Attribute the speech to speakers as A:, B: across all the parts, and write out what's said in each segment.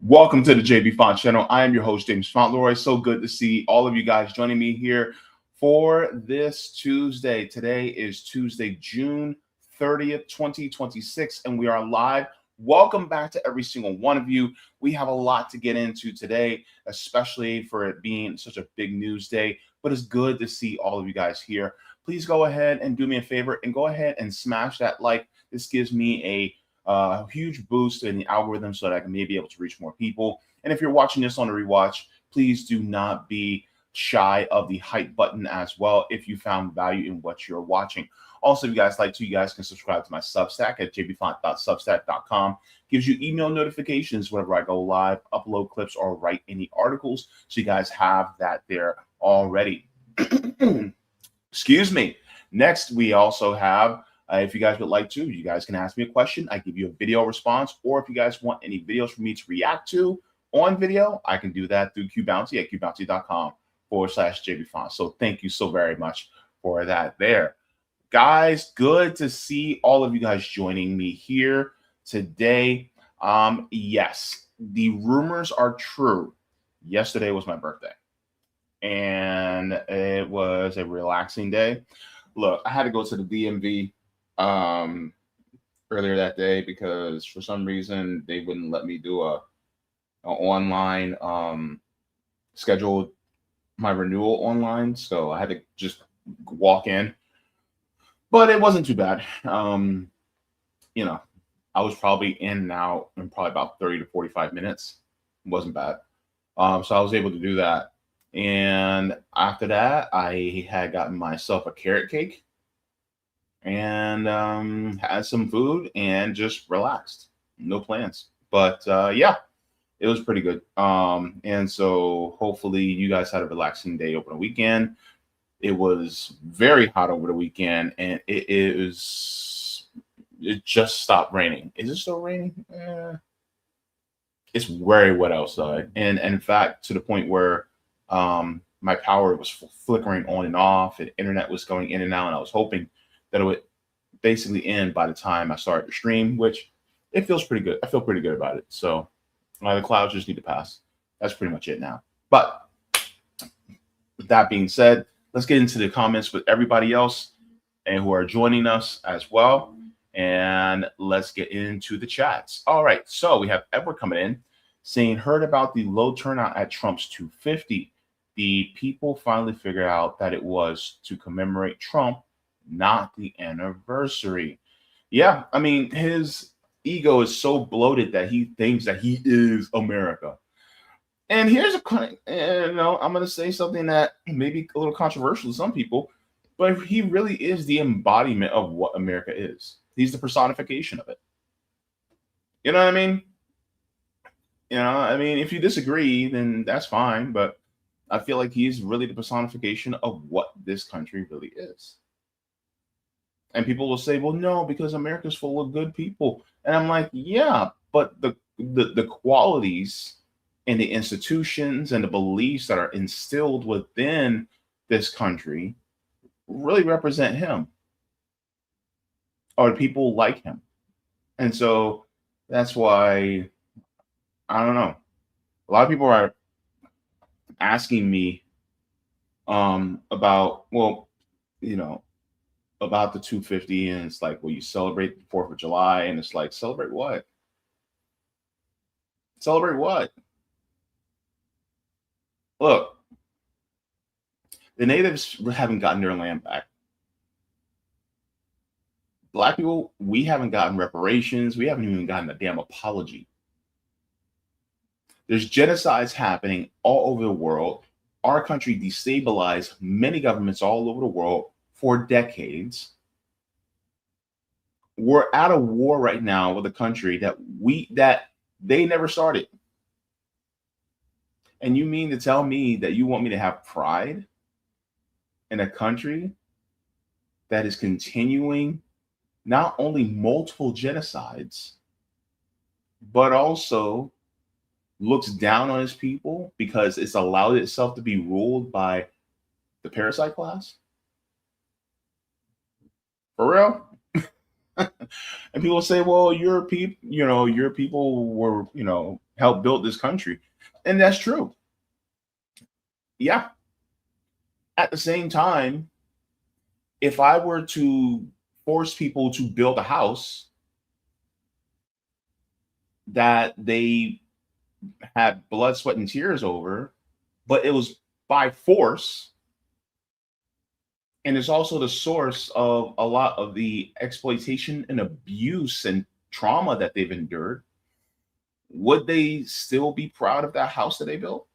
A: Welcome to the Jaybefaunt channel. I am your host, James Fauntleroy. So good to see all of you guys joining me here for this Tuesday. Today is Tuesday, June 30th, 2026, and we are live. Welcome back to every single one of you. We have a lot to get into today, especially for it being such a big news day, but it's good to see all of you guys here. Please go ahead and do me a favor and go ahead and smash that like. This gives me a huge boost in the algorithm so that I can maybe be able to reach more people. And if you're watching this on a rewatch, please do not be shy of the hype button as well if you found value in what you're watching. Also, if you guys like to, you guys can subscribe to my Substack at jaybefaunt.substack.com. Gives you email notifications whenever I go live, upload clips, or write any articles. So you guys have that there already. Excuse me. Next, we also have if you guys would like to, you guys can ask me a question. I give you a video response, or if you guys want any videos for me to react to on video, I can do that through QBounty at qbounty.com/Jaybefaunt. So thank you so very much for that there. Guys, good to see all of you guys joining me here today. Yes, the rumors are true. Yesterday was my birthday, and it was a relaxing day. Look, I had to go to the DMV earlier that day because for some reason they wouldn't let me do a online schedule my renewal online, so I had to just walk in, but it wasn't too bad. I was probably in and out in probably about 30 to 45 minutes. It wasn't bad. So I was able to do that, and after that I had gotten myself a carrot cake and had some food and just relaxed. No plans. But yeah, it was pretty good. And so hopefully you guys had a relaxing day over the weekend. It was very hot over the weekend, and it just stopped raining. Is it still raining? It's very wet outside. And in fact, to the point where my power was flickering on and off, and internet was going in and out, and I was hoping that it would basically end by the time I started the stream, which it feels pretty good. I feel pretty good about it. So the clouds just need to pass. That's pretty much it now. But with that being said, let's get into the comments with everybody else and who are joining us as well. And let's get into the chats. All right. So we have Edward coming in saying, heard about the low turnout at Trump's 250. The people finally figured out that it was to commemorate Trump, not the anniversary. Yeah, I mean, his ego is so bloated that he thinks that he is America. And here's I'm going to say something that may be a little controversial to some people, but he really is the embodiment of what America is. He's the personification of it. You know what I mean? If you disagree, then that's fine, but I feel like he's really the personification of what this country really is. And people will say, well, no, because America's full of good people. And I'm like, yeah, but the qualities and the institutions and the beliefs that are instilled within this country really represent him, or people like him. And so that's why, I don't know, a lot of people are asking me about, well, about the 250, and it's like, well, you celebrate the 4th of July, and it's like, celebrate what? Celebrate what? Look, the natives haven't gotten their land back. Black people, we haven't gotten reparations. We haven't even gotten a damn apology. There's genocides happening all over the world. Our country destabilized many governments all over the world for decades. We're at a war right now with a country that they never started. And you mean to tell me that you want me to have pride in a country that is continuing not only multiple genocides, but also looks down on its people because it's allowed itself to be ruled by the parasite class? For real? And people say, well, your people were, helped build this country. And that's true. Yeah. At the same time, if I were to force people to build a house that they had blood, sweat, and tears over, but it was by force, and it's also the source of a lot of the exploitation and abuse and trauma that they've endured, would they still be proud of that house that they built?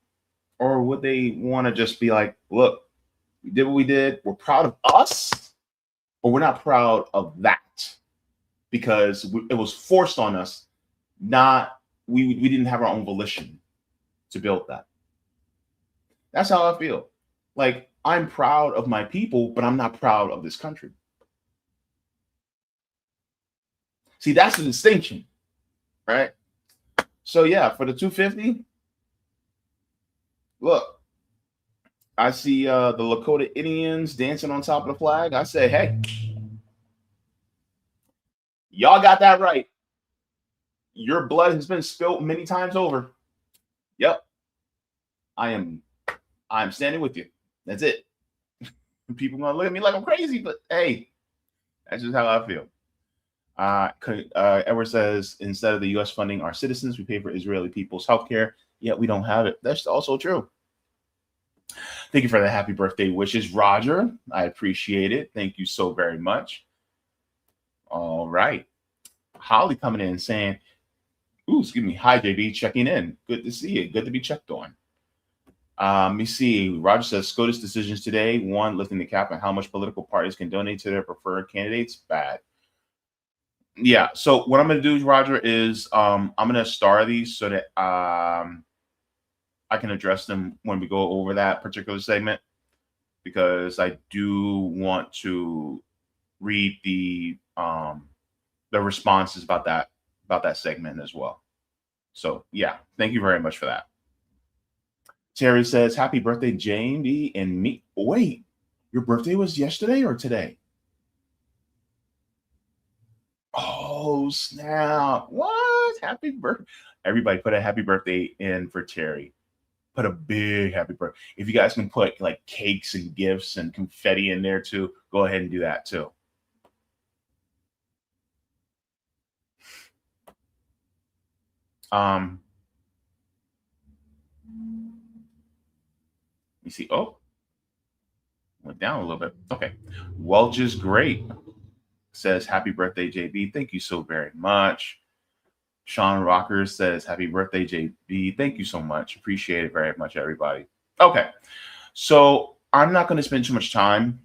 A: Or would they want to just be like, look, we did what we did, we're proud of us, but we're not proud of that because it was forced on us, not we didn't have our own volition to build that. That's how I feel. Like, I'm proud of my people, but I'm not proud of this country. See, that's the distinction, right? So yeah, for the 250, look, I see the Lakota Indians dancing on top of the flag. I say, hey, y'all got that right. Your blood has been spilled many times over. Yep. I'm standing with you. That's it. People gonna look at me like I'm crazy, but hey, that's just how I feel. Edward says, instead of the U.S. funding our citizens, we pay for Israeli people's healthcare, yet we don't have it. That's also true. Thank you for the happy birthday wishes, Roger. I appreciate it. Thank you so very much. All right. Holly coming in saying, ooh, excuse me. Hi, JB, checking in. Good to see you. Good to be checked on. Let me see. Roger says, SCOTUS decisions today. One, lifting the cap on how much political parties can donate to their preferred candidates. Bad. Yeah. So what I'm going to do, Roger, is I'm going to star these so that I can address them when we go over that particular segment, because I do want to read the responses about that segment as well. So yeah, thank you very much for that. Terry says, happy birthday, Jamie and me. Wait, your birthday was yesterday or today? Oh, snap. What? Happy birthday. Everybody put a happy birthday in for Terry. Put a big happy birthday. If you guys can put like cakes and gifts and confetti in there too, go ahead and do that too. You see, oh, went down a little bit. Okay. Welch is great. Says, happy birthday, JB. Thank you so very much. Sean Rocker says, happy birthday, JB. Thank you so much. Appreciate it very much, everybody. Okay. So I'm not going to spend too much time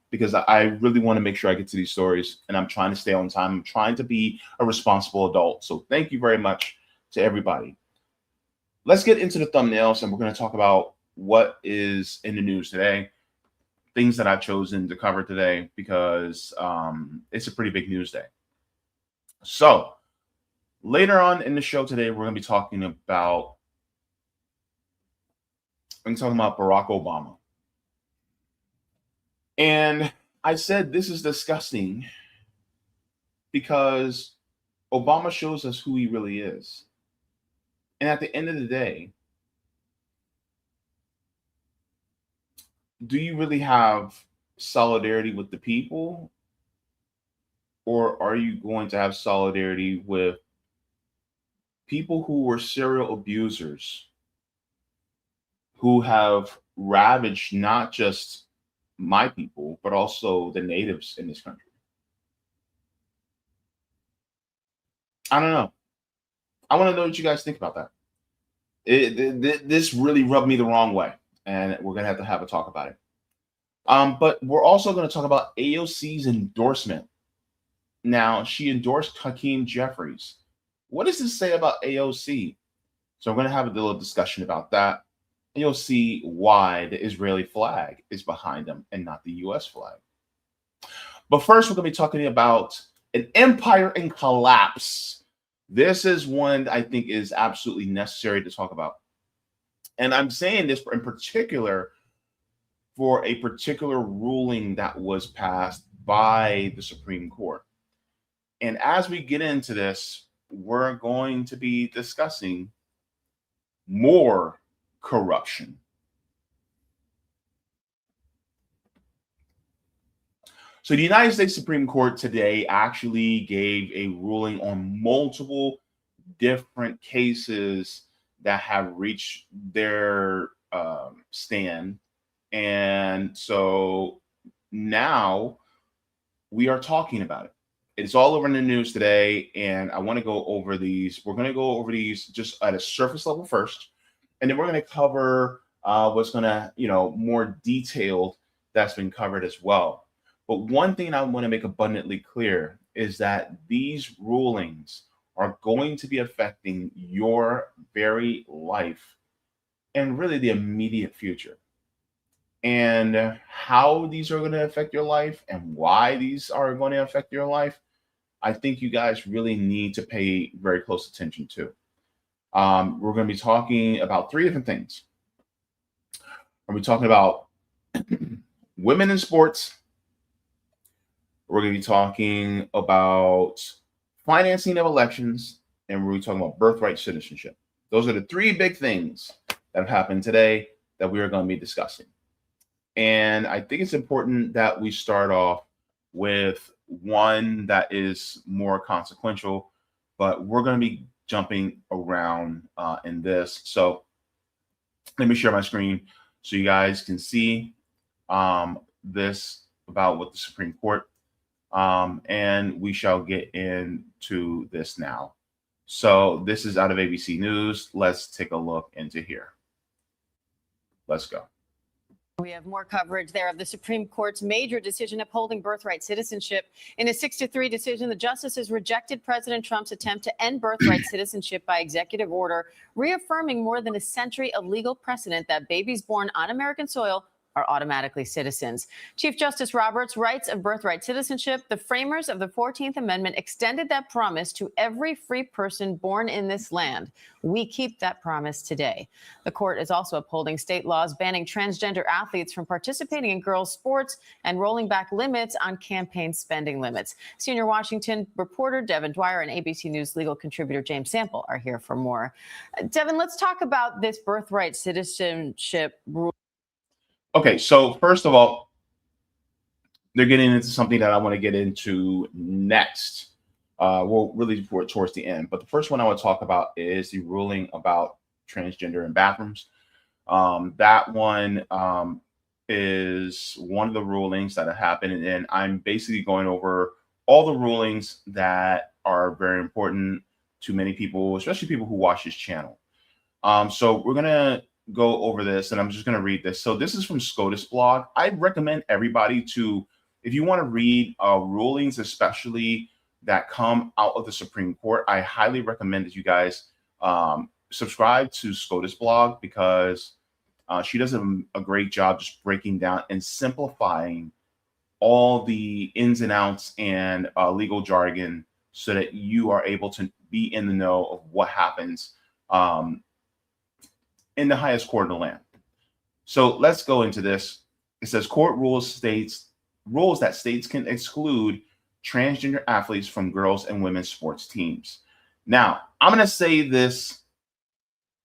A: because I really want to make sure I get to these stories, and I'm trying to stay on time. I'm trying to be a responsible adult. So thank you very much to everybody. Let's get into the thumbnails, and we're going to talk about what is in the news today, things that I've chosen to cover today, because it's a pretty big news day. So later on in the show today, we're going to be talking about Barack Obama. And I said this is disgusting because Obama shows us who he really is. And at the end of the day, do you really have solidarity with the people? Or are you going to have solidarity with people who were serial abusers, who have ravaged not just my people, but also the natives in this country? I don't know. I want to know what you guys think about that. This really rubbed me the wrong way, and we're going to have a talk about it. But we're also going to talk about AOC's endorsement. Now, she endorsed Hakeem Jeffries. What does this say about AOC? So we're going to have a little discussion about that. And you'll see why the Israeli flag is behind them and not the U.S. flag. But first, we're going to be talking about an empire in collapse. This is one I think is absolutely necessary to talk about. And I'm saying this in particular for a particular ruling that was passed by the Supreme Court. And as we get into this, we're going to be discussing more corruption. So the United States Supreme Court today actually gave a ruling on multiple different cases that have reached their stand. And so now we are talking about it. It's all over in the news today, and I want to go over these. We're going to go over these just at a surface level first, and then we're going to cover what's going to, more detailed that's been covered as well. But one thing I want to make abundantly clear is that these rulings are going to be affecting your very life and really the immediate future. And how these are going to affect your life and why these are going to affect your life, I think you guys really need to pay very close attention to. We're going to be talking about three different things. We're going to be talking about women in sports. We're going to be talking about financing of elections, and we're going to be talking about birthright citizenship. Those are the three big things that have happened today that we are going to be discussing. And I think it's important that we start off with one that is more consequential, but we're going to be jumping around in this. So let me share my screen so you guys can see this about what the Supreme Court, and we shall get into this now. So this is out of ABC News. Let's take a look into here. Let's go.
B: We have more coverage there of the Supreme Court's major decision upholding birthright citizenship. In a 6-3 decision, the justices rejected President Trump's attempt to end birthright citizenship by executive order, reaffirming more than a century of legal precedent that babies born on American soil are automatically citizens. Chief Justice Roberts writes of birthright citizenship, the framers of the 14th Amendment extended that promise to every free person born in this land. We keep that promise today. The court is also upholding state laws banning transgender athletes from participating in girls' sports and rolling back limits on campaign spending limits. Senior Washington reporter Devin Dwyer and ABC News legal contributor James Sample are here for more. Devin, let's talk about this birthright citizenship rule.
A: Okay, so first of all, they're getting into something that I want to get into next. Well, really towards the end. But the first one I want to talk about is the ruling about transgender in bathrooms. That one is one of the rulings that have happened, and I'm basically going over all the rulings that are very important to many people, especially people who watch this channel. So we're gonna go over this, and I'm just going to read this. So this is from SCOTUS blog. I recommend everybody to, if you want to read rulings, especially that come out of the Supreme Court, I highly recommend that you guys subscribe to SCOTUS blog, because she does a great job just breaking down and simplifying all the ins and outs and legal jargon so that you are able to be in the know of what happens in the highest court in the land. So let's go into this. It says court rules that states can exclude transgender athletes from girls and women's sports teams. Now, I'm going to say this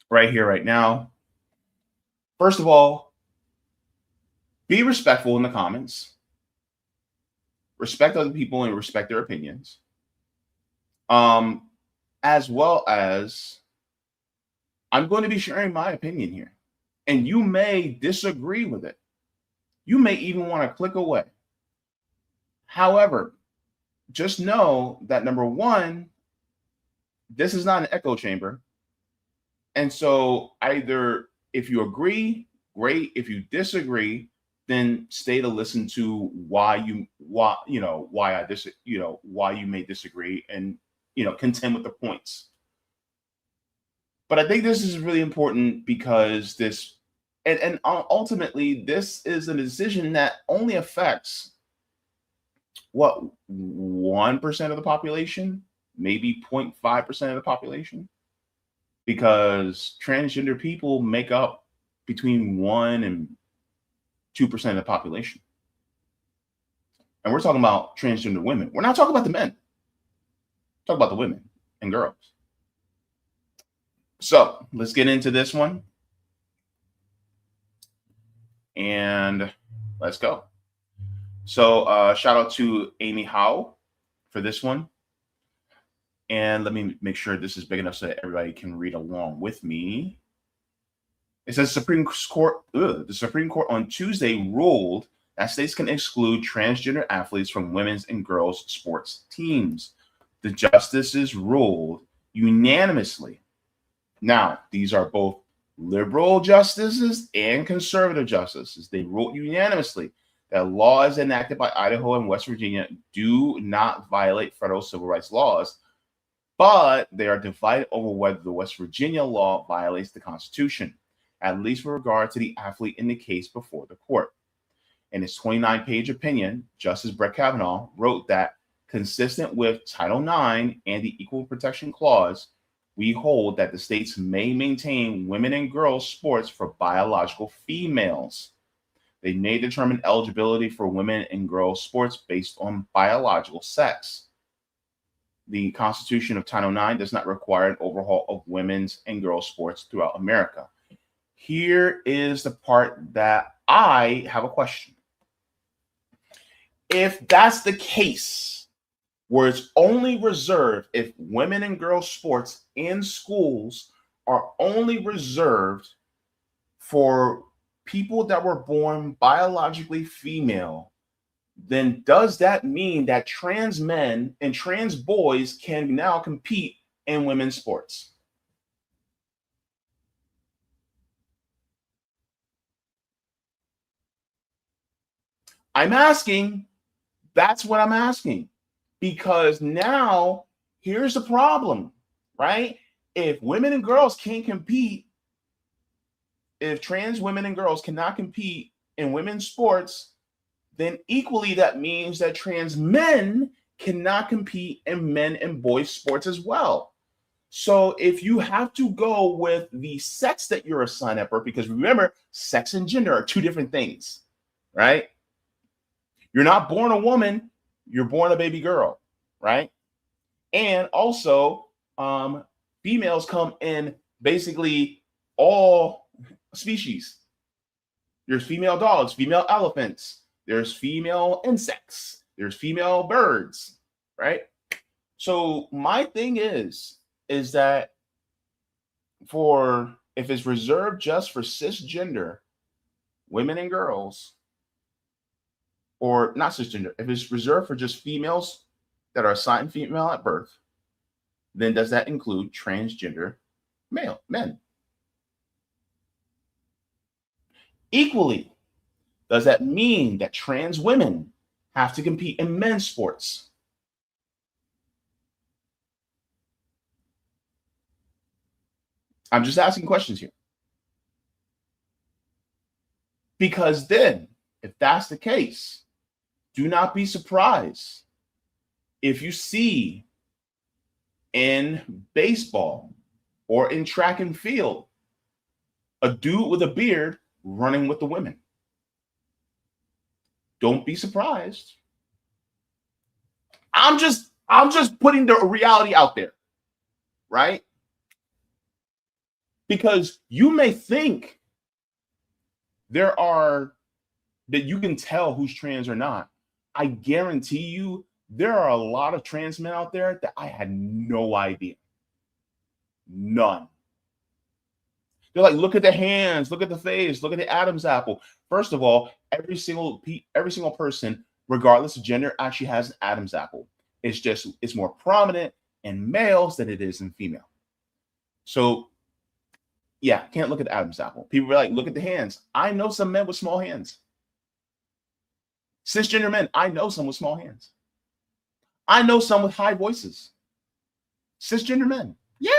A: right here, right now. First of all, be respectful in the comments. Respect other people and respect their opinions. As well as, I'm going to be sharing my opinion here, and you may disagree with it. You may even want to click away. However, just know that number one, this is not an echo chamber. And so either if you agree, great. If you disagree, then stay to listen to why you may disagree, and contend with the points. But I think this is really important because this, and ultimately, this is a decision that only affects, what, 1% of the population, maybe 0.5% of the population, because transgender people make up between 1 and 2% of the population. And we're talking about transgender women. We're not talking about the men. Talk about the women. and girls. So let's get into this one. And let's go. So shout out to Amy Howe for this one. And let me make sure this is big enough so that everybody can read along with me. It says the Supreme Court on Tuesday ruled that states can exclude transgender athletes from women's and girls' sports teams. The justices ruled unanimously. Now, these are both liberal justices and conservative justices. They ruled unanimously that laws enacted by Idaho and West Virginia do not violate federal civil rights laws, but they are divided over whether the West Virginia law violates the Constitution, at least with regard to the athlete in the case before the court. In his 29-page opinion, Justice Brett Kavanaugh wrote that, consistent with Title IX and the Equal Protection Clause, we hold that the states may maintain women and girls sports for biological females. They may determine eligibility for women and girls sports based on biological sex. The Constitution of Title IX does not require an overhaul of women's and girls sports throughout America. Here is the part that I have a question. If that's the case, where it's only reserved, if women and girls sports in schools are only reserved for people that were born biologically female, then does that mean that trans men and trans boys can now compete in women's sports? I'm asking. That's what I'm asking. Because now here's the problem, right? If women and girls can't compete, if trans women and girls cannot compete in women's sports, then equally that means that trans men cannot compete in men and boys sports as well. So if you have to go with the sex that you're assigned at birth, because remember, sex and gender are two different things, right? You're not born a woman, you're born a baby girl, right? And also, females come in basically all species. There's female dogs, female elephants, there's female insects, there's female birds, right? So my thing is that if it's reserved just for cisgender women and girls, or not cisgender, if it's reserved for just females that are assigned female at birth, then does that include transgender men? Equally, does that mean that trans women have to compete in men's sports? I'm just asking questions here. Because then, if that's the case, do not be surprised if you see in baseball or in track and field a dude with a beard running with the women. Don't be surprised. I'm just putting the reality out there, right? Because you may think that you can tell who's trans or not. I guarantee you there are a lot of trans men out there that I had no idea. None. They're like, look at the hands, look at the face, look at the Adam's apple. First of all, every single person, regardless of gender, actually has an Adam's apple. It's more prominent in males than it is in female. So yeah, can't look at the Adam's apple. People are like, look at the hands. I know some men with small hands. Cisgender men, I know some with small hands. I know some with high voices. Cisgender men, yeah,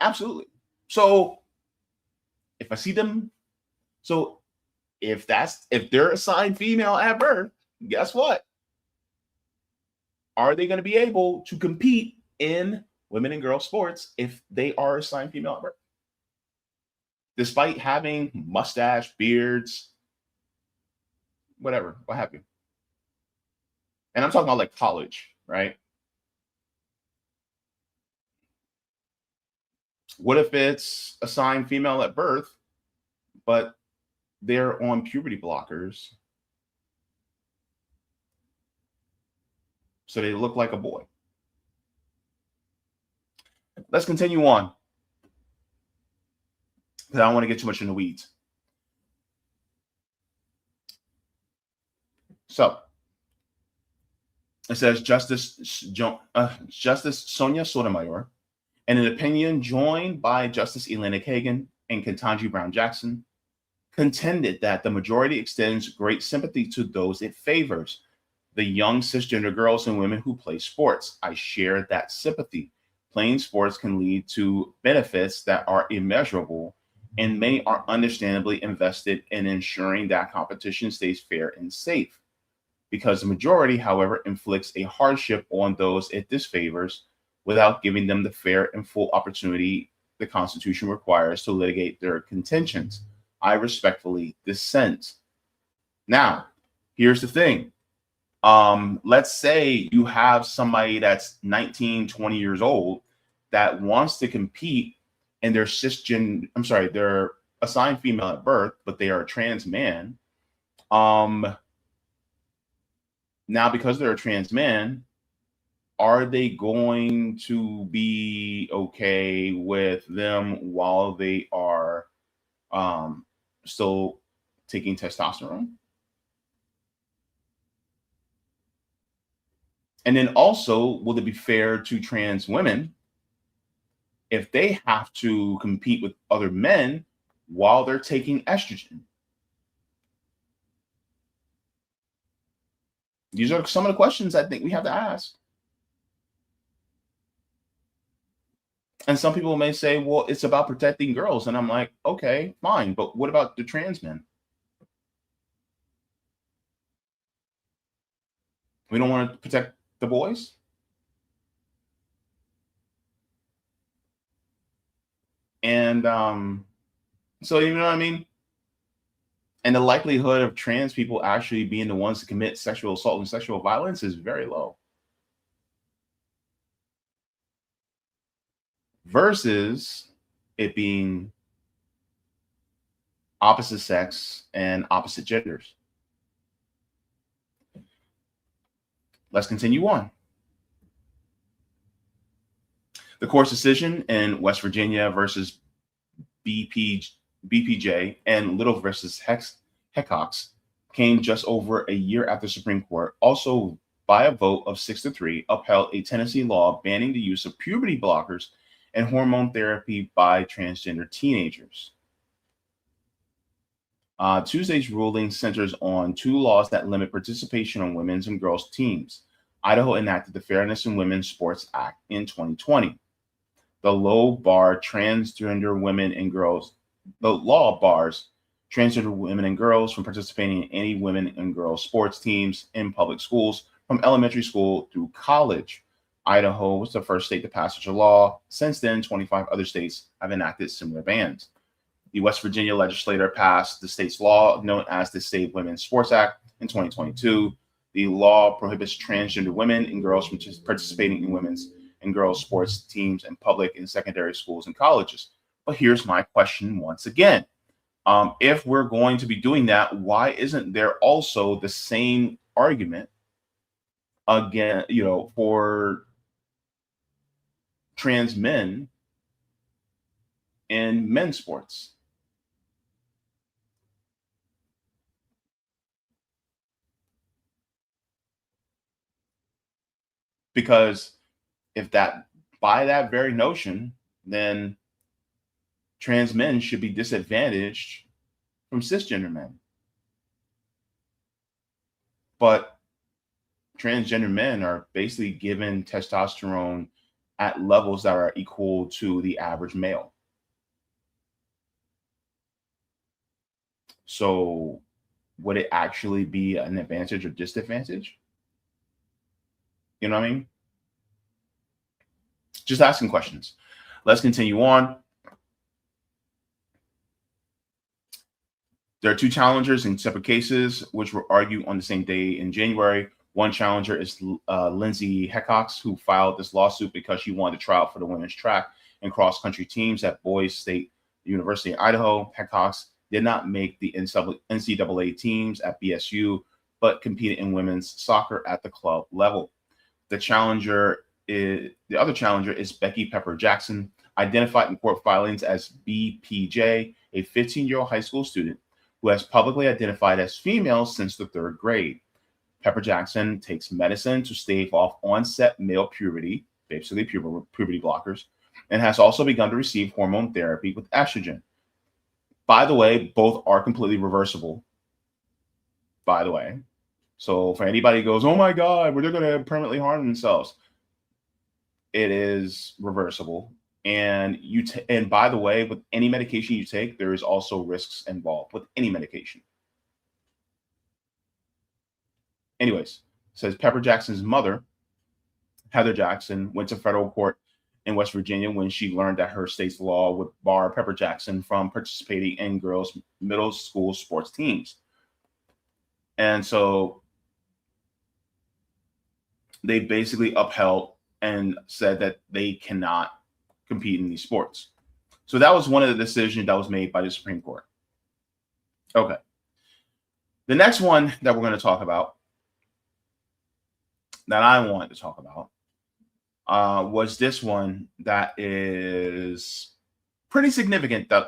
A: absolutely. So if I see them, if they're assigned female at birth, guess what? Are they going to be able to compete in women and girls sports if they are assigned female at birth? Despite having mustache, beards, whatever, what have you. And I'm talking about like college, right? What if it's assigned female at birth, but they're on puberty blockers, so they look like a boy? Let's continue on, because I don't want to get too much in the weeds. So it says Justice Sonia Sotomayor, in an opinion joined by Justice Elena Kagan and Ketanji Brown Jackson, contended that the majority extends great sympathy to those it favors, the young cisgender girls and women who play sports. I share that sympathy. Playing sports can lead to benefits that are immeasurable, and many are understandably invested in ensuring that competition stays fair and safe. Because the majority, however, inflicts a hardship on those it disfavors without giving them the fair and full opportunity the Constitution requires to litigate their contentions. I respectfully dissent. Now, here's the thing. Let's say you have somebody that's 19, 20 years old that wants to compete, and they're they're assigned female at birth, but they are a trans man. Now, because they're a trans man, are they going to be okay with them while they are still taking testosterone? And then also, will it be fair to trans women if they have to compete with other men while they're taking estrogen? These are some of the questions I think we have to ask. And some people may say, well, it's about protecting girls. And I'm like, okay, fine. But what about the trans men? We don't want to protect the boys? And so, you know what I mean? And the likelihood of trans people actually being the ones to commit sexual assault and sexual violence is very low. Versus it being opposite sex and opposite genders. Let's continue on. The court's decision in West Virginia versus BPJ and Little versus Heckox came just over a year after the Supreme Court, also by a vote of 6-3, upheld a Tennessee law banning the use of puberty blockers and hormone therapy by transgender teenagers. Tuesday's ruling centers on two laws that limit participation on women's and girls' teams. Idaho enacted the Fairness in Women's Sports Act in 2020. The law bars transgender women and girls from participating in any women and girls sports teams in public schools from elementary school through college. Idaho was the first state to pass such a law. Since then, 25 other states have enacted similar bans. The West Virginia legislature passed the state's law known as the Save Women's Sports Act in 2022. The law prohibits transgender women and girls from participating in women's and girls sports teams in public and secondary schools and colleges. But here's my question once again. If we're going to be doing that, why isn't there also the same argument again, for trans men in men's sports? Because if that, by that very notion, then trans men should be disadvantaged from cisgender men. But transgender men are basically given testosterone at levels that are equal to the average male. So would it actually be an advantage or disadvantage? You know what I mean? Just asking questions. Let's continue on. There are two challengers in separate cases, which were argued on the same day in January. One challenger is Lindsay Heckox, who filed this lawsuit because she wanted to try out for the women's track and cross-country teams at Boise State University in Idaho. Hawks did not make the NCAA teams at BSU, but competed in women's soccer at the club level. The other challenger is Becky Pepper Jackson, identified in court filings as BPJ, a 15-year-old high school student who has publicly identified as female since the 3rd grade. Pepper Jackson takes medicine to stave off onset male puberty, basically puberty blockers, and has also begun to receive hormone therapy with estrogen. By the way, both are completely reversible. By the way. So for anybody who goes, oh my God, they're going to permanently harm themselves, it is reversible. And and by the way, with any medication you take, there is also risks involved with any medication. Anyways, it says Pepper Jackson's mother, Heather Jackson, went to federal court in West Virginia when she learned that her state's law would bar Pepper Jackson from participating in girls' middle school sports teams. And so they basically upheld and said that they cannot compete in these sports. So that was one of the decisions that was made by the Supreme Court. Okay. The next one that we're going to talk about, that I wanted to talk about, was this one that is pretty significant, that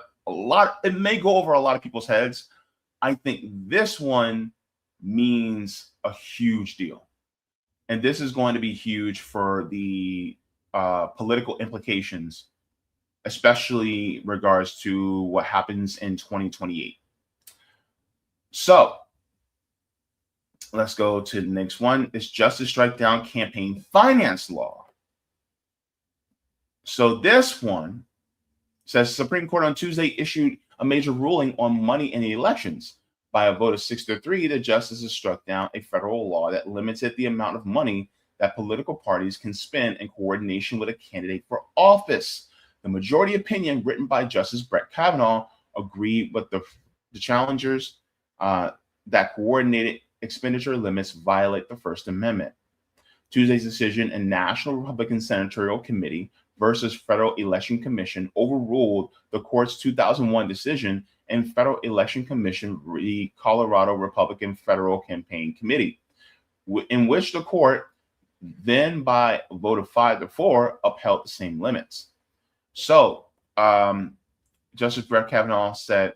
A: it may go over a lot of people's heads. I think this one means a huge deal. And this is going to be huge for the political implications, especially regards to what happens in 2028. So let's go to the next one. It's Justice Strike Down Campaign Finance Law. So this one says Supreme Court on Tuesday issued a major ruling on money in the elections. By a vote of 6-3, the justices struck down a federal law that limited the amount of money that political parties can spend in coordination with a candidate for office. The majority opinion, written by Justice Brett Kavanaugh, agreed with the challengers that coordinated expenditure limits violate the First Amendment. Tuesday's decision in National Republican Senatorial Committee versus Federal Election Commission overruled the court's 2001 decision in Federal Election Commission v. Colorado Republican Federal Campaign Committee, in which the court then by a vote of 5-4 upheld the same limits. So Justice Brett Kavanaugh said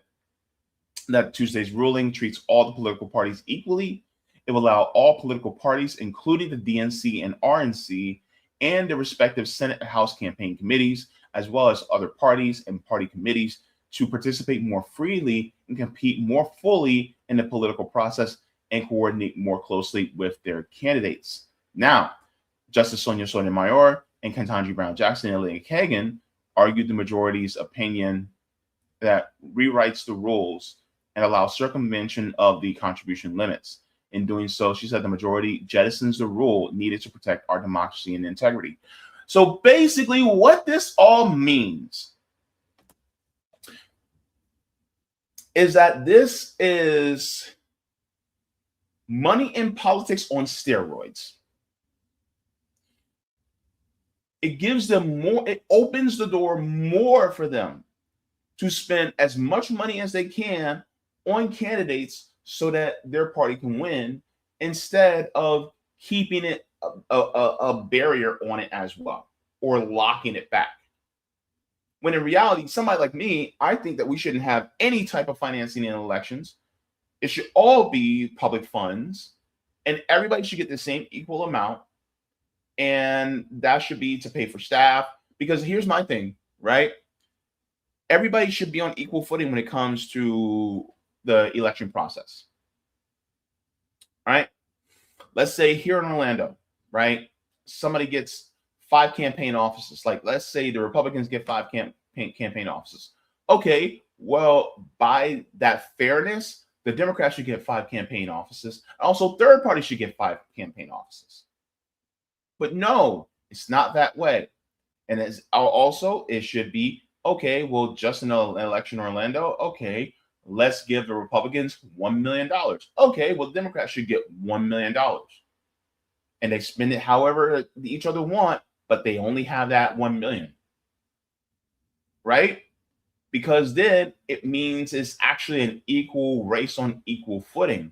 A: that Tuesday's ruling treats all the political parties equally. It will allow all political parties, including the DNC and RNC, and their respective Senate and House campaign committees, as well as other parties and party committees, to participate more freely and compete more fully in the political process and coordinate more closely with their candidates. Now, Justice Sonia Sotomayor and Ketanji Brown Jackson and Elena Kagan argued the majority's opinion that rewrites the rules and allows circumvention of the contribution limits. In doing so, she said the majority jettisons the rule needed to protect our democracy and integrity. So basically, what this all means is that this is money in politics on steroids. It gives them more, it opens the door more for them to spend as much money as they can on candidates so that their party can win, instead of keeping it a barrier on it as well, or locking it back. When in reality, somebody like me, I think that we shouldn't have any type of financing in elections. It should all be public funds, and everybody should get the same equal amount. And that should be to pay for staff. Because here's my thing, right? Everybody should be on equal footing when it comes to the election process. All right? Let's say here in Orlando, right? Somebody gets 5 campaign offices. Like, let's say the Republicans get 5 campaign offices. Okay, well, by that fairness, the Democrats should get 5 campaign offices. Also, third parties should get 5 campaign offices. But no, it's not that way. And as also, it should be, okay, well, just in an election in Orlando, okay, let's give the Republicans $1 million. Okay, well, the Democrats should get $1 million. And they spend it however each other want, but they only have that $1 million. right? Because then it means it's actually an equal race on equal footing.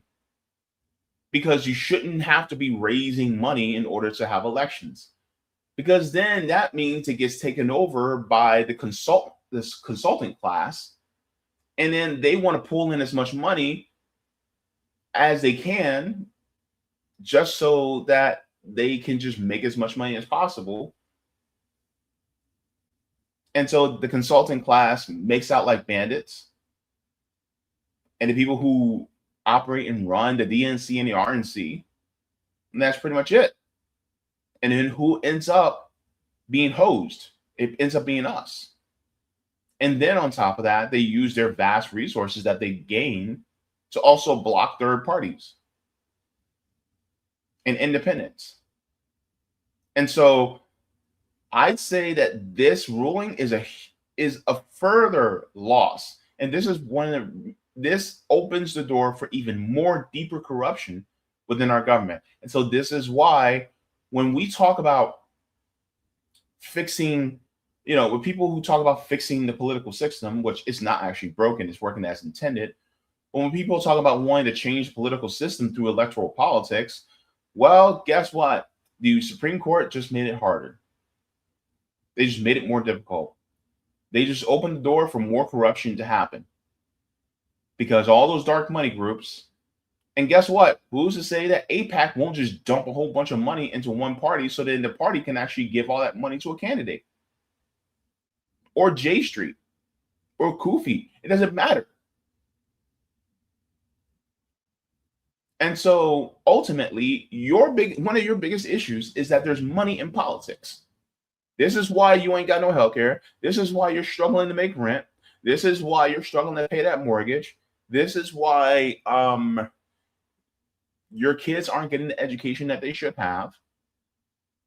A: Because you shouldn't have to be raising money in order to have elections. Because then that means it gets taken over by this consulting class, and then they want to pull in as much money as they can just so that they can just make as much money as possible. And so the consulting class makes out like bandits, and the people who operate and run the DNC and the RNC, and that's pretty much it. And then who ends up being hosed? It ends up being us. And then on top of that, they use their vast resources that they gain to also block third parties and independents. And so I'd say that this ruling is a further loss. And this is this opens the door for even more deeper corruption within our government. And so this is why when we talk about fixing, with people who talk about fixing the political system, which is not actually broken, it's working as intended. But when people talk about wanting to change the political system through electoral politics, well, guess what? The Supreme Court just made it harder. They just made it more difficult. They just opened the door for more corruption to happen. Because all those dark money groups, and guess what? Who's to say that AIPAC won't just dump a whole bunch of money into one party so then the party can actually give all that money to a candidate? Or J Street, or Kufi. It doesn't matter. And so ultimately, one of your biggest issues is that there's money in politics. This is why you ain't got no healthcare. This is why you're struggling to make rent. This is why you're struggling to pay that mortgage. This is why your kids aren't getting the education that they should have.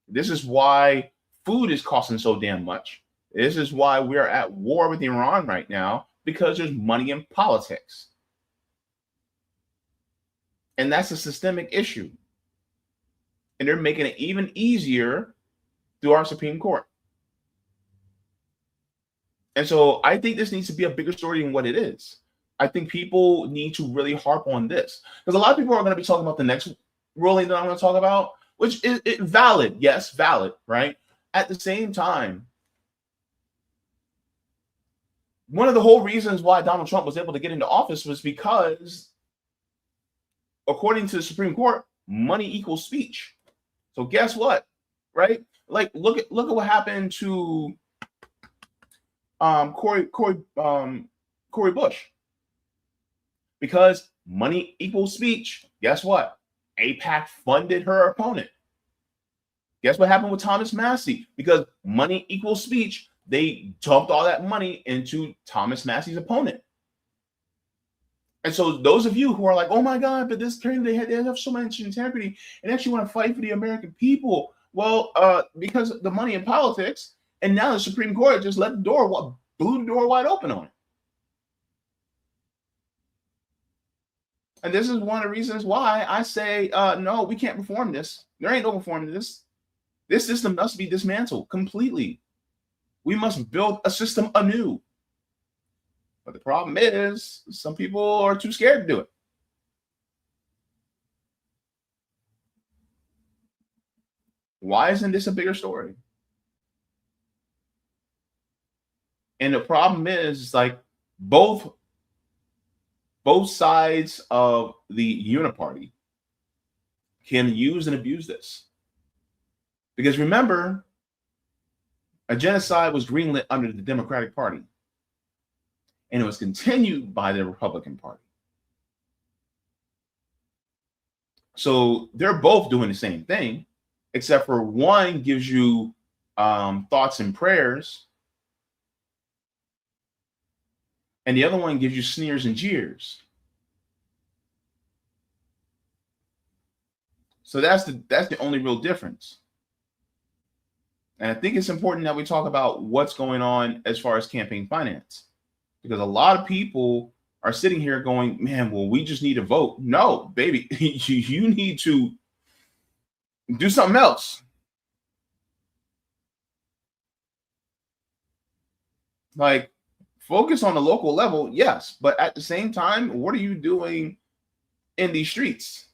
A: This is why food is costing so damn much. This is why we're at war with Iran right now, because there's money in politics. And that's a systemic issue. And they're making it even easier through our Supreme Court. And so I think this needs to be a bigger story than what it is. I think people need to really harp on this, because a lot of people are going to be talking about the next ruling that I'm going to talk about, which is valid. Yes, valid, right? At the same time, one of the whole reasons why Donald Trump was able to get into office was because, according to the Supreme Court, money equals speech. So guess what, right? Like, look at what happened to Cory Bush. Because money equals speech, guess what? AIPAC funded her opponent. Guess what happened with Thomas Massie? Because money equals speech, they dumped all that money into Thomas Massie's opponent. And so those of you who are like, oh my God, but this candidate, they have so much integrity and actually want to fight for the American people. Well, because of the money in politics, and now the Supreme Court just blew the door wide open on it. And this is one of the reasons why I say, no, we can't reform this. There ain't no reform to this. This system must be dismantled completely. We must build a system anew. But the problem is, some people are too scared to do it. Why isn't this a bigger story? And the problem is, like, both sides of the uniparty can use and abuse this. Because remember, a genocide was greenlit under the Democratic Party, and it was continued by the Republican Party. So they're both doing the same thing, except for one gives you thoughts and prayers, and the other one gives you sneers and jeers. So that's the only real difference. And I think it's important that we talk about what's going on as far as campaign finance, because a lot of people are sitting here going, man, well, we just need to vote. No, baby, you need to do something else. Like, focus on the local level, yes, but at the same time, what are you doing in these streets?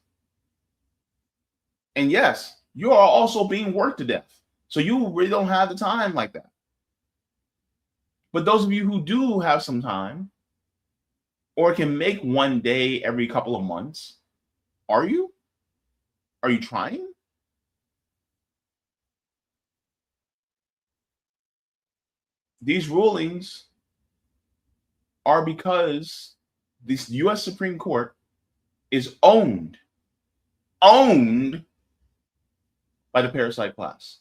A: And yes, you are also being worked to death. So you really don't have the time like that. But those of you who do have some time or can make one day every couple of months, are you? Are you trying? These rulings are because this US Supreme Court is owned by the parasite class.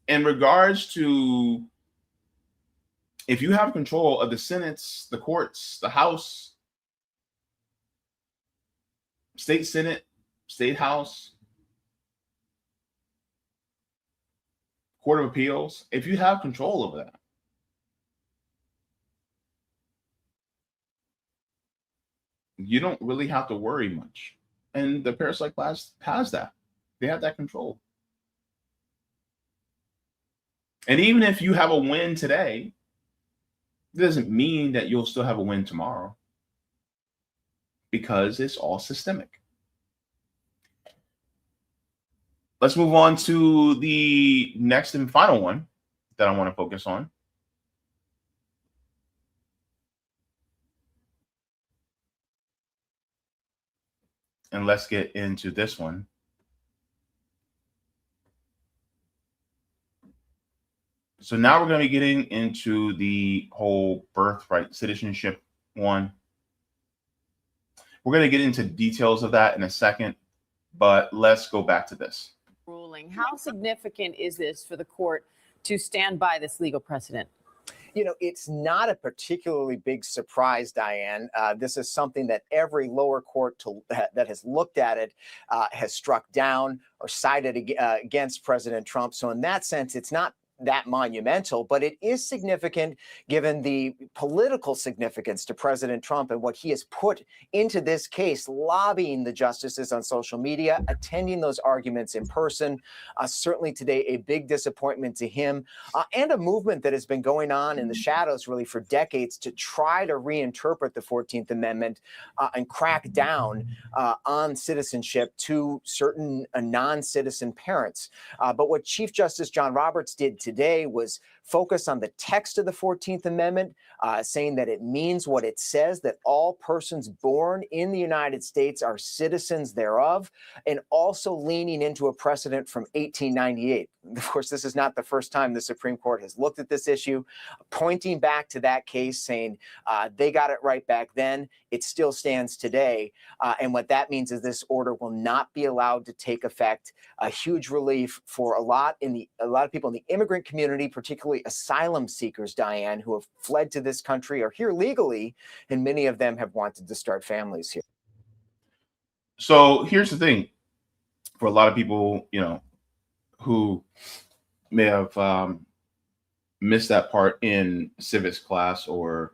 A: In regards to, if you have control of the Senates, the courts, the House, state Senate, state House, Court of Appeals, if you have control over that, you don't really have to worry much. And the parasite class has that. They have that control. And even if you have a win today, it doesn't mean that you'll still have a win tomorrow, because it's all systemic. Let's move on to the next and final one that I want to focus on. And let's get into this one. So now we're going to be getting into the whole birthright citizenship one. We're going to get into details of that in a second, but let's go back to this
B: ruling. How significant is this for the court to stand by this legal precedent?
C: You know, it's not a particularly big surprise, Diane. This is something that every lower court that has looked at it has struck down or sided against President Trump. So in that sense, it's not that monumental, but it is significant given the political significance to President Trump and what he has put into this case, lobbying the justices on social media, attending those arguments in person. Certainly today, a big disappointment to him, and a movement that has been going on in the shadows really for decades to try to reinterpret the 14th Amendment and crack down on citizenship to certain non-citizen parents. But what Chief Justice John Roberts did today was focus on the text of the 14th Amendment, saying that it means what it says, that all persons born in the United States are citizens thereof, and also leaning into a precedent from 1898. Of course, this is not the first time the Supreme Court has looked at this issue, pointing back to that case, saying they got it right back then. It still stands today. And what that means is this order will not be allowed to take effect. A huge relief for a lot of people in the immigrant community, particularly asylum seekers, Diane, who have fled to this country, are here legally, and many of them have wanted to start families here.
A: So here's the thing, for a lot of people, you know, who may have missed that part in civics class or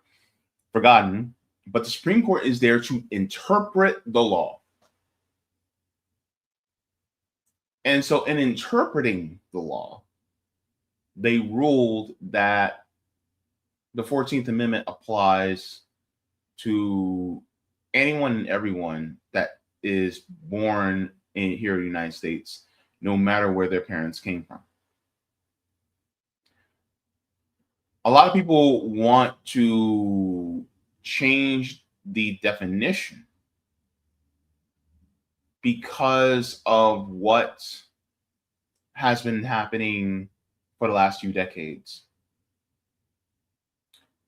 A: forgotten, but the Supreme Court is there to interpret the law. And so in interpreting the law, they ruled that the 14th Amendment applies to anyone and everyone that is born here in the United States, no matter where their parents came from. A lot of people want to change the definition because of what has been happening for the last few decades.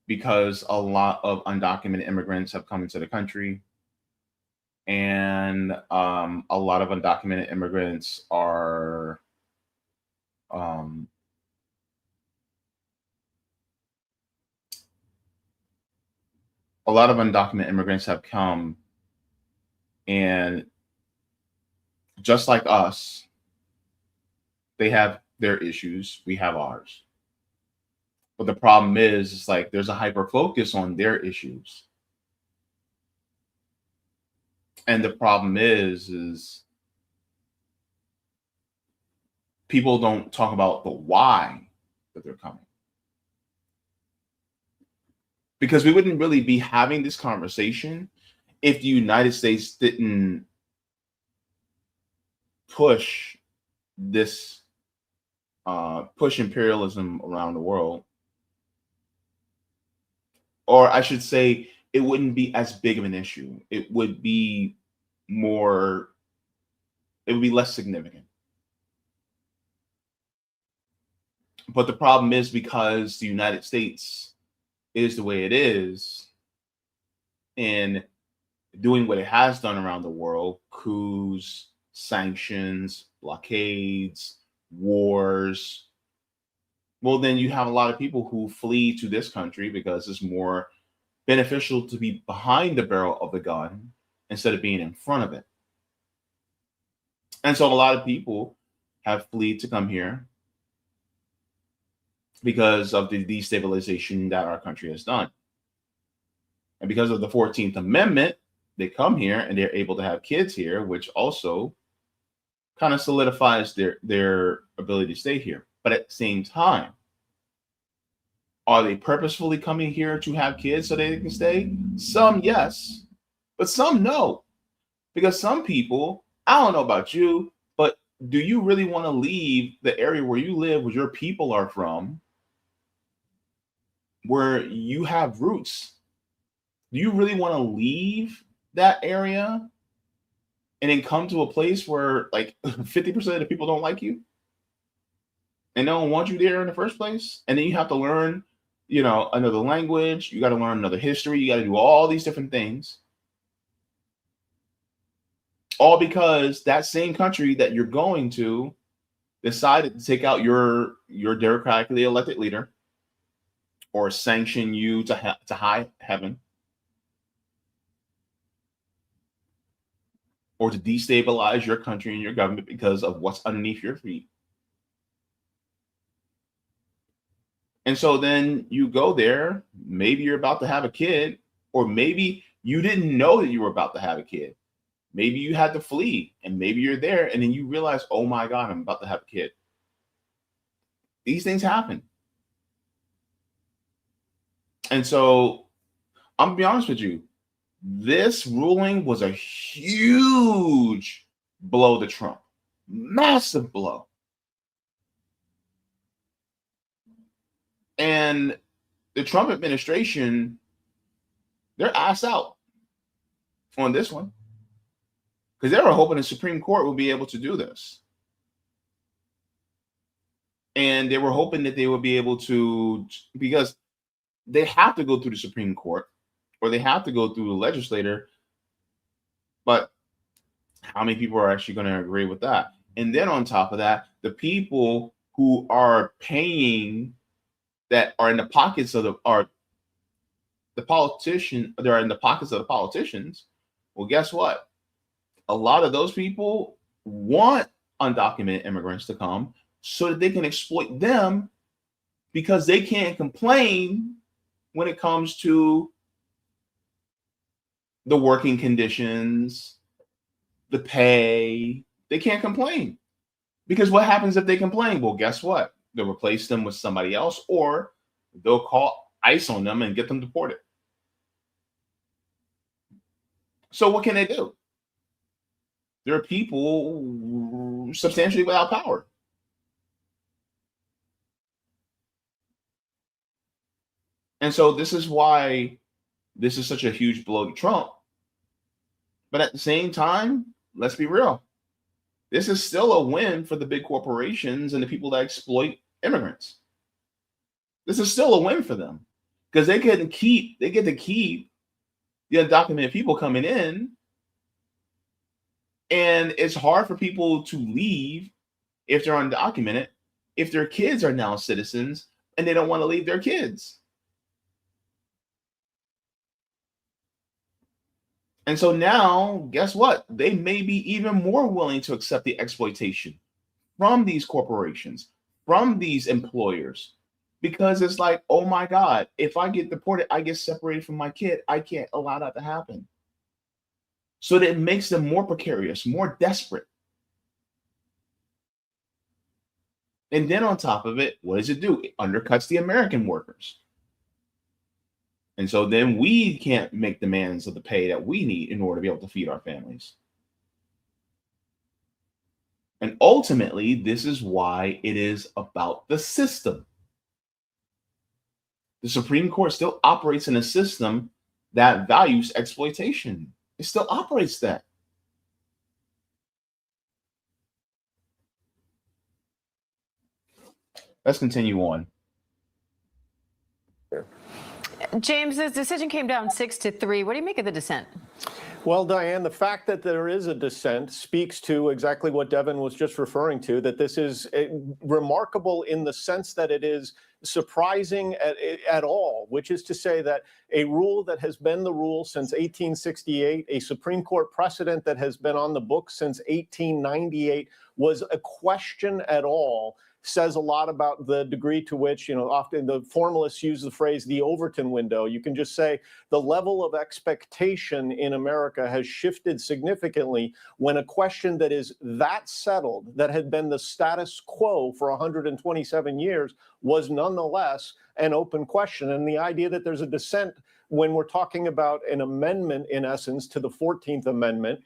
A: Because a lot of undocumented immigrants have come into the country, and a lot of undocumented immigrants are have come, and just like us, they have their issues, we have ours. But the problem is, it's like there's a hyper focus on their issues. And the problem is people don't talk about the why that they're coming. Because we wouldn't really be having this conversation if the United States didn't push this, push imperialism around the world. Or I should say, it wouldn't be as big of an issue. It would be less significant. But the problem is, because the United States is the way it is, and doing what it has done around the world, coups, sanctions, blockades, wars, well, then you have a lot of people who flee to this country because it's more beneficial to be behind the barrel of the gun instead of being in front of it. And so a lot of people have fled to come here because of the destabilization that our country has done. And because of the 14th Amendment, they come here and they're able to have kids here, which also kind of solidifies their ability to stay here. But at the same time, are they purposefully coming here to have kids so they can stay? Some, yes, but some, no. Because some people, I don't know about you, but do you really want to leave the area where you live, where your people are from, where you have roots? Do you really want to leave that area and then come to a place where like 50% of the people don't like you and they don't want you there in the first place? And then you have to learn, another language. You got to learn another history. You got to do all these different things. All because that same country that you're going to decided to take out your democratically elected leader or sanction you to high heaven, or to destabilize your country and your government because of what's underneath your feet. And so then you go there, maybe you're about to have a kid, or maybe you didn't know that you were about to have a kid. Maybe you had to flee, and maybe you're there, and then you realize, oh my God, I'm about to have a kid. These things happen. And so I'm gonna be honest with you. This ruling was a huge blow to Trump. Massive blow. And the Trump administration, they're ass out on this one, because they were hoping the Supreme Court would be able to do this. And they were hoping that they would be able to, because they have to go through the Supreme Court or they have to go through the legislator. But how many people are actually going to agree with that? And then on top of that, the people who are paying, that are in the pockets of the politician, they're in the pockets of the politicians. Well, guess what? A lot of those people want undocumented immigrants to come so that they can exploit them, because they can't complain when it comes to the working conditions, the pay. They can't complain, because what happens if they complain? Well, guess what? They'll replace them with somebody else, or they'll call ICE on them and get them deported. So what can they do? There are people substantially without power. And so this is why this is such a huge blow to Trump. But at the same time, let's be real. This is still a win for the big corporations and the people that exploit immigrants. This is still a win for them, because they get to keep the undocumented people coming in. And it's hard for people to leave if they're undocumented, if their kids are now citizens and they don't want to leave their kids. And so now, guess what? They may be even more willing to accept the exploitation from these corporations, from these employers, because it's like, oh my God, if I get deported, I get separated from my kid. I can't allow that to happen. So that it makes them more precarious, more desperate. And then on top of it, what does it do? It undercuts the American workers. And so then we can't make demands of the pay that we need in order to be able to feed our families. And ultimately, this is why it is about the system. The Supreme Court still operates in a system that values exploitation. It still operates that. Let's continue on.
B: James, this decision came down 6-3. What do you make of the dissent?
D: Well, Diane, the fact that there is a dissent speaks to exactly what Devin was just referring to, that this is remarkable in the sense that it is surprising at all, which is to say that a rule that has been the rule since 1868, a Supreme Court precedent that has been on the books since 1898, was a question at all, says a lot about the degree to which, often the formalists use the phrase the Overton window. You can just say the level of expectation in America has shifted significantly when a question that is that settled, that had been the status quo for 127 years, was nonetheless an open question. And the idea that there's a dissent when we're talking about an amendment, in essence, to the 14th Amendment,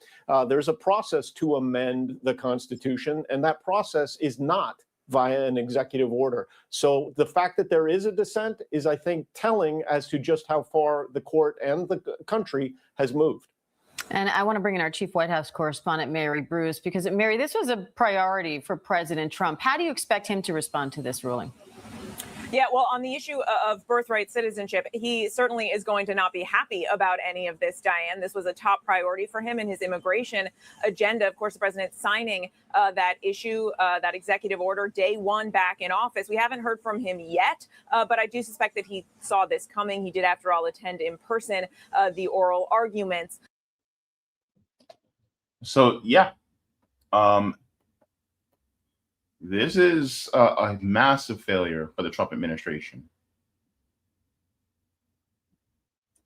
D: there's a process to amend the Constitution, and that process is not via an executive order. So the fact that there is a dissent is, I think, telling as to just how far the court and the country has moved.
B: And I want to bring in our chief White House correspondent, Mary Bruce, because, Mary, this was a priority for President Trump. How do you expect him to respond to this ruling?
E: Yeah, well, on the issue of birthright citizenship, he certainly is going to not be happy about any of this, Diane. This was a top priority for him in his immigration agenda. Of course, the president signing that issue, that executive order, day one back in office. We haven't heard from him yet, but I do suspect that he saw this coming. He did, after all, attend in person the oral arguments.
A: So, yeah. This is a massive failure for the Trump administration.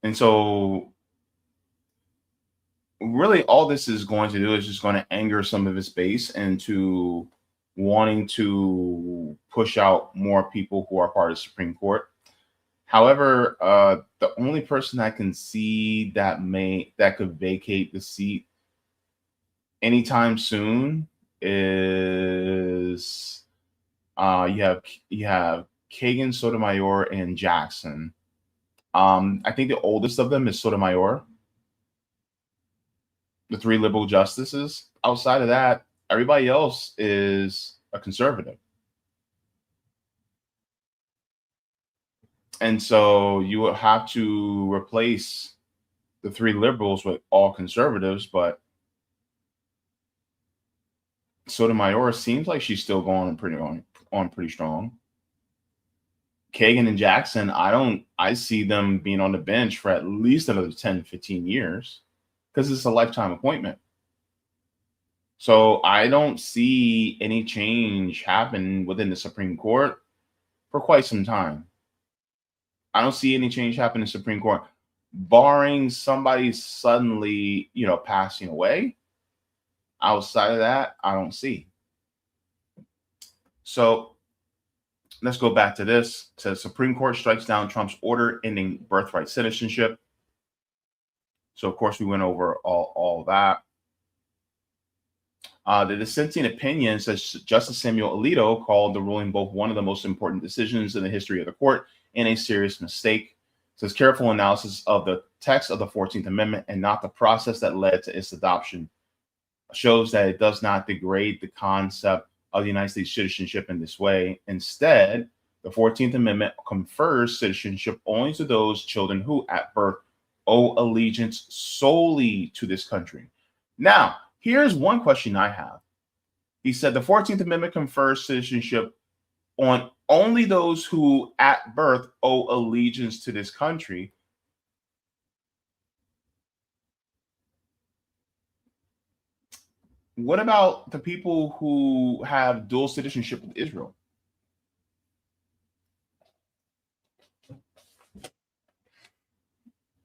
A: And so really all this is going to do is just going to anger some of his base into wanting to push out more people who are part of the Supreme Court. However, the only person I can see that could vacate the seat anytime soon is you have Kagan, Sotomayor, and Jackson. I think the oldest of them is Sotomayor. The three liberal justices. Outside of that, everybody else is a conservative. And so you will have to replace the three liberals with all conservatives, but Sotomayor seems like she's still going pretty strong. Kagan and Jackson, I see them being on the bench for at least another 10, 15 years because it's a lifetime appointment. So I don't see any change happen within the Supreme Court for quite some time. I don't see any change happen in the Supreme Court, barring somebody suddenly, passing away. Outside of that, I don't see. So let's go back to this. It says Supreme Court strikes down Trump's order ending birthright citizenship. So, of course, we went over all that. The dissenting opinion says Justice Samuel Alito called the ruling both one of the most important decisions in the history of the court and a serious mistake. It says careful analysis of the text of the 14th Amendment and not the process that led to its adoption shows that it does not degrade the concept of the United States citizenship in this way. Instead, the 14th Amendment confers citizenship only to those children who at birth owe allegiance solely to this country. Now, here's one question I have. He said the 14th Amendment confers citizenship on only those who at birth owe allegiance to this country. What about the people who have dual citizenship with Israel?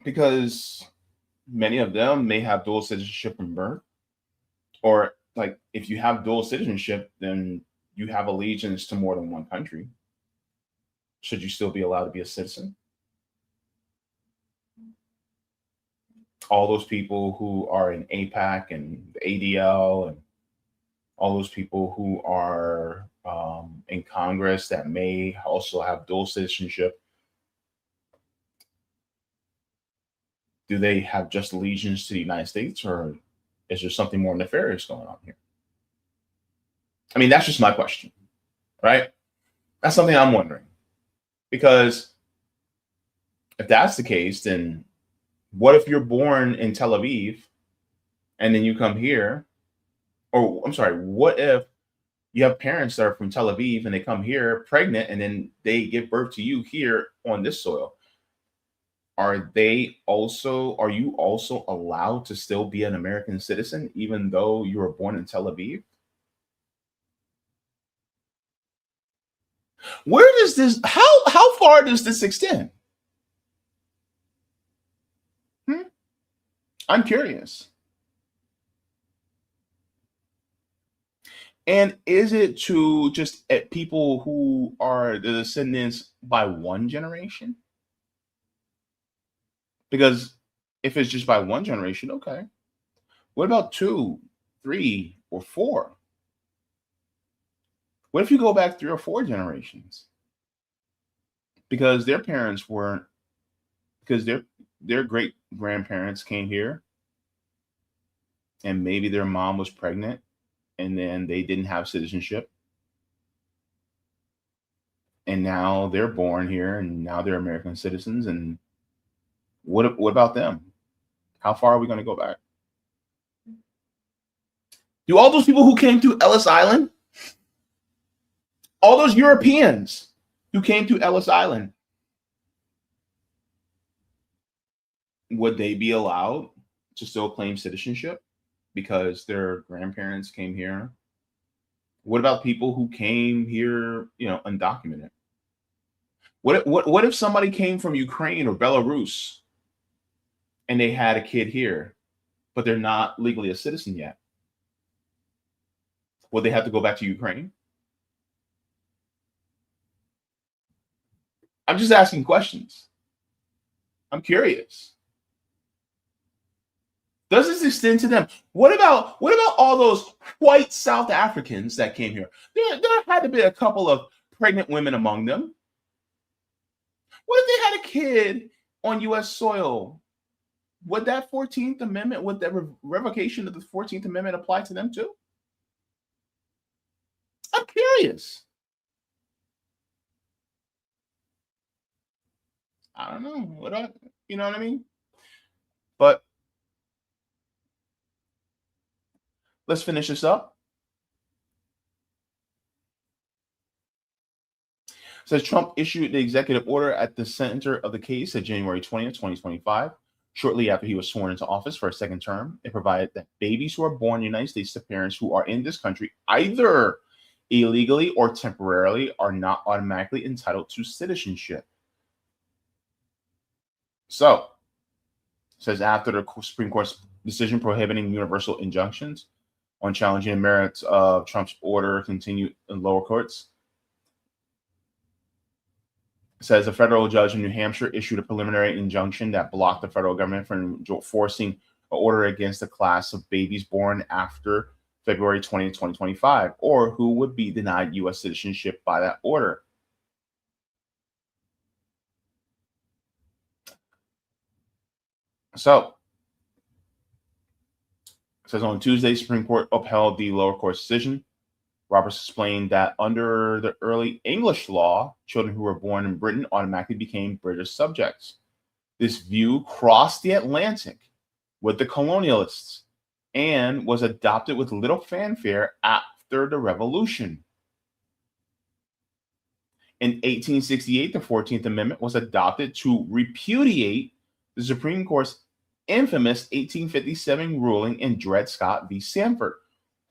A: Because many of them may have dual citizenship from birth. Or like if you have dual citizenship, then you have allegiance to more than one country, should you still be allowed to be a citizen? All those people who are in APAC and the ADL and all those people who are in Congress that may also have dual citizenship, do they have just allegiance to the United States, or is there something more nefarious going on here? I mean, that's just my question, right? That's something I'm wondering. Because if that's the case, then what if you're born in Tel Aviv and then you come here? Or I'm sorry, what if you have parents that are from Tel Aviv and they come here pregnant and then they give birth to you here on this soil? Are you also allowed to still be an American citizen even though you were born in Tel Aviv? Where does this, how far does this extend? I'm curious. And is it to just people who are the descendants by one generation? Because if it's just by one generation, okay. What about 2, 3, or 4? What if you go back 3 or 4 generations? Because their parents weren't, because their great grandparents came here and maybe their mom was pregnant and then they didn't have citizenship. And now they're born here and now they're American citizens. And what about them? How far are we going to go back? Do all those people who came to Ellis Island, all those Europeans who came to Ellis Island, would they be allowed to still claim citizenship because their grandparents came here? What about people who came here, undocumented? What if somebody came from Ukraine or Belarus and they had a kid here, but they're not legally a citizen yet? Would they have to go back to Ukraine? I'm just asking questions. I'm curious. Does this extend to them? What about all those white South Africans that came here? There had to be a couple of pregnant women among them. What if they had a kid on U.S. soil? Would that 14th Amendment, would that revocation of the 14th Amendment apply to them too? I'm curious. I don't know. You know what I mean? But let's finish this up. It says Trump issued the executive order at the center of the case at January 20th, 2025, shortly after he was sworn into office for a second term. It provided that babies who are born in the United States to parents who are in this country, either illegally or temporarily, are not automatically entitled to citizenship. So, it says after the Supreme Court's decision prohibiting universal injunctions on challenging the merits of Trump's order continued in lower courts, it says a federal judge in New Hampshire issued a preliminary injunction that blocked the federal government from forcing an order against a class of babies born after February 20, 2025, or who would be denied U.S. citizenship by that order. So, it says on Tuesday, Supreme Court upheld the lower court's decision. Roberts explained that under the early English law, children who were born in Britain automatically became British subjects. This view crossed the Atlantic with the colonialists and was adopted with little fanfare after the Revolution. In 1868, the 14th Amendment was adopted to repudiate the Supreme Court's infamous 1857 ruling in Dred Scott v. Sanford,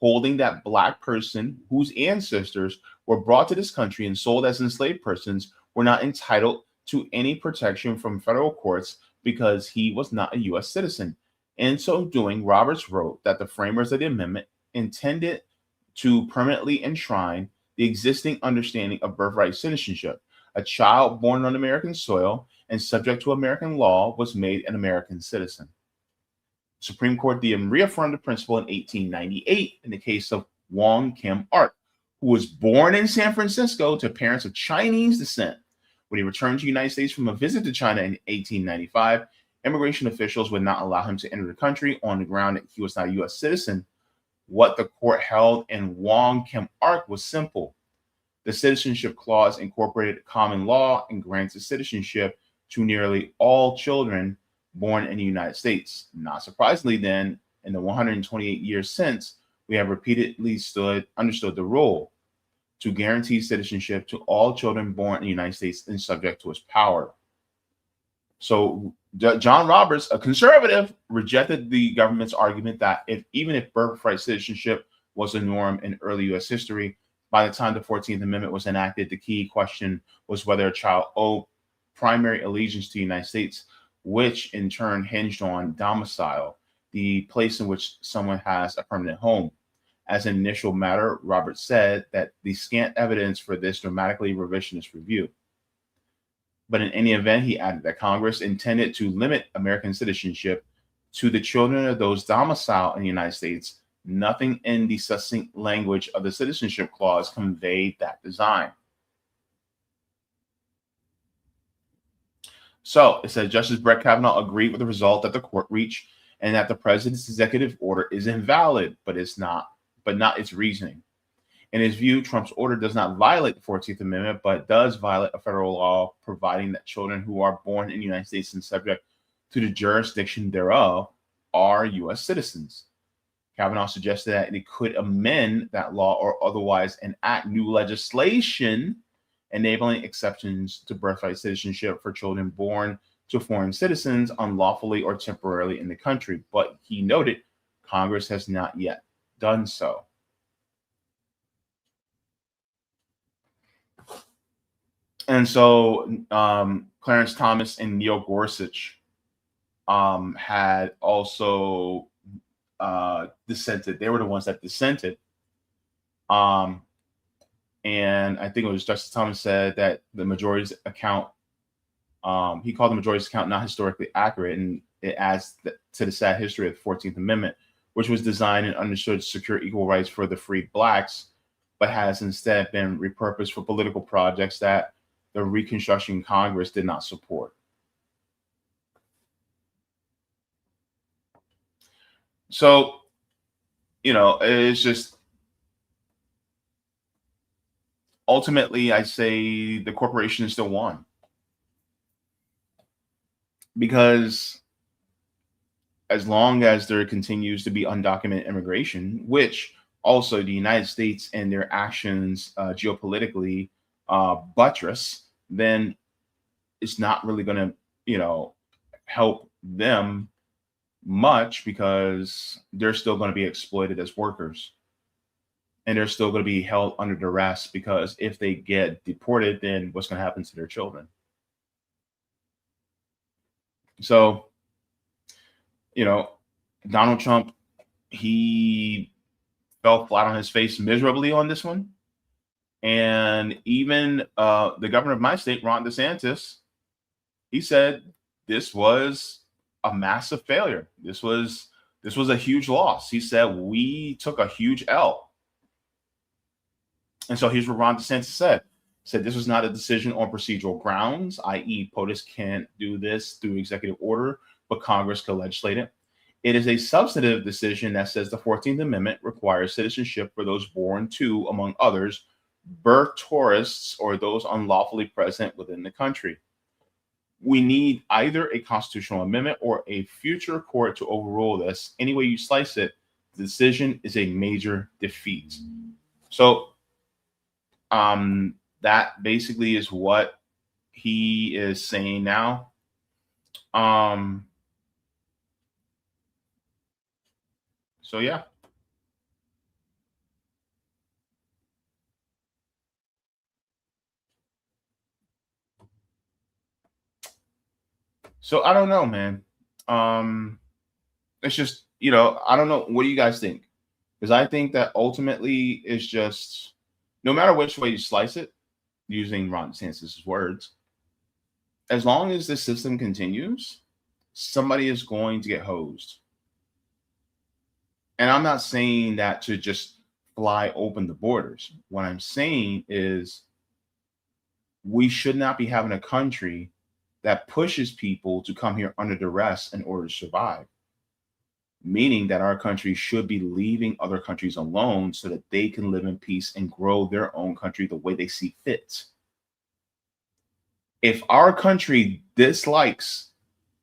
A: holding that Black person whose ancestors were brought to this country and sold as enslaved persons were not entitled to any protection from federal courts because he was not a U.S. citizen. In so doing, Roberts wrote that the framers of the amendment intended to permanently enshrine the existing understanding of birthright citizenship. A child born on American soil and subject to American law was made an American citizen. Supreme Court then reaffirmed the principle in 1898 in the case of Wong Kim Ark, who was born in San Francisco to parents of Chinese descent. When he returned to the United States from a visit to China in 1895, immigration officials would not allow him to enter the country on the ground that he was not a U.S. citizen. What the court held in Wong Kim Ark was simple. The citizenship clause incorporated common law and granted citizenship to nearly all children born in the United States. Not surprisingly, then, in the 128 years since, we have repeatedly understood the rule to guarantee citizenship to all children born in the United States and subject to its power. So John Roberts, a conservative, rejected the government's argument that even if birthright citizenship was a norm in early U.S. history, by the time the 14th Amendment was enacted, the key question was whether a child owed primary allegiance to the United States, which in turn hinged on domicile, the place in which someone has a permanent home. As an initial matter, Roberts said that the scant evidence for this dramatically revisionist review. But in any event, he added that Congress intended to limit American citizenship to the children of those domiciled in the United States. Nothing in the succinct language of the Citizenship Clause conveyed that design. So it says Justice Brett Kavanaugh agreed with the result that the court reached and that the president's executive order is invalid, but not its reasoning. In his view, Trump's order does not violate the 14th Amendment, but does violate a federal law providing that children who are born in the United States and subject to the jurisdiction thereof are U.S. citizens. Kavanaugh suggested that it could amend that law or otherwise enact new legislation enabling exceptions to birthright citizenship for children born to foreign citizens unlawfully or temporarily in the country. But he noted Congress has not yet done so. And so Clarence Thomas and Neil Gorsuch had also dissented. They were the ones that dissented. And I think it was Justice Thomas said that the majority's account, he called the majority's account not historically accurate, and it adds to the sad history of the 14th Amendment, which was designed and understood to secure equal rights for the freed blacks, but has instead been repurposed for political projects that the Reconstruction Congress did not support. So, it's just, ultimately, I say the corporation still won. Because as long as there continues to be undocumented immigration, which also the United States and their actions geopolitically buttress, then it's not really going to, help them much, because they're still going to be exploited as workers. And they're still going to be held under duress, because if they get deported, then what's going to happen to their children? So, Donald Trump, he fell flat on his face miserably on this one. And even the governor of my state, Ron DeSantis, he said this was a massive failure. This was a huge loss. He said we took a huge L. And so here's what Ron DeSantis said. He said this was not a decision on procedural grounds, i.e. POTUS can't do this through executive order, but Congress could legislate it. It is a substantive decision that says the 14th Amendment requires citizenship for those born to, among others, birth tourists or those unlawfully present within the country. We need either a constitutional amendment or a future court to overrule this. Any way you slice it, the decision is a major defeat. So that basically is what he is saying now. So yeah. So I don't know, man. It's just, I don't know. What do you guys think? Because I think that ultimately it's just, no matter which way you slice it, using Ron DeSantis' words, as long as the system continues, somebody is going to get hosed. And I'm not saying that to just fly open the borders. What I'm saying is we should not be having a country that pushes people to come here under duress in order to survive. Meaning that our country should be leaving other countries alone so that they can live in peace and grow their own country the way they see fit. If our country dislikes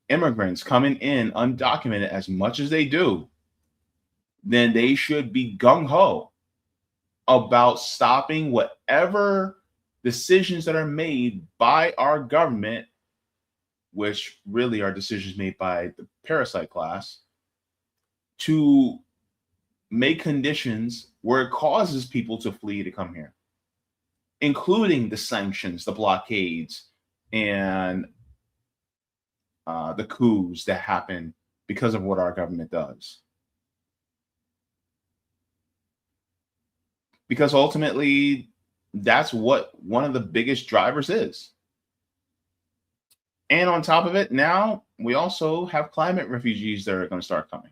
A: immigrants coming in undocumented as much as they do, then they should be gung-ho about stopping whatever decisions that are made by our government, which really are decisions made by the parasite class, to make conditions where it causes people to flee to come here, including the sanctions, the blockades, and the coups that happen because of what our government does. Because ultimately, that's what one of the biggest drivers is. And on top of it, now we also have climate refugees that are going to start coming.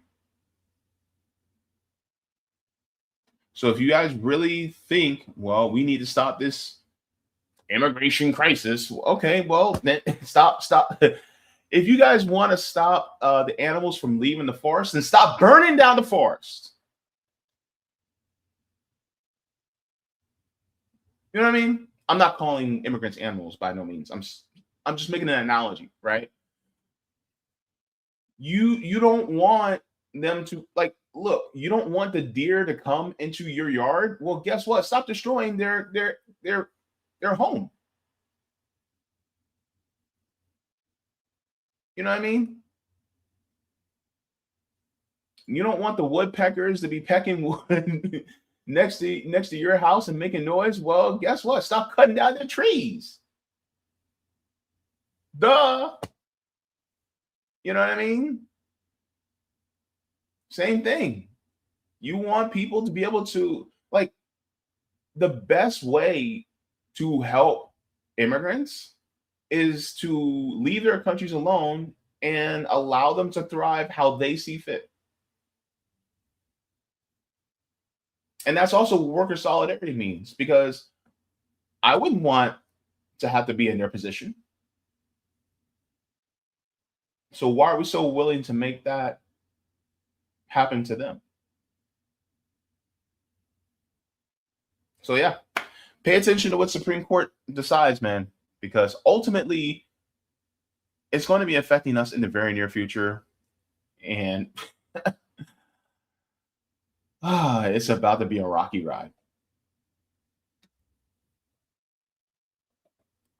A: So if you guys really think, well, we need to stop this immigration crisis, okay, well, then stop. If you guys want to stop the animals from leaving the forest, then stop burning down the forest. You know what I mean? I'm not calling immigrants animals by no means. I'm just making an analogy, right? You don't want them to, like, look, you don't want the deer to come into your yard. Well, guess what? Stop destroying their home. You know what I mean? You don't want the woodpeckers to be pecking wood next to your house and making noise. Well, guess what? Stop cutting down the trees. Duh. You know what I mean? Same thing. You want people to be able to, like, the best way to help immigrants is to leave their countries alone and allow them to thrive how they see fit. And that's also what worker solidarity means, because I wouldn't want to have to be in their position. So why are we so willing to make that happen to them? So yeah, pay attention to what Supreme Court decides, man, because ultimately it's going to be affecting us in the very near future. And it's about to be a rocky ride.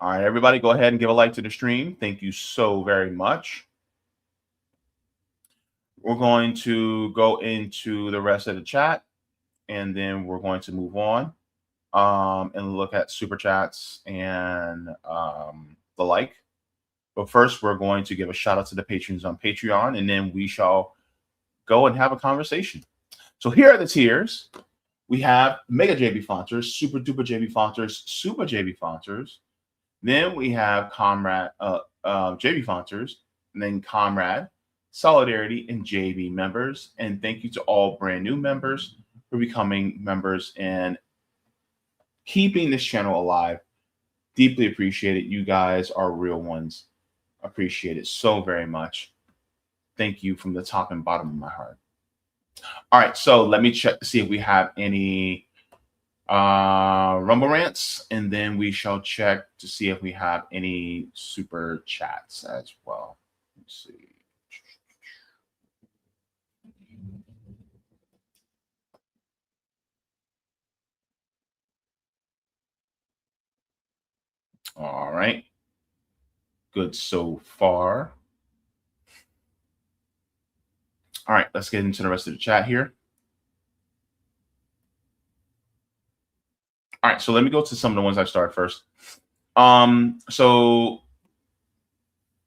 A: All right, everybody, go ahead and give a like to the stream. Thank you so very much. We're going to go into the rest of the chat, and then we're going to move on and look at super chats and the like. But first, we're going to give a shout out to the patrons on Patreon, and then we shall go and have a conversation. So here are the tiers. We have Mega Jaybefaunters, Super Duper Jaybefaunters, Super Jaybefaunters. Then we have Comrade Jaybefaunters, and then Comrade, Solidarity, and JB members. And thank you to all brand new members for becoming members and keeping this channel alive. Deeply appreciate it. You guys are real ones. Appreciate it so very much. Thank you from the top and bottom of my heart. All right, so let me check to see if we have any Rumble rants, and then we shall check to see if we have any super chats as well. Let's see. All right. Good so far. All right, let's get into the rest of the chat here. All right, so let me go to some of the ones I started first. So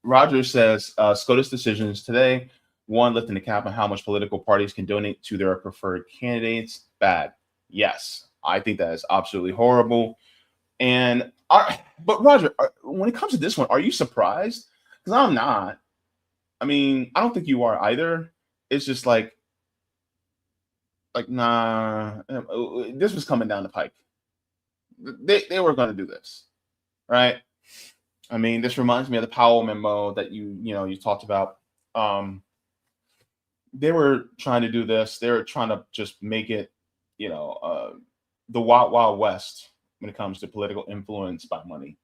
A: Roger says, SCOTUS decisions today. One, lifting the cap on how much political parties can donate to their preferred candidates. Bad. Yes, I think that is absolutely horrible. And but Roger, when it comes to this one, are you surprised? Because I'm not. I mean, I don't think you are either. It's just like nah. This was coming down the pike. They were going to do this, right? I mean, this reminds me of the Powell memo that you talked about. They were trying to do this. They were trying to just make it, the wild, wild west when it comes to political influence by money.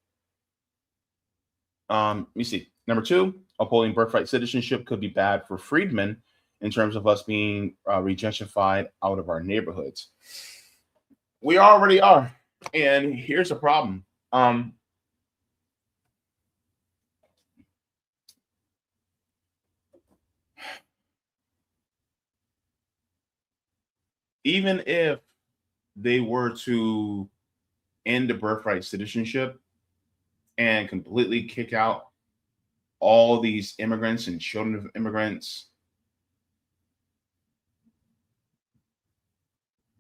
A: Let me see. Number 2, upholding birthright citizenship could be bad for freedmen in terms of us being regentified out of our neighborhoods. We already are. And here's the problem. Even if they were to end the birthright citizenship and completely kick out all these immigrants and children of immigrants,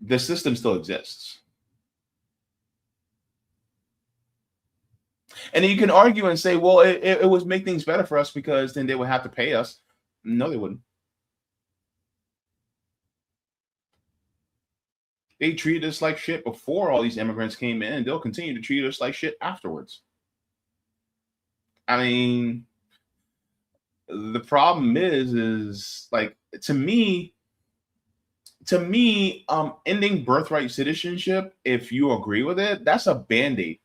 A: the system still exists. And then you can argue and say, well, it would make things better for us because then they would have to pay us. No, they wouldn't. They treated us like shit before all these immigrants came in, and they'll continue to treat us like shit afterwards. I mean, the problem is like, to me, ending birthright citizenship, if you agree with it, that's a Band-Aid.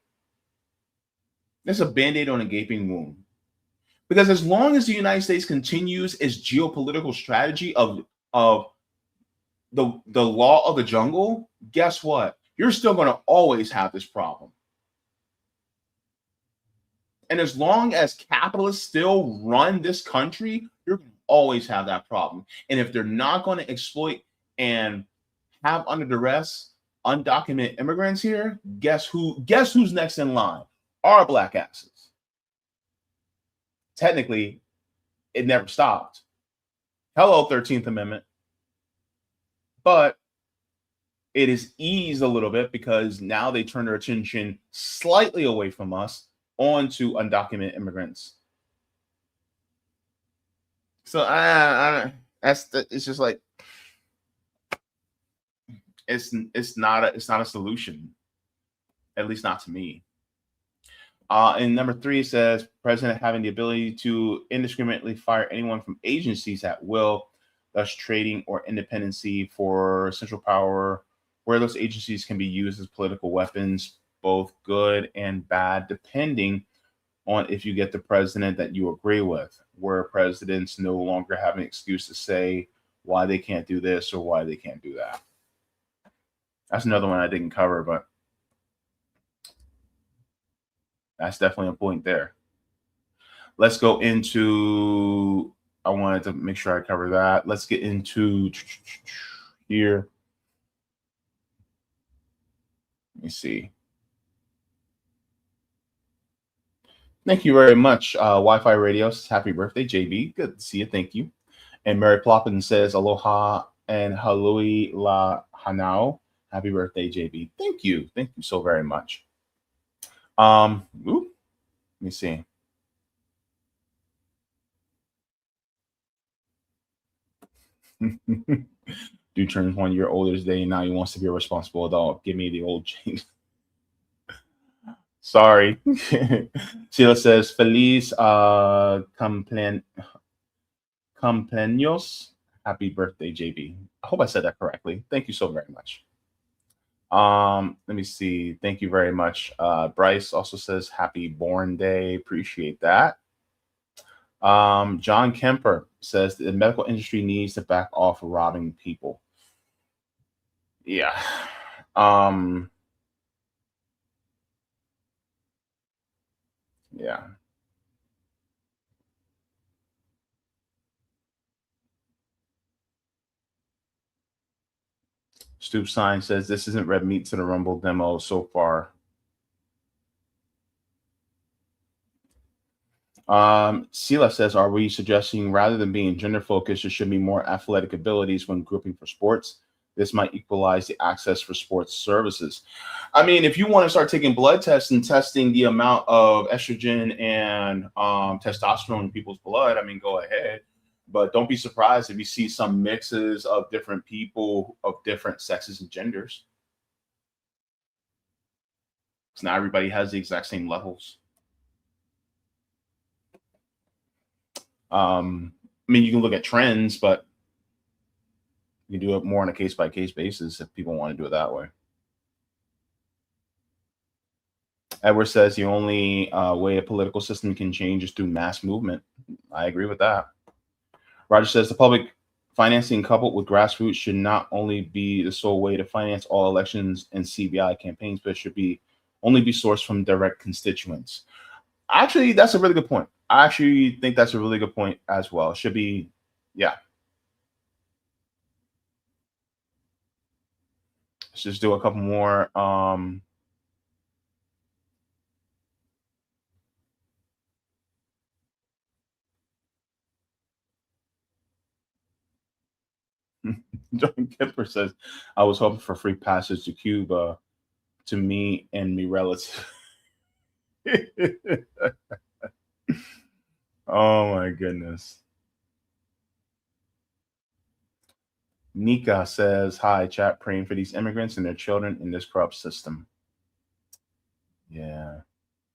A: That's a Band-Aid on a gaping wound. Because as long as the United States continues its geopolitical strategy of the law of the jungle, guess what? You're still going to always have this problem. And as long as capitalists still run this country, you're going to always have that problem. And if they're not going to exploit and have under duress undocumented immigrants here, guess who's next in line? Our black asses. Technically, it never stopped. Hello, 13th Amendment. But it is eased a little bit because now they turn their attention slightly away from us onto undocumented immigrants. So it's just like it's not a solution, at least not to me. And number 3 says president having the ability to indiscriminately fire anyone from agencies at will, thus trading or independency for central power, where those agencies can be used as political weapons, both good and bad, depending on if you get the president that you agree with, where presidents no longer have an excuse to say why they can't do this or why they can't do that. That's another one I didn't cover, but that's definitely a point there. Let's go into, I wanted to make sure I cover that. Let's get into here. Let me see. Thank you very much, Wi-Fi Radios. Happy birthday, JB. Good to see you. Thank you. And Mary Ploppin says, aloha and halui la hanao. Happy birthday, JB. Thank you. Thank you so very much. Let me see. Dude turns 1 year older today, and now he wants to be a responsible adult. Give me the old James. Sorry. Sheila says, Feliz cumpleaños. Happy birthday, JB. I hope I said that correctly. Thank you so very much. Let me see. Thank you very much. Bryce also says happy born day. Appreciate that. John Kemper says the medical industry needs to back off robbing people. Yeah. Yeah. Stoop Sign says this isn't red meat to the Rumble demo so far. Sila says, are we suggesting rather than being gender focused, there should be more athletic abilities when grouping for sports? This might equalize the access for sports services. I mean, if you want to start taking blood tests and testing the amount of estrogen and testosterone in people's blood, I mean, go ahead. But don't be surprised if you see some mixes of different people of different sexes and genders. Because not everybody has the exact same levels. I mean, you can look at trends, but you can do it more on a case-by-case basis if people want to do it that way. Edward says the only way a political system can change is through mass movement. I agree with that. Roger says the public financing coupled with grassroots should not only be the sole way to finance all elections and CBI campaigns, but it should only be sourced from direct constituents. Actually, that's a really good point. I actually think that's a really good point as well. It should be, yeah. Let's just do a couple more. John Kipper says, I was hoping for free passage to Cuba to me and me relatives. Oh my goodness. Nika says, hi, chat, praying for these immigrants and their children in this corrupt system. Yeah,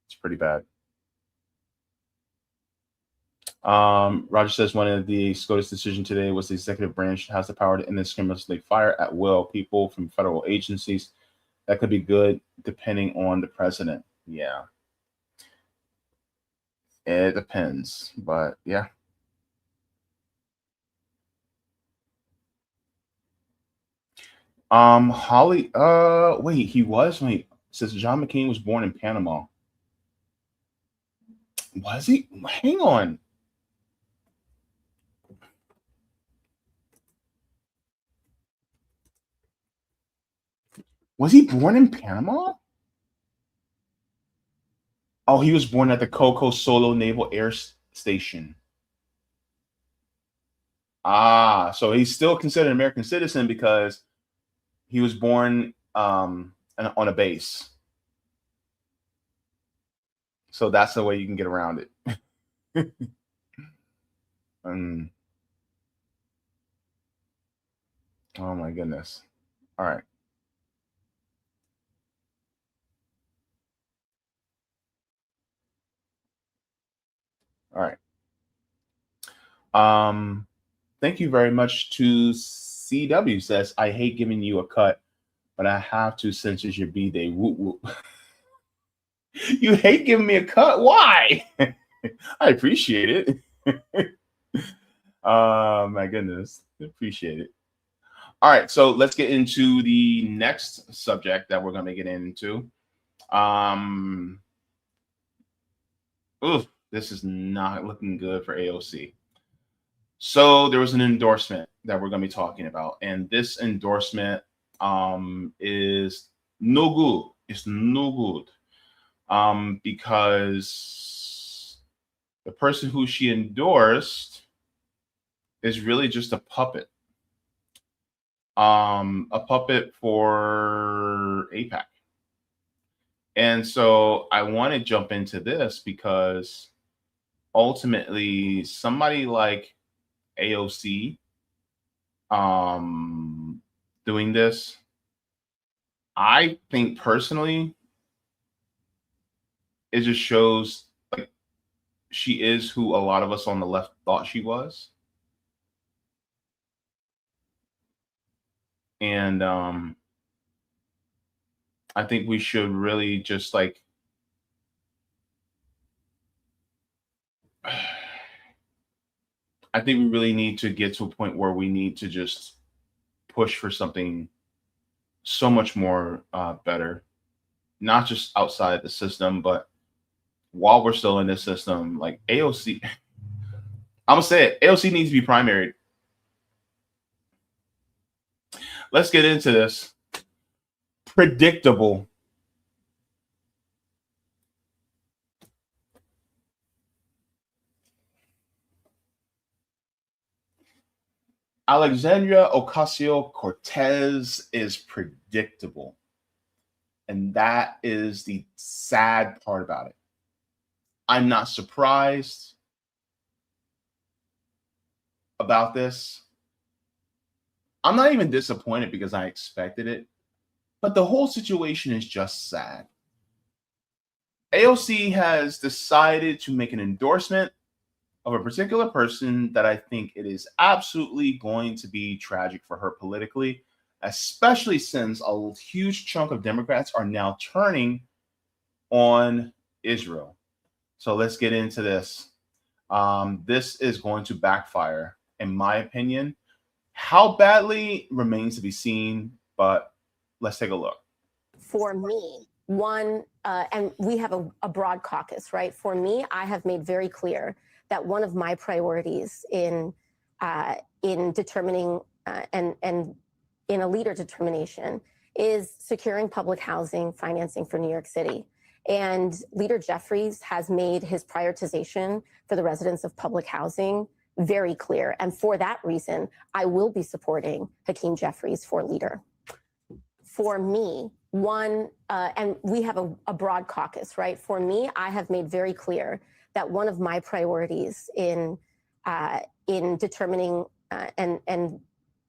A: it's pretty bad. Roger says one of the SCOTUS decision today was the executive branch has the power to indiscriminately fire at will people from federal agencies. That could be good depending on the president. Yeah. It depends, but yeah. Holly, wait, says John McCain was born in Panama. Was he? Hang on. Was he born in Panama? Oh, he was born at the Coco Solo Naval Air Station. Ah, so he's still considered an American citizen because he was born on a base. So that's the way you can get around it. Oh my goodness. All right. All right. Thank you very much to CW says, I hate giving you a cut, but I have to since it's your B-Day. Whoop, whoop. You hate giving me a cut? Why? I appreciate it. My goodness. Appreciate it. All right, so let's get into the next subject that we're going to get into. This is not looking good for AOC. So there was an endorsement that we're going to be talking about, and this endorsement is no good. It's no good because the person who she endorsed is really just a puppet. A puppet for AIPAC. And so I want to jump into this because ultimately somebody like AOC doing this, I think personally, it just shows like she is who a lot of us on the left thought she was. And I think we should really just like I think we really need to get to a point where we need to just push for something so much more better, not just outside the system, but while we're still in this system. Like AOC, I'm gonna say it, AOC needs to be primaried. Let's get into this. Predictable. Alexandria Ocasio-Cortez is predictable. And that is the sad part about it. I'm not surprised about this. I'm not even disappointed because I expected it. But the whole situation is just sad. AOC has decided to make an endorsement of a particular person that I think it is absolutely going to be tragic for her politically, especially since a huge chunk of Democrats are now turning on Israel. So let's get into this. This is going to backfire, in my opinion. How badly remains to be seen, but let's take a look.
F: For me, and we have a broad caucus, right? For me, I have made very clear that one of my priorities in determining and in a leader determination is securing public housing financing for New York City. And Leader Jeffries has made his prioritization for the residents of public housing very clear. And for that reason, I will be supporting Hakeem Jeffries for leader. For me, and we have a broad caucus, right? For me, I have made very clear that one of my priorities in determining and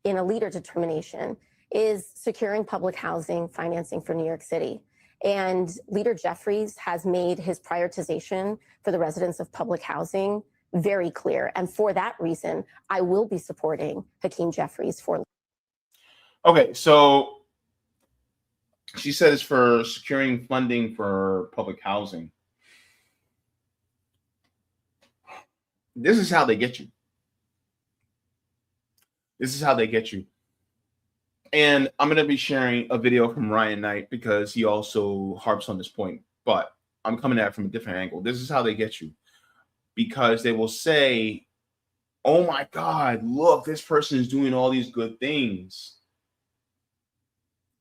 F: in a leader determination is securing public housing financing for New York City. And Leader Jeffries has made his prioritization for the residents of public housing very clear. And for that reason, I will be supporting Hakeem Jeffries for.
A: Okay, so she says for securing funding for public housing. This is how they get you. This is how they get you. And I'm going to be sharing a video from Ryan Knight because he also harps on this point, but I'm coming at it from a different angle. This is how they get you, because they will say, oh my God, look, this person is doing all these good things.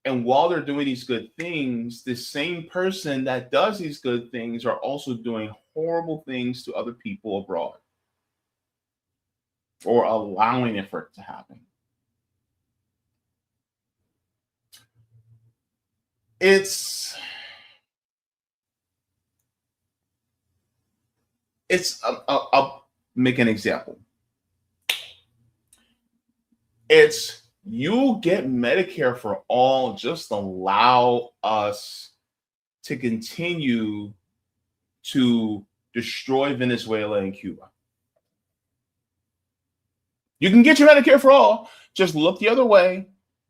A: And while they're doing these good things, the same person that does these good things are also doing horrible things to other people abroad, or allowing it for it to happen. I'll make an example. It's, you get Medicare for all, just allow us to continue to destroy Venezuela and Cuba. You can get your Medicare for all, just look the other way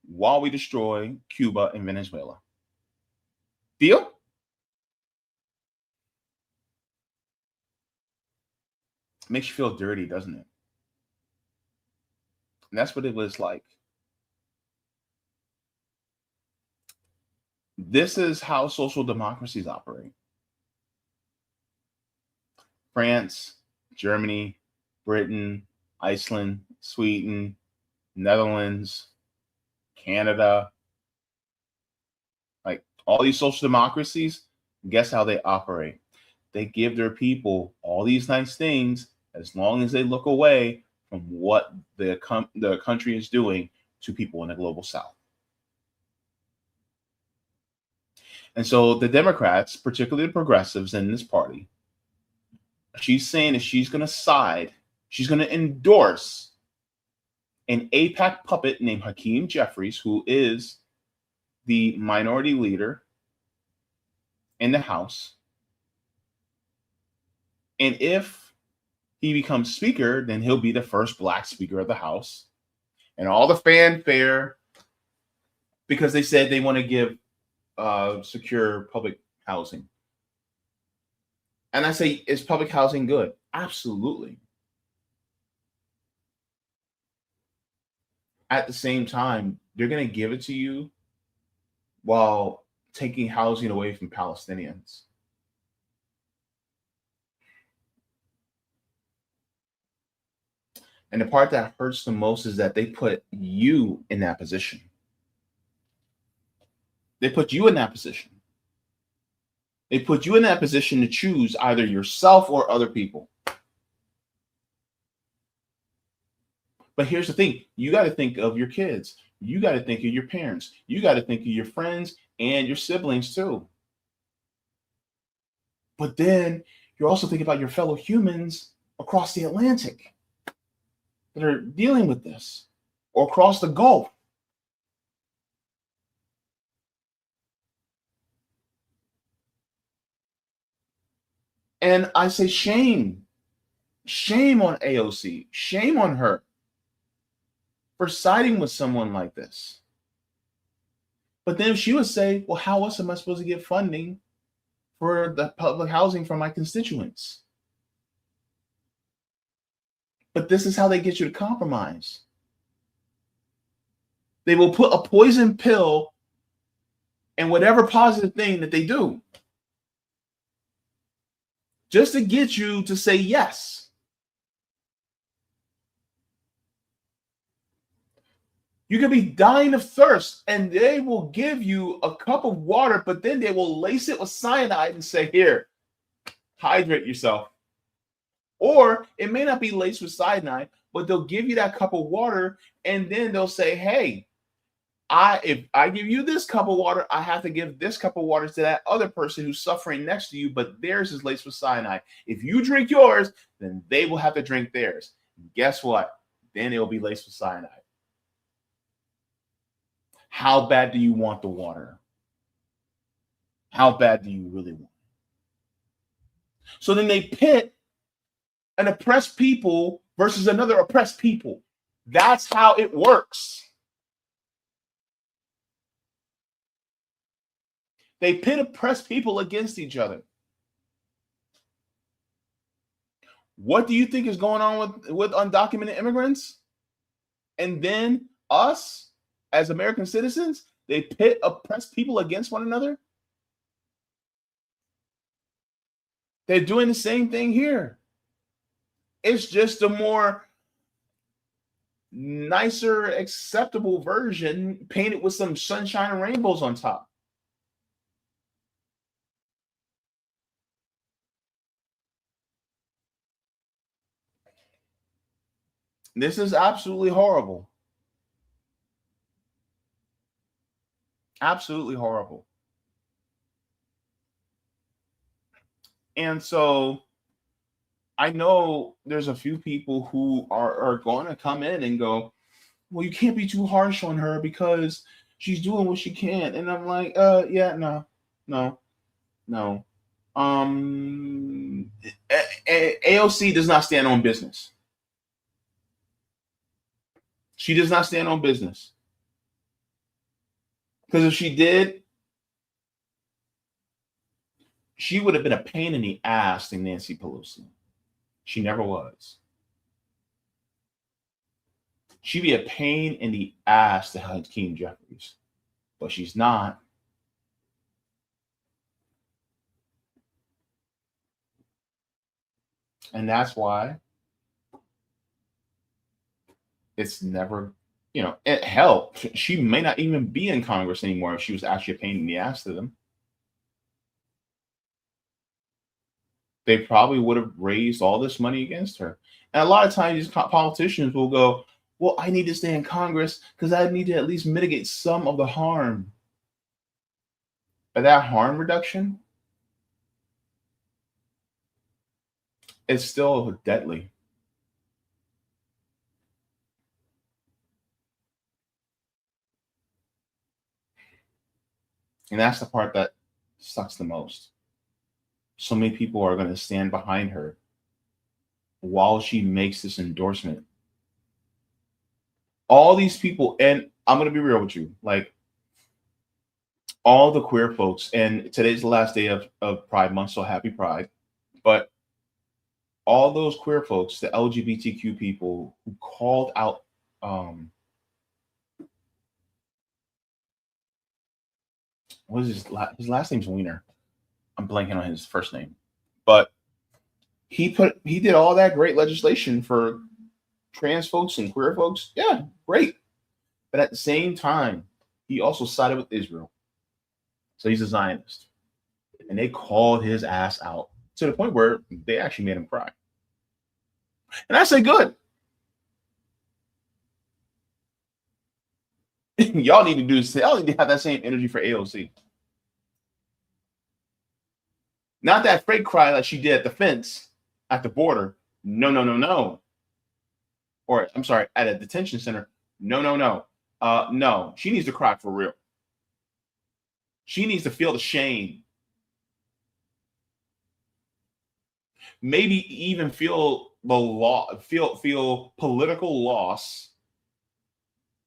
A: while we destroy Cuba and Venezuela. Deal? Makes you feel dirty, doesn't it? And that's what it was like. This is how social democracies operate. France, Germany, Britain, Iceland, Sweden, Netherlands, Canada, like all these social democracies, guess how they operate? They give their people all these nice things as long as they look away from what the country is doing to people in the global south. And so the Democrats, particularly the progressives in this party, she's saying that she's going to side, she's going to endorse an AIPAC puppet named Hakeem Jeffries, who is the minority leader in the House. And if he becomes speaker, then he'll be the first black speaker of the House. And all the fanfare, because they said they want to give secure public housing. And I say, is public housing good? Absolutely. At the same time, they're going to give it to you while taking housing away from Palestinians. And the part that hurts the most is that they put you in that position. They put you in that position. They put you in that position to choose either yourself or other people. But here's the thing. You got to think of your kids. You got to think of your parents. You got to think of your friends and your siblings too. But then you're also thinking about your fellow humans across the Atlantic that are dealing with this, or across the Gulf. And I say shame. Shame on AOC. Shame on her for siding with someone like this. But then she would say, well, how else am I supposed to get funding for the public housing for my constituents? But this is how they get you to compromise. They will put a poison pill in whatever positive thing that they do, just to get you to say yes. You could be dying of thirst and they will give you a cup of water, but then they will lace it with cyanide and say, here, hydrate yourself. Or it may not be laced with cyanide, but they'll give you that cup of water and then they'll say, hey, if I give you this cup of water, I have to give this cup of water to that other person who's suffering next to you, but theirs is laced with cyanide. If you drink yours, then they will have to drink theirs. And guess what? Then it will be laced with cyanide. How bad do you want the water? How bad do you really want it? So then they pit an oppressed people versus another oppressed people. That's how it works. They pit oppressed people against each other. What do you think is going on with undocumented immigrants? And then us, as American citizens, they pit oppressed people against one another. They're doing the same thing here. It's just a more nicer, acceptable version painted with some sunshine and rainbows on top. This is absolutely horrible. Absolutely horrible. And so I know there's a few people who are going to come in and go, well, you can't be too harsh on her because she's doing what she can. And I'm like, yeah, no. AOC does not stand on business. She does not stand on business. Because if she did, she would have been a pain in the ass to Nancy Pelosi. She never was. She'd be a pain in the ass to Hakeem Jeffries, but she's not. And that's why it's never, hell, she may not even be in Congress anymore if she was actually a pain in the ass to them. They probably would have raised all this money against her. And a lot of times these politicians will go, well, I need to stay in Congress because I need to at least mitigate some of the harm. But that harm reduction is still deadly. And that's the part that sucks the most. So many people are going to stand behind her while she makes this endorsement. All these people, and I'm going to be real with you, like all the queer folks, and today's the last day of Pride Month, so happy Pride. But all those queer folks, the LGBTQ people who called out what is his last name's Wiener. I'm blanking on his first name. But he did all that great legislation for trans folks and queer folks. Yeah, great. But at the same time, he also sided with Israel. So he's a Zionist. And they called his ass out to the point where they actually made him cry. And I say good. Y'all need to do this. Y'all need to have that same energy for AOC. Not that fake cry like she did at the fence at the border. No, no, no, no. Or I'm sorry, at a detention center. No, no, no. No, she needs to cry for real. She needs to feel the shame. Maybe even feel the feel political loss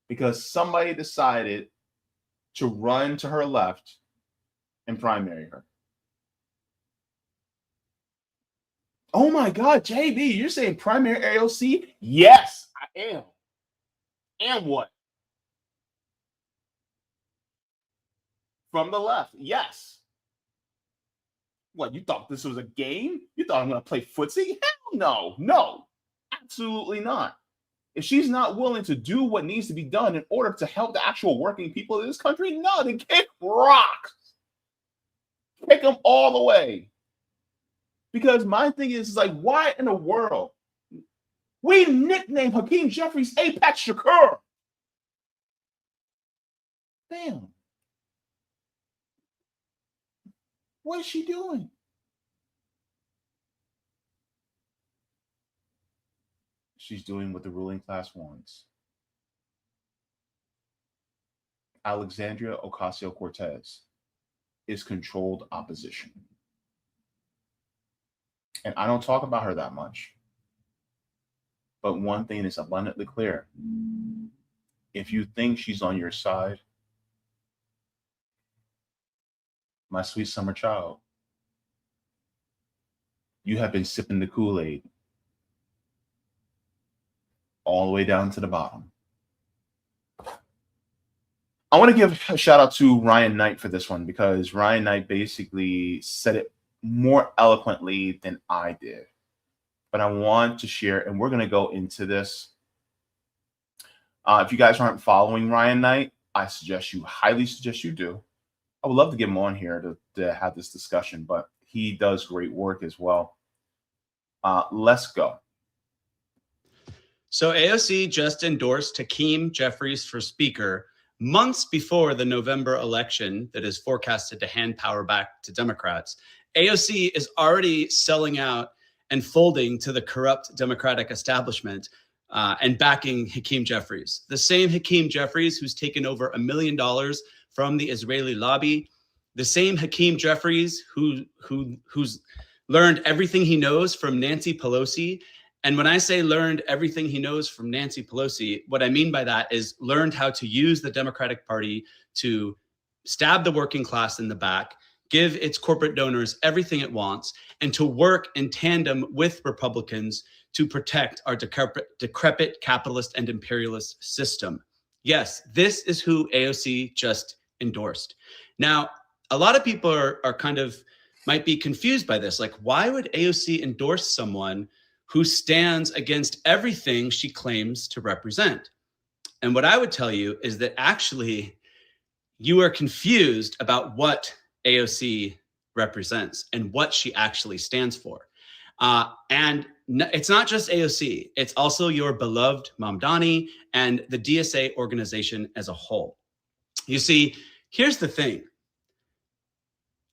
A: because somebody decided to run to her left and primary her. Oh my God, JB, you're saying primary AOC? Yes, I am. And what? From the left, yes. What, you thought this was a game? You thought I'm going to play footsie? Hell no, no, absolutely not. If she's not willing to do what needs to be done in order to help the actual working people of this country, no, then kick rocks. Kick them all the way. Because my thing is like, why in the world? We nicknamed Hakeem Jeffries Apex Shakur. Damn. What is she doing? She's doing what the ruling class wants. Alexandria Ocasio-Cortez is controlled opposition. And I don't talk about her that much. But one thing is abundantly clear. If you think she's on your side, my sweet summer child, you have been sipping the Kool-Aid all the way down to the bottom. I want to give a shout out to Ryan Knight for this one because Ryan Knight basically said it more eloquently than I did. But I want to share, and we're going to go into this. If you guys aren't following Ryan Knight, I highly suggest you do. I would love to get him on here to have this discussion, but he does great work as well. Let's go.
G: So AOC just endorsed Hakeem Jeffries for Speaker months before the November election that is forecasted to hand power back to Democrats. AOC is already selling out and folding to the corrupt Democratic establishment and backing Hakeem Jeffries. The same Hakeem Jeffries who's taken over $1 million from the Israeli lobby. The same Hakeem Jeffries who's learned everything he knows from Nancy Pelosi. And when I say learned everything he knows from Nancy Pelosi, what I mean by that is learned how to use the Democratic Party to stab the working class in the back, give its corporate donors everything it wants, and to work in tandem with Republicans to protect our decrepit capitalist and imperialist system. Yes, this is who AOC just endorsed. Now, a lot of people are kind of might be confused by this. Like, why would AOC endorse someone who stands against everything she claims to represent? And what I would tell you is that actually you are confused about what AOC represents and what she actually stands for. And it's not just AOC, it's also your beloved Mamdani and the DSA organization as a whole. You see, here's the thing.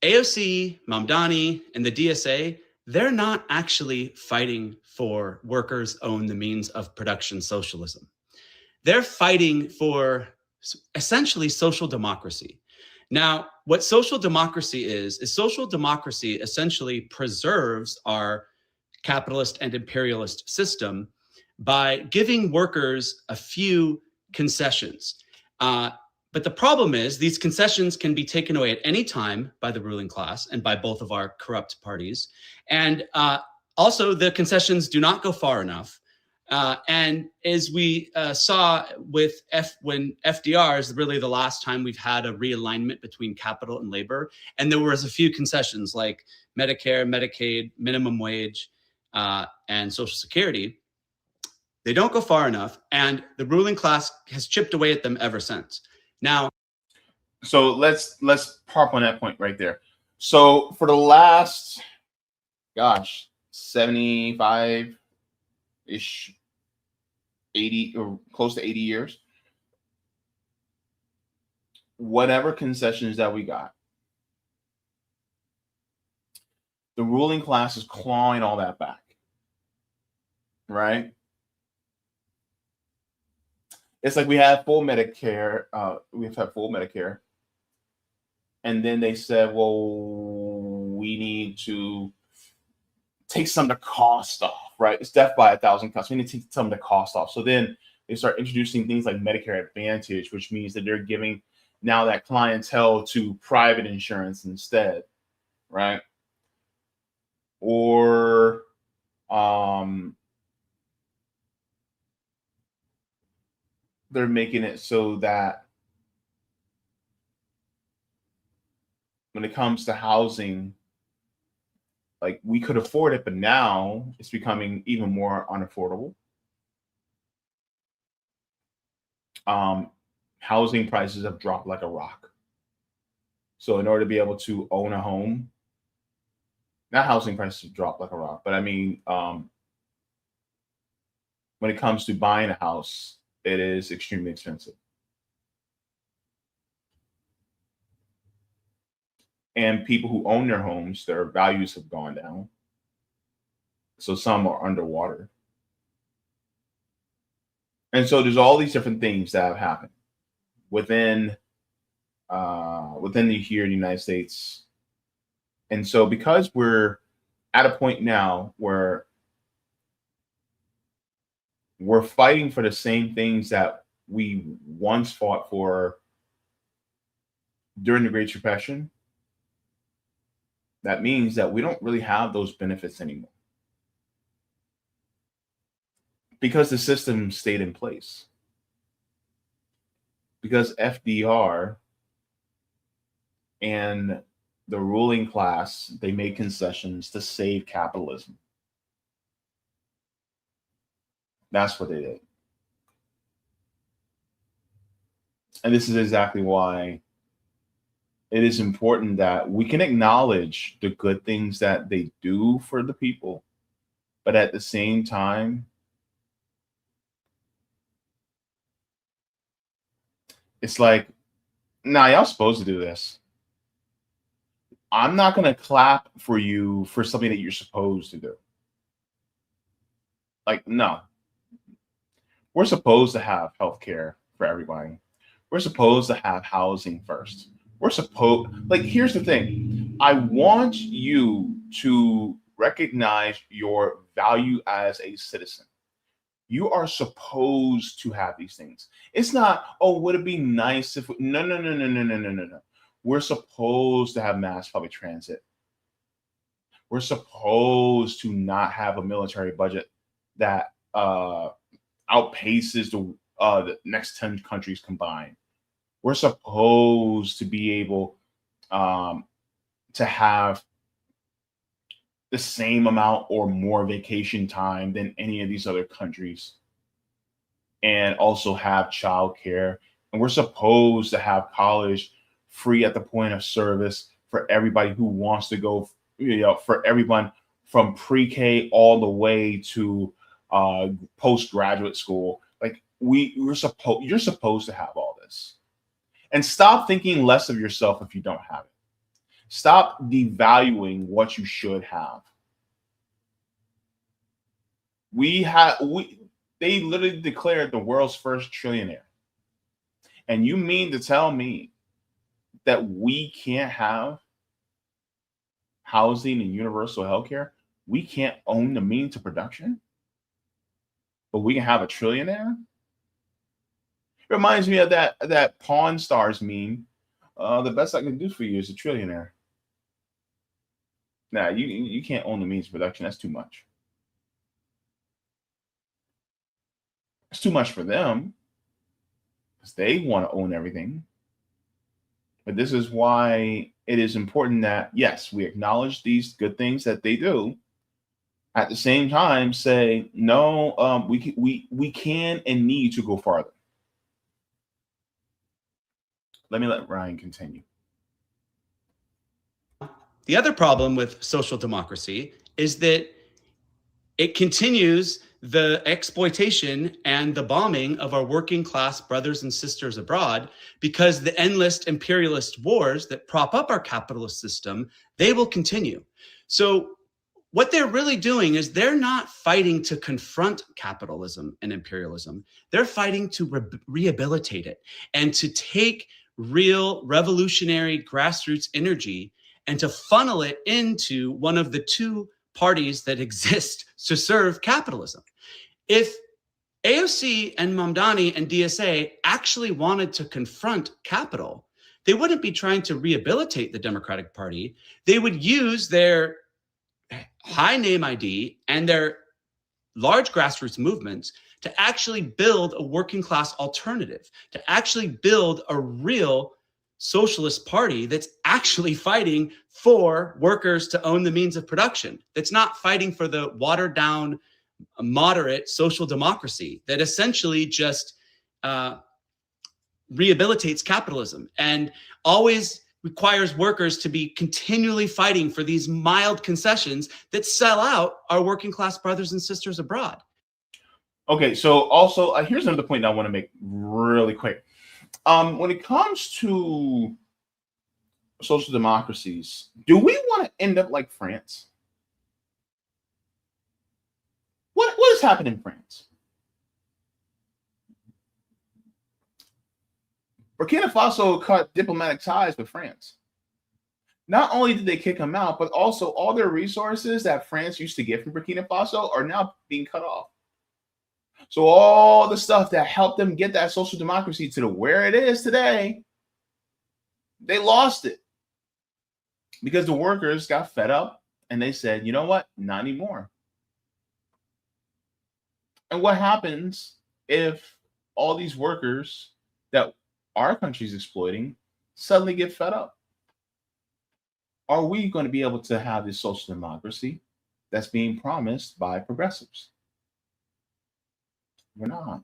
G: AOC, Mamdani, and the DSA, they're not actually fighting for workers own the means of production socialism. They're fighting for essentially social democracy. Now, what social democracy is social democracy essentially preserves our capitalist and imperialist system by giving workers a few concessions. But the problem is these concessions can be taken away at any time by the ruling class and by both of our corrupt parties. And also the concessions do not go far enough. And as we saw with when FDR is really the last time we've had a realignment between capital and labor. And there was a few concessions like Medicare, Medicaid, minimum wage, and Social Security. They don't go far enough. And the ruling class has chipped away at them ever since. Now,
A: so let's harp on that point right there. So for the last, 75-ish, 80 or close to 80 years, whatever concessions that we got, the ruling class is clawing all that back, right? It's like we have full Medicare. We've had full Medicare. And then they said, well, we need to take some of the cost off, right? It's death by 1,000 cuts. We need to take some of the cost off. So then they start introducing things like Medicare Advantage, which means that they're giving now that clientele to private insurance instead, right? Or they're making it so that when it comes to housing, like we could afford it, but now it's becoming even more unaffordable. Housing prices have dropped like a rock. So in order to be able to own a home, not housing prices have dropped like a rock, but I mean, when it comes to buying a house, it is extremely expensive. And people who own their homes, their values have gone down. So some are underwater. And so there's all these different things that have happened within here in the United States. And so because we're at a point now where we're fighting for the same things that we once fought for during the Great Depression, that means that we don't really have those benefits anymore because the system stayed in place. Because FDR and the ruling class, they made concessions to save capitalism. That's what they did. And this is exactly why it is important that we can acknowledge the good things that they do for the people, but at the same time, it's like, nah, y'all supposed to do this. I'm not going to clap for you for something that you're supposed to do. Like, no. We're supposed to have healthcare for everybody. We're supposed to have housing first. We're supposed, like, here's the thing. I want you to recognize your value as a citizen. You are supposed to have these things. It's not, oh, would it be nice if, no. We're supposed to have mass public transit. We're supposed to not have a military budget that outpaces the next 10 countries combined. We're supposed to be able to have the same amount or more vacation time than any of these other countries, and also have childcare. And we're supposed to have college free at the point of service for everybody who wants to go, for everyone from pre-K all the way to postgraduate school. Like you're supposed to have all this. And stop thinking less of yourself if you don't have it. Stop devaluing what you should have. They literally declared the world's first trillionaire. And you mean to tell me that we can't have housing and universal healthcare? We can't own the means of production? But we can have a trillionaire? It reminds me of that Pawn Stars meme. The best I can do for you is a trillionaire. Nah, you can't own the means of production. That's too much. It's too much for them because they want to own everything. But this is why it is important that, yes, we acknowledge these good things that they do. At the same time, say, no, we can and need to go farther. Let me let Ryan continue.
G: The other problem with social democracy is that it continues the exploitation and the bombing of our working class brothers and sisters abroad, because the endless imperialist wars that prop up our capitalist system, they will continue. So what they're really doing is they're not fighting to confront capitalism and imperialism. They're fighting to rehabilitate it and to take real revolutionary grassroots energy and to funnel it into one of the two parties that exist to serve capitalism. If AOC and Mamdani and DSA actually wanted to confront capital, they wouldn't be trying to rehabilitate the Democratic Party. They would use their high name ID and their large grassroots movements to actually build a working class alternative, to actually build a real socialist party that's actually fighting for workers to own the means of production, that's not fighting for the watered down, moderate social democracy that essentially just rehabilitates capitalism and always requires workers to be continually fighting for these mild concessions that sell out our working class brothers and sisters abroad.
A: Okay, so also here's another point that I want to make really quick. When it comes to social democracies, do we want to end up like France? What has happened in France? Burkina Faso cut diplomatic ties with France. Not only did they kick them out, but also all their resources that France used to get from Burkina Faso are now being cut off. So all the stuff that helped them get that social democracy to where it is today, they lost it because the workers got fed up and they said, you know what, not anymore. And what happens if all these workers that our country's exploiting suddenly get fed up? Are we going to be able to have this social democracy that's being promised by progressives? We're not.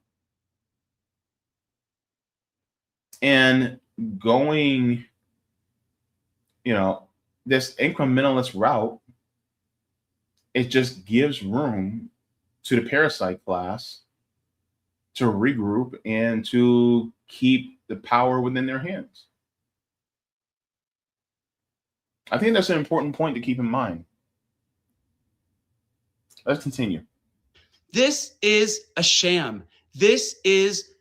A: And going, this incrementalist route, it just gives room to the parasite class to regroup and to keep the power within their hands. I think that's an important point to keep in mind. Let's continue.
G: This is a sham. This is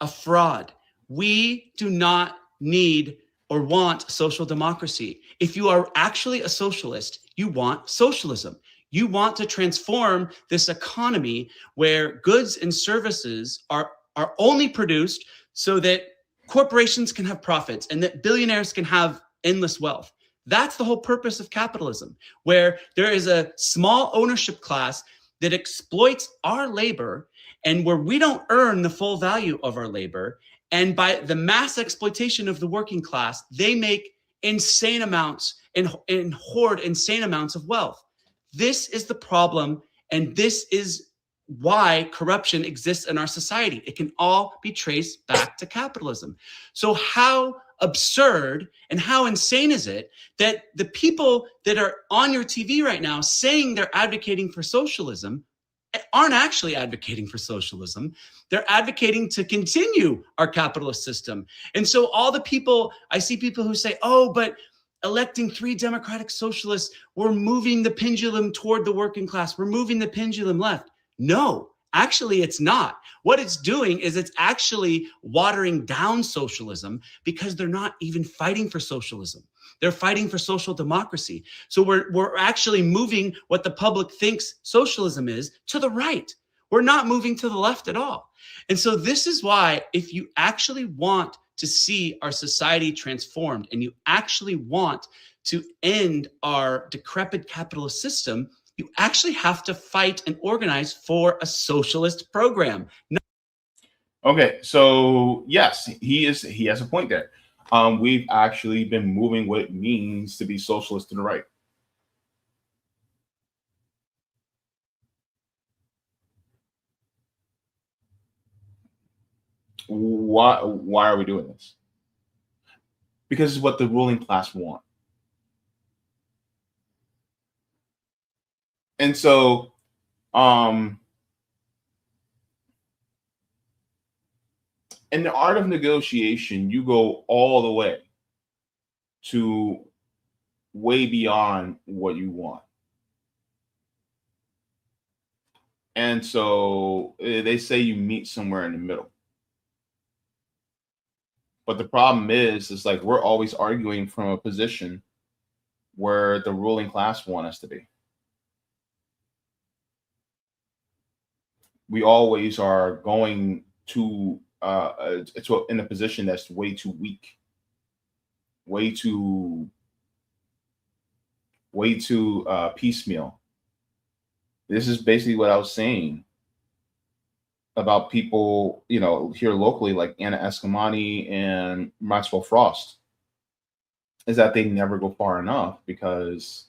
G: a fraud. We do not need or want social democracy. If you are actually a socialist, you want socialism. You want to transform this economy where goods and services are only produced so that corporations can have profits and that billionaires can have endless wealth. That's the whole purpose of capitalism, where there is a small ownership class that exploits our labor and where we don't earn the full value of our labor. And by the mass exploitation of the working class, they make insane amounts and hoard insane amounts of wealth. This is the problem, and this is why corruption exists in our society. It can all be traced back to capitalism. So how absurd and how insane is it that the people that are on your TV right now saying they're advocating for socialism aren't actually advocating for socialism? They're advocating to continue our capitalist system. And so all the people, I see people who say, oh, but electing 3 democratic socialists, we're moving the pendulum toward the working class. We're moving the pendulum left. No, actually, it's not. What it's doing is it's actually watering down socialism because they're not even fighting for socialism. They're fighting for social democracy. So we're actually moving what the public thinks socialism is to the right. We're not moving to the left at all. And so this is why, if you actually want to see our society transformed and you actually want to end our decrepit capitalist system, you actually have to fight and organize for a socialist program.
A: Okay, so yes, he has a point there. We've actually been moving what it means to be socialist to the right. Why are we doing this? Because it's what the ruling class want. And so In the art of negotiation, you go all the way to way beyond what you want. And so they say you meet somewhere in the middle. But the problem is like we're always arguing from a position where the ruling class want us to be. We always are going to in a position that's way too weak, way too piecemeal. This is basically what I was saying about people, you know, here locally, like Anna Eskamani and Maxwell Frost, is that they never go far enough because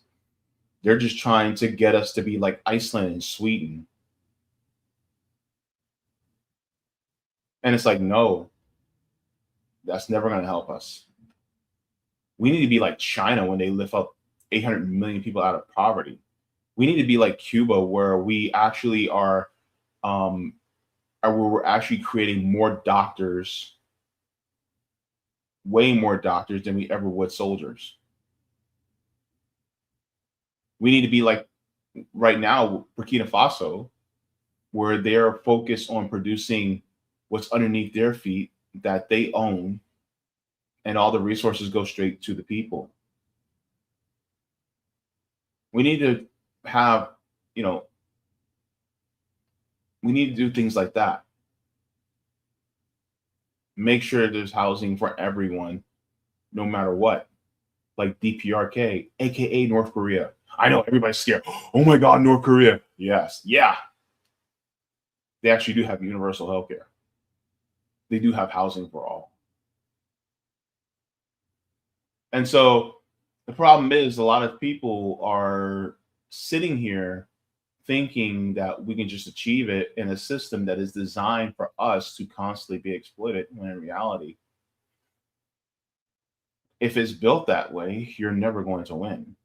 A: they're just trying to get us to be like Iceland and Sweden. And it's like, no, that's never going to help us. We need to be like China when they lift up 800 million people out of poverty. We need to be like Cuba, where we actually are, where we're actually creating more doctors, way more doctors than we ever would soldiers. We need to be like right now, Burkina Faso, where they're focused on producing what's underneath their feet that they own, and all the resources go straight to the people. We need to have, you know, we need to do things like that. Make sure there's housing for everyone, no matter what. Like DPRK, aka North Korea. I know everybody's scared. Oh my God, North Korea. Yes, yeah. They actually do have universal health care. They do have housing for all. And so the problem is a lot of people are sitting here thinking that we can just achieve it in a system that is designed for us to constantly be exploited, when in reality, if it's built that way, you're never going to win.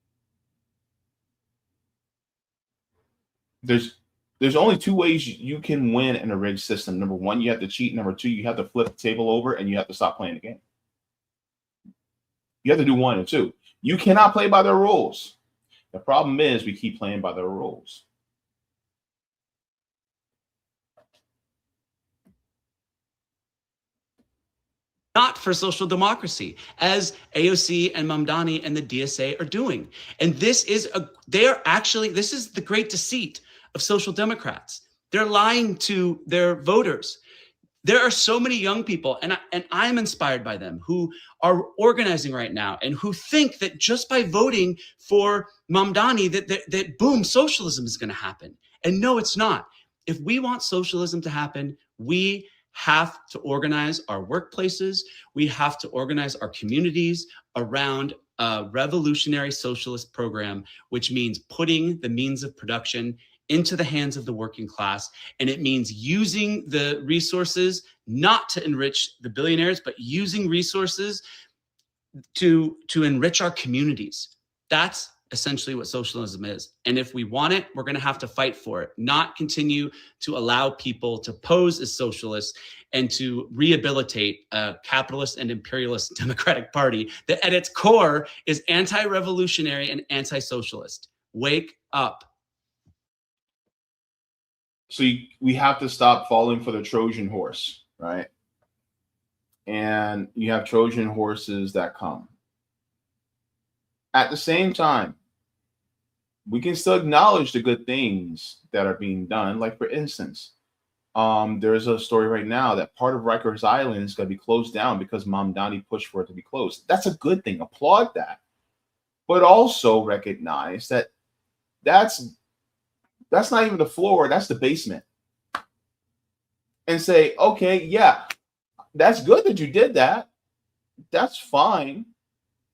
A: There's only two ways you can win in a rigged system. Number one, you have to cheat. Number two, you have to flip the table over, and you have to stop playing the game. You have to do one and two. You cannot play by their rules. The problem is we keep playing by their rules.
G: Not for social democracy, as AOC and Mamdani and the DSA are doing. And this is the great deceit of social democrats. They're lying to their voters. There are so many young people, and I'm inspired by them, who are organizing right now and who think that just by voting for Mamdani, that boom, socialism is going to happen. And no, it's not. If we want socialism to happen, we have to organize our workplaces. We have to organize our communities around a revolutionary socialist program, which means putting the means of production into the hands of the working class. And it means using the resources not to enrich the billionaires, but using resources to enrich our communities. That's essentially what socialism is. And if we want it, we're going to have to fight for it, not continue to allow people to pose as socialists and to rehabilitate a capitalist and imperialist democratic party that at its core is anti-revolutionary and anti-socialist. Wake up.
A: So we have to stop falling for the Trojan horse, right? And you have Trojan horses that come. At the same time, we can still acknowledge the good things that are being done. Like, for instance, there's a story right now that part of Rikers Island is going to be closed down because Mamdani pushed for it to be closed. That's a good thing. Applaud that. But also recognize that that's not even the floor. That's the basement. And say, okay, yeah, that's good that you did that. That's fine.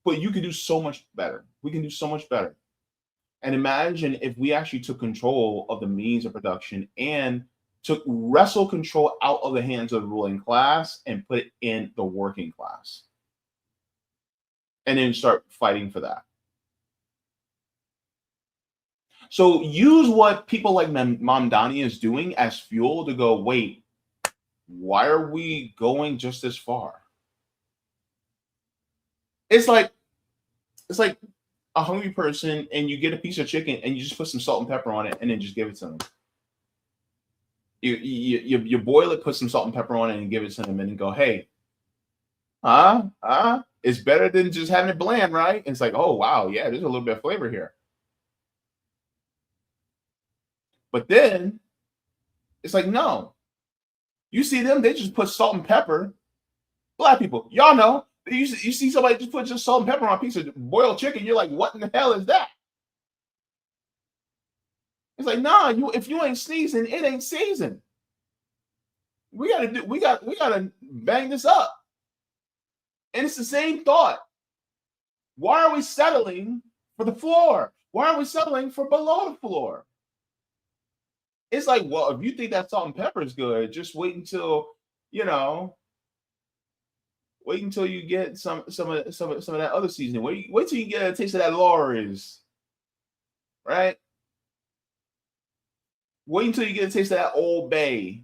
A: But you can do so much better. We can do so much better. And imagine if we actually took control of the means of production and wrestle control out of the hands of the ruling class and put it in the working class. And then start fighting for that. So use what people like Mamdani is doing as fuel to go, wait, why are we going just this far? It's like a hungry person and you get a piece of chicken and you just put some salt and pepper on it and then just give it to them. You boil it, put some salt and pepper on it and give it to them and then go, hey, it's better than just having it bland, right? And it's like, oh, wow, yeah, there's a little bit of flavor here. But then it's like, no. You see them, they just put salt and pepper. Black people, y'all know. You see somebody just put just salt and pepper on a piece of boiled chicken. You're like, what in the hell is that? It's like, nah, if you ain't seasoned, it ain't seasoned. We gotta bang this up. And it's the same thought. Why are we settling for the floor? Why are we settling for below the floor? It's like, well, if you think that salt and pepper is good, just wait until, wait until you get some of that other seasoning. Wait till you get a taste of that Lawry's, right? Wait until you get a taste of that Old Bay.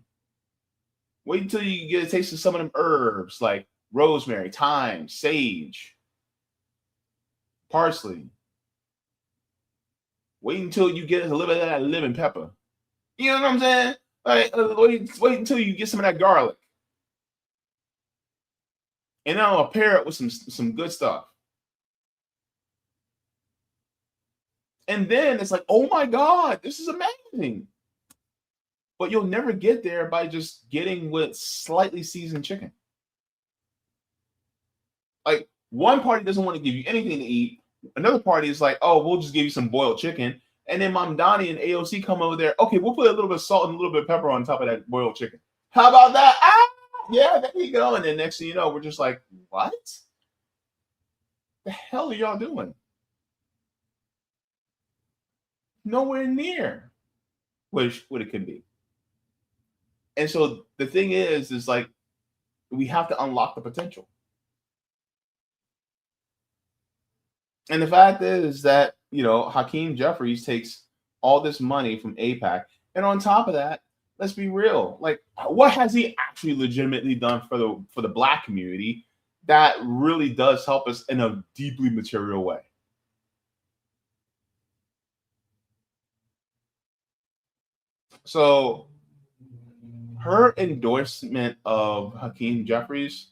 A: Wait until you get a taste of some of them herbs like rosemary, thyme, sage, parsley. Wait until you get a little bit of that lemon pepper. You know what I'm saying? Like, wait until you get some of that garlic. And then I'll pair it with some good stuff. And then it's like, oh my God, this is amazing. But you'll never get there by just getting with slightly seasoned chicken. Like, one party doesn't want to give you anything to eat. Another party is like, oh, we'll just give you some boiled chicken. And then Mom Donnie and AOC come over there. Okay, we'll put a little bit of salt and a little bit of pepper on top of that boiled chicken. How about that? Yeah, there you go. And then next thing you know, we're just like, what? The hell are y'all doing? Nowhere near what it could be. And so the thing is like, we have to unlock the potential. And the fact is that, Hakeem Jeffries takes all this money from AIPAC. And on top of that, let's be real. Like, what has he actually legitimately done for the Black community that really does help us in a deeply material way? So her endorsement of Hakeem Jeffries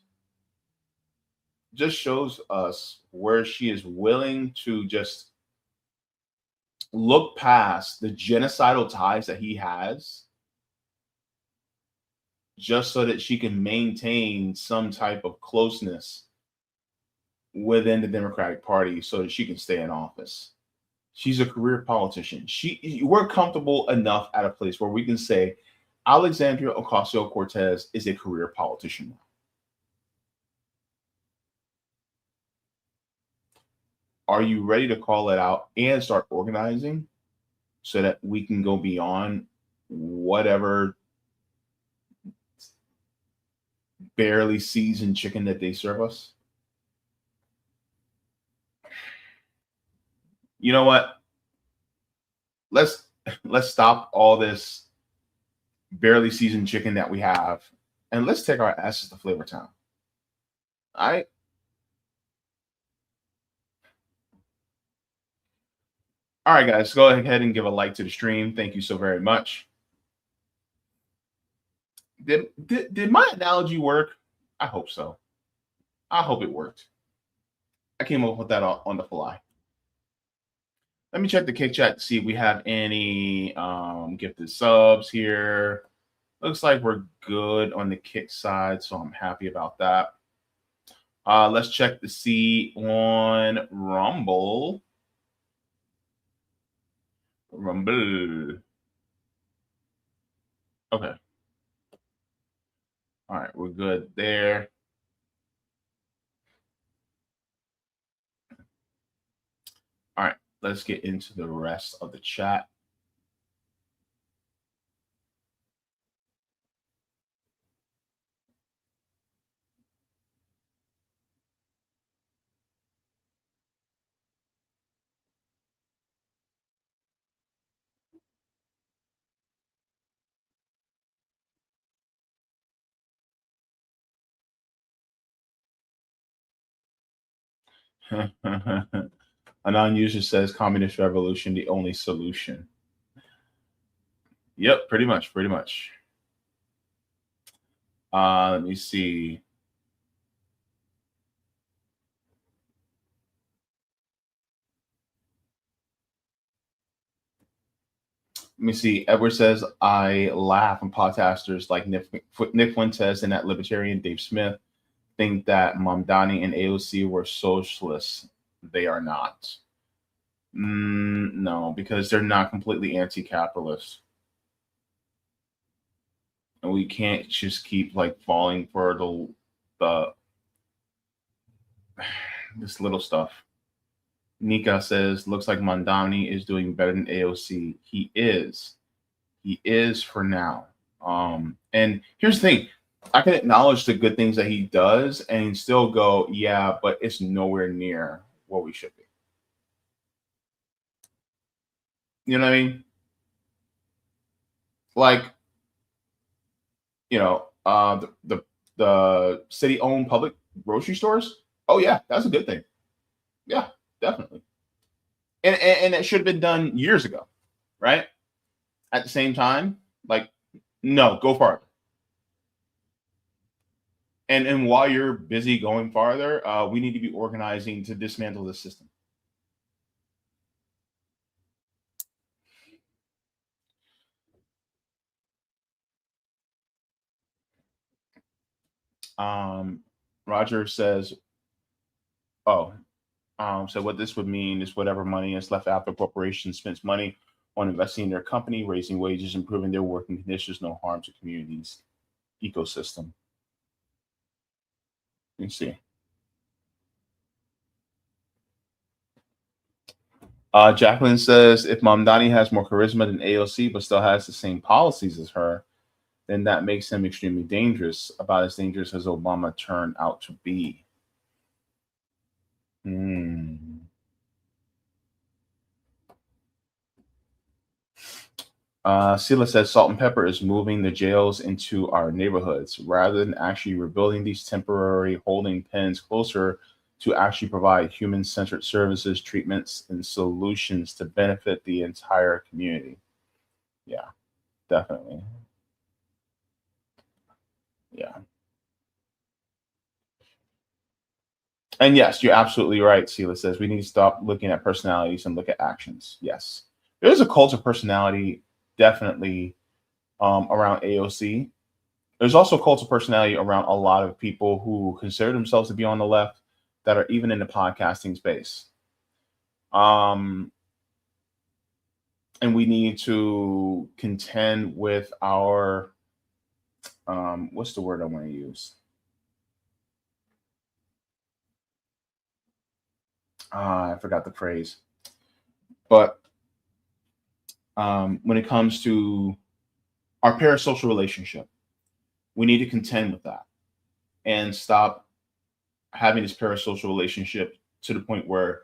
A: just shows us where she is willing to just look past the genocidal ties that he has just so that she can maintain some type of closeness within the Democratic Party so that she can stay in office. She's a career politician. We're comfortable enough at a place where we can say Alexandria Ocasio-Cortez is a career politician. Are you ready to call it out and start organizing so that we can go beyond whatever barely seasoned chicken that they serve us? You know what? Let's stop all this barely seasoned chicken that we have, and let's take our asses to Flavor Town. All right? All right, guys, go ahead and give a like to the stream. Thank you so very much. Did my analogy work? I hope so. I hope it worked. I came up with that on the fly. Let me check the Kick Chat to see if we have any gifted subs here. Looks like we're good on the Kick side, so I'm happy about that. Let's check to see on Rumble. Okay. All right, we're good there. All right, let's get into the rest of the chat. A non-user says communist revolution, the only solution. Yep, pretty much. Let me see. Edward says, I laugh when podcasters like Nick Fuentes and that libertarian Dave Smith think that Mamdani and AOC were socialists. They are not. No, because they're not completely anti-capitalist. And we can't just keep like falling for the this little stuff. Nika says, looks like Mamdani is doing better than AOC. He is for now. And here's the thing. I can acknowledge the good things that he does and still go, yeah, but it's nowhere near what we should be. You know what I mean? Like, you know, the city-owned public grocery stores. Oh yeah, that's a good thing. Yeah, definitely. And it should have been done years ago, right? At the same time, like, no, go farther. And while you're busy going farther, we need to be organizing to dismantle the system. Roger says, so what this would mean is whatever money is left after corporations spends money on investing in their company, raising wages, improving their working conditions, no harm to communities, ecosystem. Let me see. Jacqueline says, if Mamdani has more charisma than AOC, but still has the same policies as her, then that makes him extremely dangerous, about as dangerous as Obama turned out to be. Sila says, salt and pepper is moving the jails into our neighborhoods rather than actually rebuilding these temporary holding pens closer to actually provide human-centered services, treatments, and solutions to benefit the entire community. Yeah, definitely. Yeah. And yes, you're absolutely right, Sila says. We need to stop looking at personalities and look at actions. Yes. There's a cult of personality definitely around AOC. There's also a cult of personality around a lot of people who consider themselves to be on the left that are even in the podcasting space. And we need to contend with our, what's the word I want to use? I forgot the phrase. But when it comes to our parasocial relationship, we need to contend with that and stop having this parasocial relationship to the point where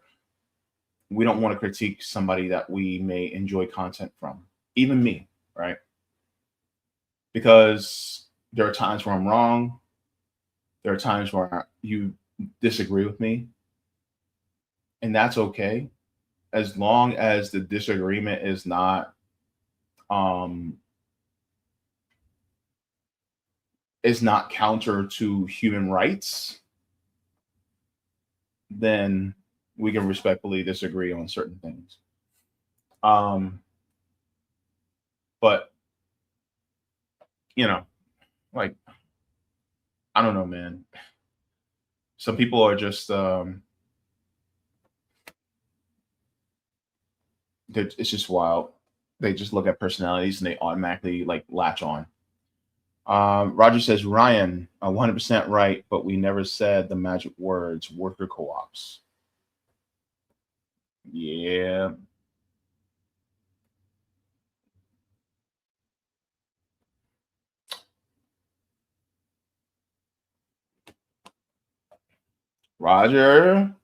A: we don't want to critique somebody that we may enjoy content from, even me, right? Because there are times where I'm wrong. There are times where you disagree with me, and that's okay, as long as the disagreement is not counter to human rights. Then we can respectfully disagree on certain things. But you know, like, I don't know, man. Some people are just it's just wild. They just look at personalities and they automatically like latch on. Roger says, Ryan, 100% right, but we never said the magic words, worker co-ops. Yeah. Roger,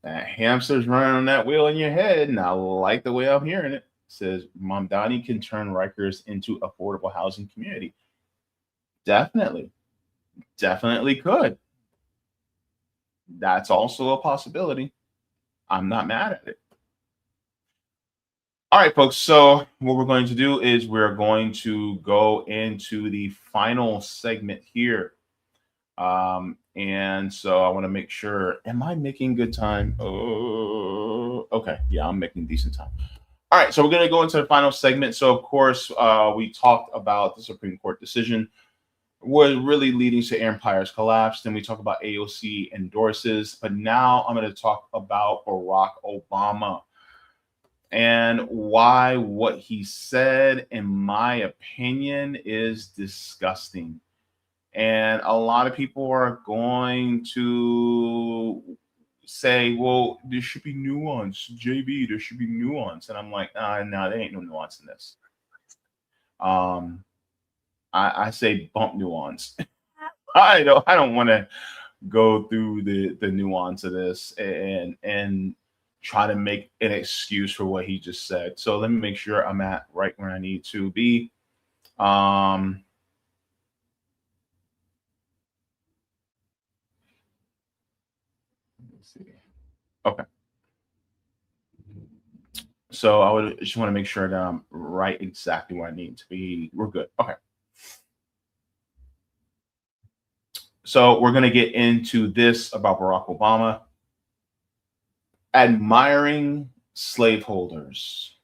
A: that hamster's running on that wheel in your head, and I like the way I'm hearing it. Says Mamdani can turn Rikers into affordable housing community. Definitely could. That's also a possibility. I'm not mad at it. All right, folks. So what we're going to do is we're going to go into the final segment here. And so I want to make sure, am I making good time? Oh, okay. Yeah, I'm making decent time. All right. So we're going to go into the final segment. So of course, we talked about the Supreme Court decision was really leading to empire's collapse. Then we talk about AOC endorses, but now I'm going to talk about Barack Obama and why what he said, in my opinion, is disgusting. And a lot of people are going to say, well, there should be nuance, JB, there should be nuance. And I'm like, no, there ain't no nuance in this. I say bump nuance. I don't want to go through the nuance of this and try to make an excuse for what he just said. So let me make sure I'm at right where I need to be. Let's see. Okay. So I would just want to make sure that I'm right exactly where I need to be. We're good. Okay. So we're going to get into this about Barack Obama. Admiring slaveholders.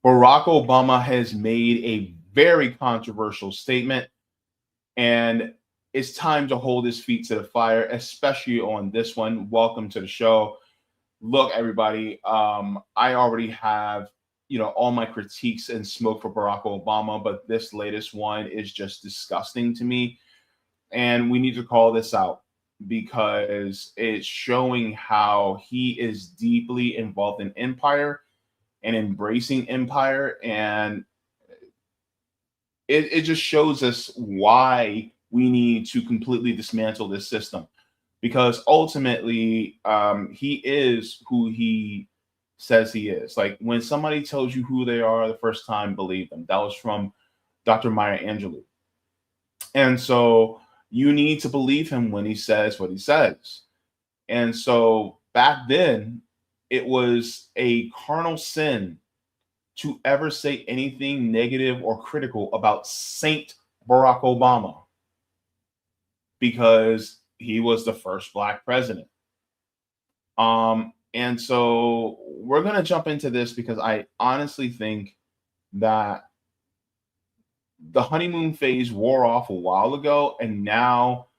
A: Barack Obama has made a very controversial statement, and it's time to hold his feet to the fire, especially on this one. Welcome to the show. Look, everybody, I already have, all my critiques and smoke for Barack Obama, but this latest one is just disgusting to me. And we need to call this out because it's showing how he is deeply involved in empire and embracing empire. And it just shows us why we need to completely dismantle this system, because ultimately he is who he says he is. Like, when somebody tells you who they are the first time, believe them. That was from Dr. Maya Angelou. And so you need to believe him when he says what he says. And so back then, it was a carnal sin to ever say anything negative or critical about Saint Barack Obama, because he was the first Black president. And so we're going to jump into this because I honestly think that the honeymoon phase wore off a while ago, and now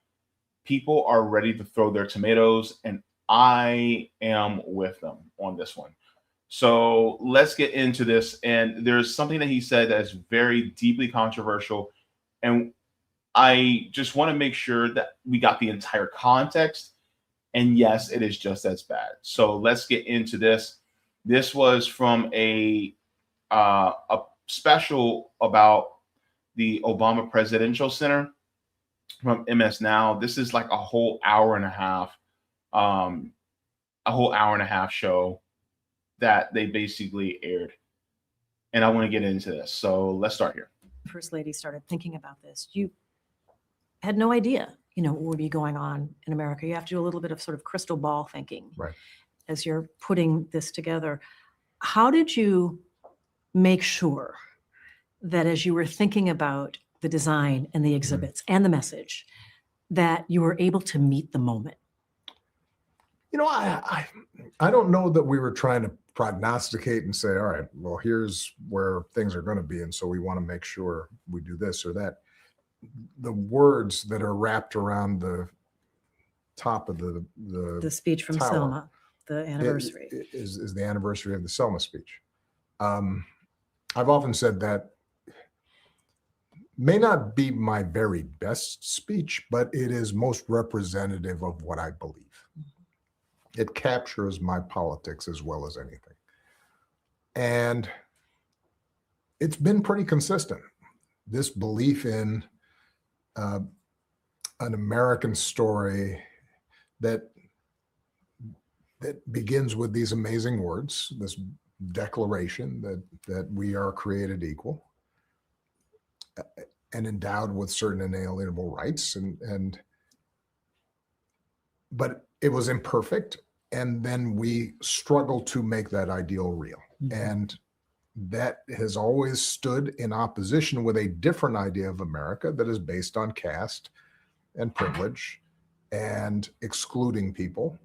A: people are ready to throw their tomatoes, and I am with them on this one. So let's get into this. And there's something that he said that is very deeply controversial, and I just want to make sure that we got the entire context. And yes, it is just as bad. So let's get into this. This was from a special about the Obama Presidential Center from MS Now. This is like a whole hour and a half show that they basically aired. And I want to get into this. So let's start here.
H: First Lady started thinking about this, you had no idea, what would be going on in America. You have to do a little bit of sort of crystal ball thinking,
I: right,
H: as you're putting this together. How did you make sure that as you were thinking about the design and the exhibits and the message, that you were able to meet the moment?
I: I don't know that we were trying to prognosticate and say, all right, well, here's where things are going to be, and so we want to make sure we do this or that. The words that are wrapped around the top of the
H: speech from
I: tower,
H: Selma, the anniversary,
I: is the anniversary of the Selma speech. I've often said that may not be my very best speech, but it is most representative of what I believe. It captures my politics as well as anything. And it's been pretty consistent. This belief in an American story that begins with these amazing words, this declaration that we are created equal, and endowed with certain inalienable rights, but it was imperfect. And then we struggled to make that ideal real. Mm-hmm. And that has always stood in opposition with a different idea of America that is based on caste and privilege and excluding people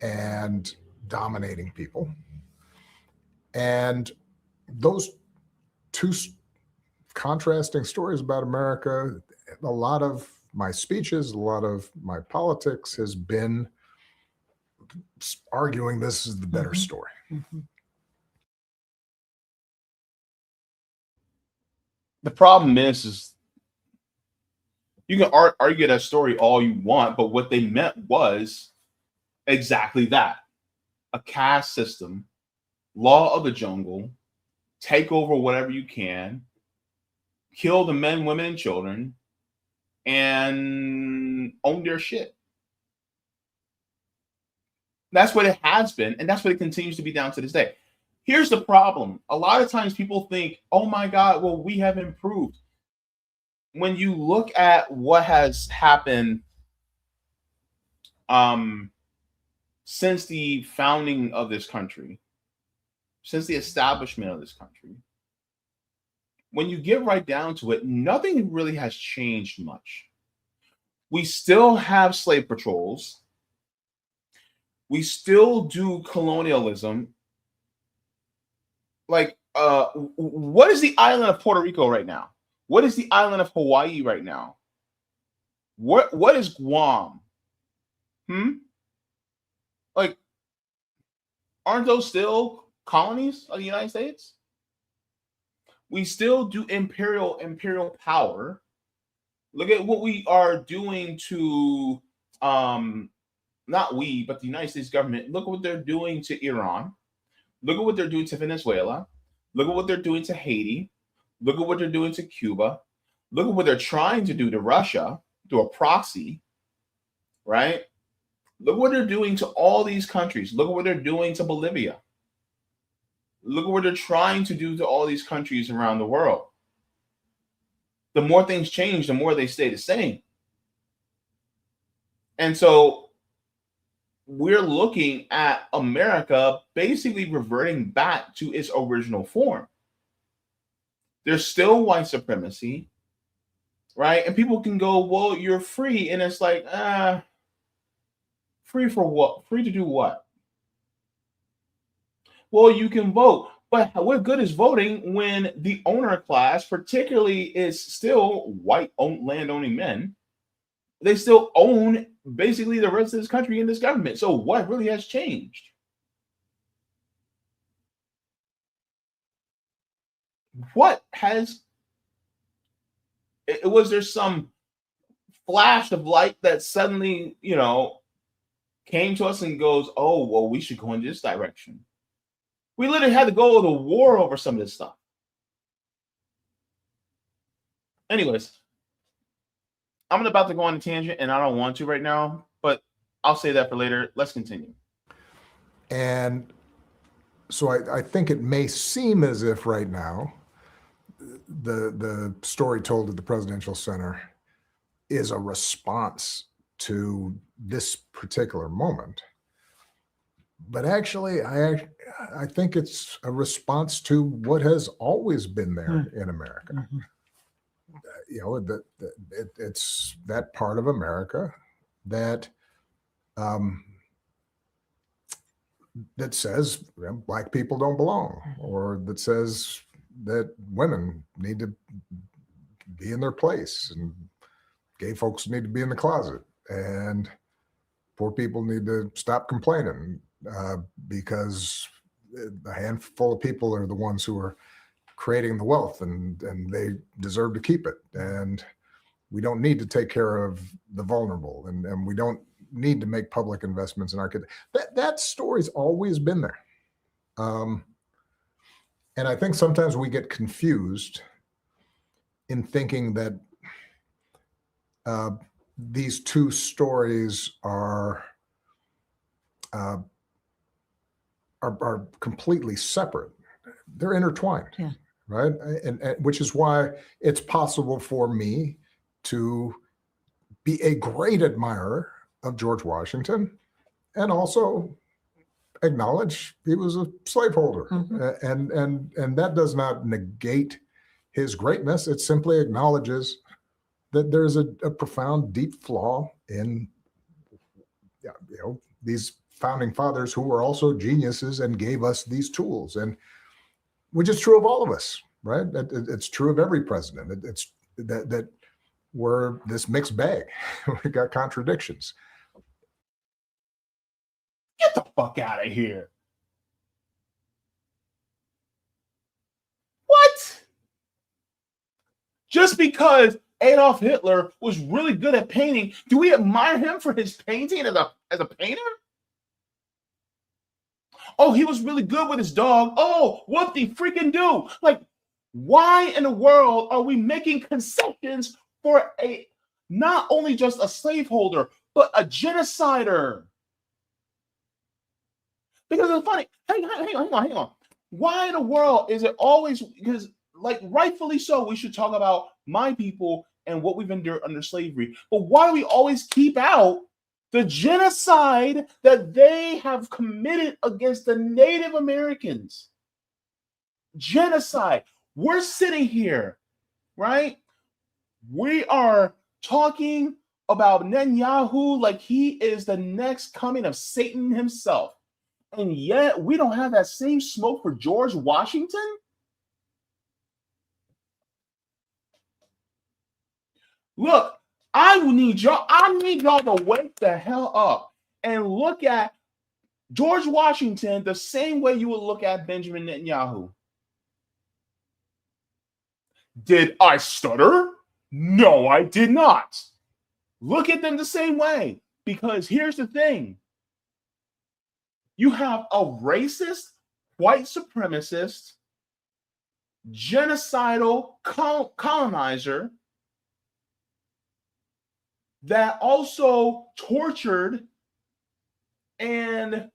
I: and dominating people. And those two contrasting stories about America, a lot of my speeches, a lot of my politics has been arguing this is the better
H: Mm-hmm.
I: story.
H: Mm-hmm.
A: The problem is you can argue that story all you want, but what they meant was exactly that: a caste system, law of the jungle, take over whatever you can, kill the men, women, and children, and own their shit. That's what it has been, and that's what it continues to be down to this day. Here's the problem. A lot of times people think, oh my God, well, we have improved. When you look at what has happened since the founding of this country, since the establishment of this country, when you get right down to it, nothing really has changed much. We still have slave patrols. We still do colonialism. Like, what is the island of Puerto Rico right now? What is the island of Hawaii right now? What is Guam? Like, aren't those still colonies of the United States? We still do imperial power. Look at what we are doing to not we, but the United States government. Look at what they're doing to Iran. Look at what they're doing to Venezuela. Look at what they're doing to Haiti. Look at what they're doing to Cuba. Look at what they're trying to do to Russia, through a proxy, right? Look what they're doing to all these countries. Look at what they're doing to Bolivia. Look at what they're trying to do to all these countries around the world. The more things change, the more they stay the same. And so we're looking at America basically reverting back to its original form. There's still white supremacy, right? And people can go, well, you're free. And it's like, free for what? Free to do what? Well, you can vote. But what good is voting when the owner class, particularly, is still white land-owning men? They still own basically the rest of this country and this government. So what really has changed? What has... Was there some flash of light that suddenly, came to us and goes, oh, well, we should go in this direction? We literally had to go to war over some of this stuff. Anyways, I'm about to go on a tangent, and I don't want to right now, but I'll say that for later. Let's continue.
I: And so I think it may seem as if right now the story told at the Presidential Center is a response to this particular moment. But actually, I think it's a response to what has always been there in America. Mm-hmm. It's that part of America that that says black people don't belong, or that says that women need to be in their place, and gay folks need to be in the closet, and poor people need to stop complaining because a handful of people are the ones who are creating the wealth, and they deserve to keep it. And we don't need to take care of the vulnerable, and we don't need to make public investments in our kids. That story's always been there. And I think sometimes we get confused in thinking that these two stories are completely separate. They're intertwined.
H: Yeah.
I: right? And which is why it's possible for me to be a great admirer of George Washington and also acknowledge he was a slaveholder. And that does not negate his greatness. It simply acknowledges that there's a profound, deep flaw in these founding fathers who were also geniuses and gave us these tools. And which is true of all of us, right? It's true of every president. It's that we're this mixed bag. We got contradictions.
A: Get the fuck out of here. What? Just because Adolf Hitler was really good at painting, do we admire him for his painting as a painter? Oh, he was really good with his dog. Oh, what the freaking do? Like, why in the world are we making concessions for a not only just a slaveholder, but a genocider? Because it's funny. Hang on. Why in the world is it always, because like rightfully so, we should talk about my people and what we've endured under slavery. But why do we always keep out the genocide that they have committed against the Native Americans? Genocide. We're sitting here, right? We are talking about Netanyahu like he is the next coming of Satan himself. And yet we don't have that same smoke for George Washington? Look, I need y'all to wake the hell up and look at George Washington the same way you would look at Benjamin Netanyahu. Did I stutter? No, I did not. Look at them the same way, because here's the thing. You have a racist, white supremacist, genocidal colonizer that also tortured and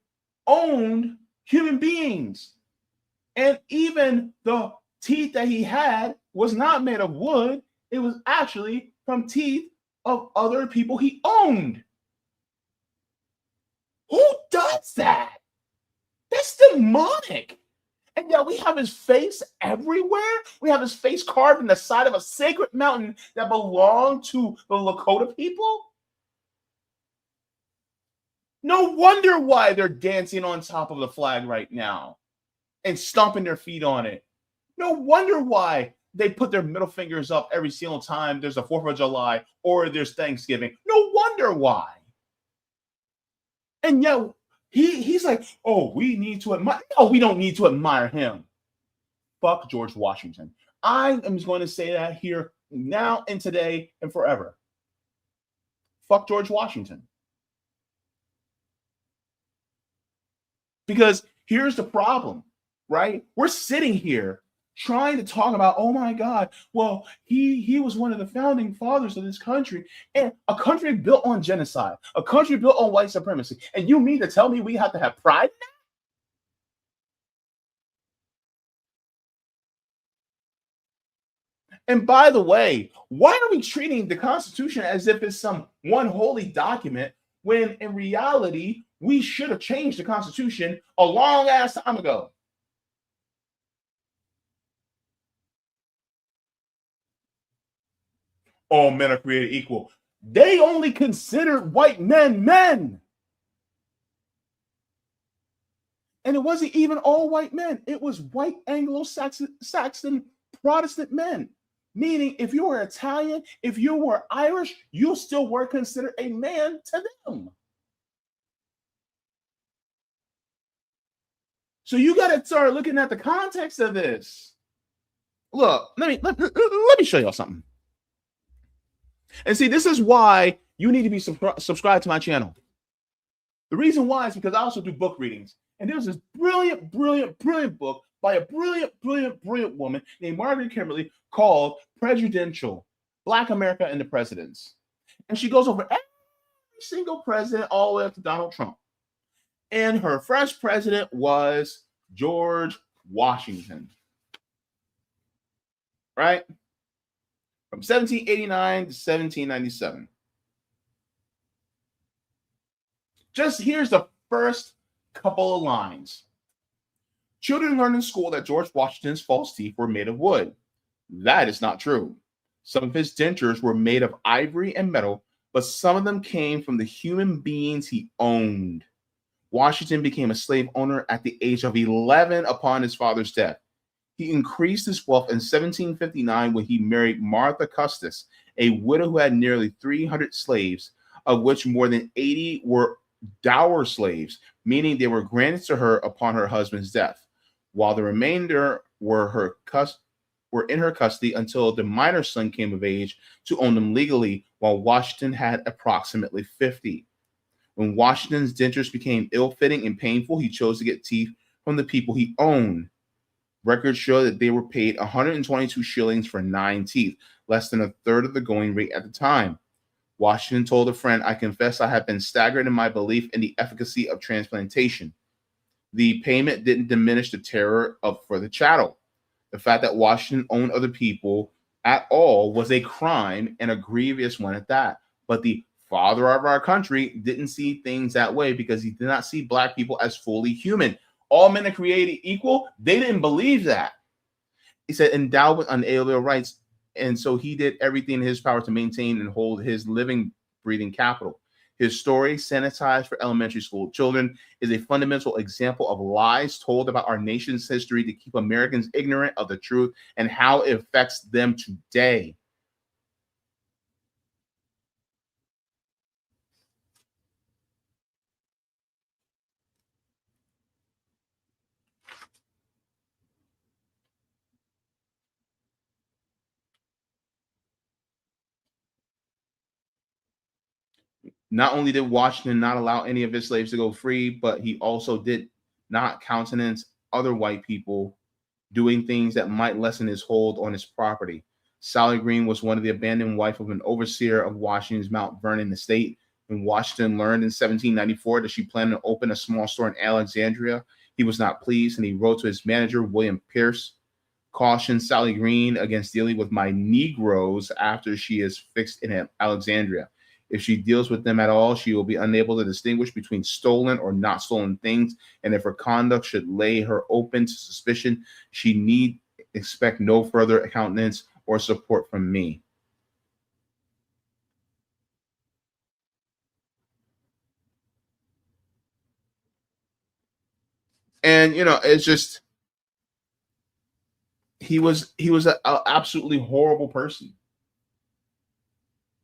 A: owned human beings. And even the teeth that he had was not made of wood. It was actually from teeth of other people he owned. Who does that? That's demonic. And yet we have his face everywhere. We have his face carved in the side of a sacred mountain that belonged to the Lakota people. No wonder why they're dancing on top of the flag right now and stomping their feet on it. No wonder why they put their middle fingers up every single time there's a 4th of July or there's Thanksgiving. No wonder why. And yet he's like, oh, we need to admire. No, we don't need to admire him. Fuck George Washington. I am going to say that here now and today and forever. Fuck George Washington. Because here's the problem, right? We're sitting here trying to talk about, oh my God, well, he was one of the founding fathers of this country, and a country built on genocide, a country built on white supremacy. And you mean to tell me we have to have pride in that? And by the way, why are we treating the Constitution as if it's some one holy document when in reality, we should have changed the Constitution a long ass time ago? All men are created equal. They only considered white men men. And it wasn't even all white men. It was white Anglo-Saxon Protestant men. Meaning, if you were Italian, if you were Irish, you still were considered a man to them. So you got to start looking at the context of this. Look, let me show y'all something. And see, this is why you need to be subscribed to my channel. The reason why is because I also do book readings. And there's this brilliant book by a brilliant woman named Margaret Kimberly called Presidential: Black America and the Presidents. And she goes over every single president all the way up to Donald Trump. And her first president was George Washington. right? From 1789 to 1797. Just here's the first couple of lines. Children learned in school that George Washington's false teeth were made of wood. That is not true. Some of his dentures were made of ivory and metal, but some of them came from the human beings he owned. Washington became a slave owner at the age of 11 upon his father's death. He increased his wealth in 1759 when he married Martha Custis, a widow who had nearly 300 slaves, of which more than 80 were dower slaves, meaning they were granted to her upon her husband's death, while the remainder were in her custody until the minor son came of age to own them legally, while Washington had approximately 50. When Washington's dentures became ill-fitting and painful, he chose to get teeth from the people he owned. Records show that they were paid 122 shillings for 9 teeth, less than a third of the going rate at the time. Washington told a friend, "I confess I have been staggered in my belief in the efficacy of transplantation." The payment didn't diminish the terror for the chattel. The fact that Washington owned other people at all was a crime, and a grievous one at that. But the father of our country didn't see things that way because he did not see black people as fully human. All men are created equal. They didn't believe that. He said endowed with unalienable rights. And so he did everything in his power to maintain and hold his living, breathing capital. His story, sanitized for elementary school children, is a fundamental example of lies told about our nation's history to keep Americans ignorant of the truth and how it affects them today. Not only did Washington not allow any of his slaves to go free, but he also did not countenance other white people doing things that might lessen his hold on his property. Sally Green was one of the abandoned wife of an overseer of Washington's Mount Vernon estate. When Washington learned in 1794 that she planned to open a small store in Alexandria, he was not pleased, and he wrote to his manager, William Pierce, "Caution Sally Green against dealing with my Negroes after she is fixed in Alexandria. If she deals with them at all, she will be unable to distinguish between stolen or not stolen things, and if her conduct should lay her open to suspicion, she need expect no further countenance or support from me." And it's just he was an absolutely horrible person.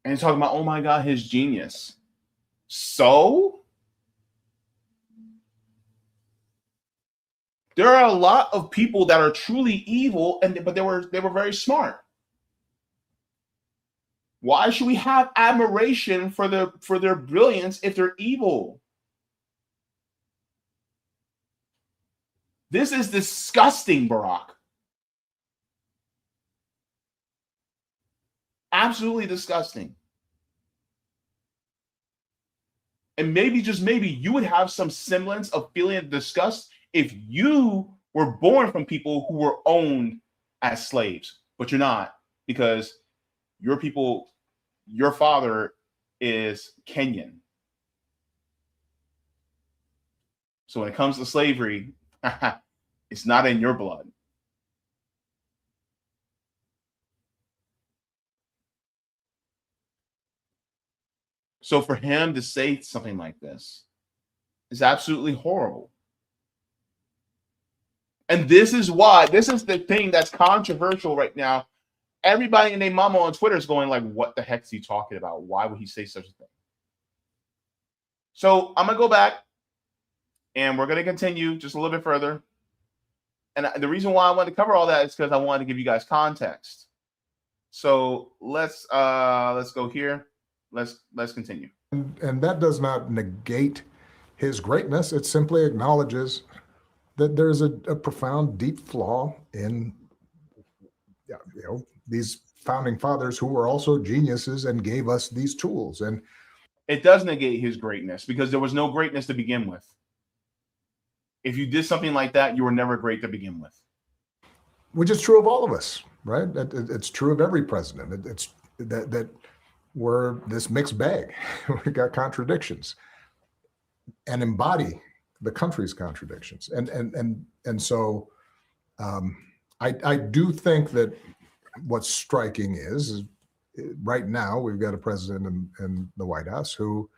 A: And he's talking about, oh my God, his genius. So there are a lot of people that are truly evil, but they were very smart. Why should we have admiration for their brilliance if they're evil? This is disgusting, Barack. Absolutely disgusting. And maybe, just maybe, you would have some semblance of feeling of disgust if you were born from people who were owned as slaves, but you're not, because your father is Kenyan. So when it comes to slavery, it's not in your blood. So for him to say something like this is absolutely horrible. And this is the thing that's controversial right now. Everybody and their mama on Twitter is going like, what the heck is he talking about? Why would he say such a thing? So I'm going to go back and we're going to continue just a little bit further. And the reason why I wanted to cover all that is because I wanted to give you guys context. So let's go here. Let's continue.
I: And that does not negate his greatness. It simply acknowledges that there's a profound, deep flaw in these founding fathers who were also geniuses and gave us these tools. And
A: it does negate his greatness because there was no greatness to begin with. If you did something like that, you were never great to begin with.
I: Which is true of all of us. right? It's true of every president. It's that we're this mixed bag. We got contradictions, and embody the country's contradictions. And so I do think that what's striking is right now we've got a president in the White House who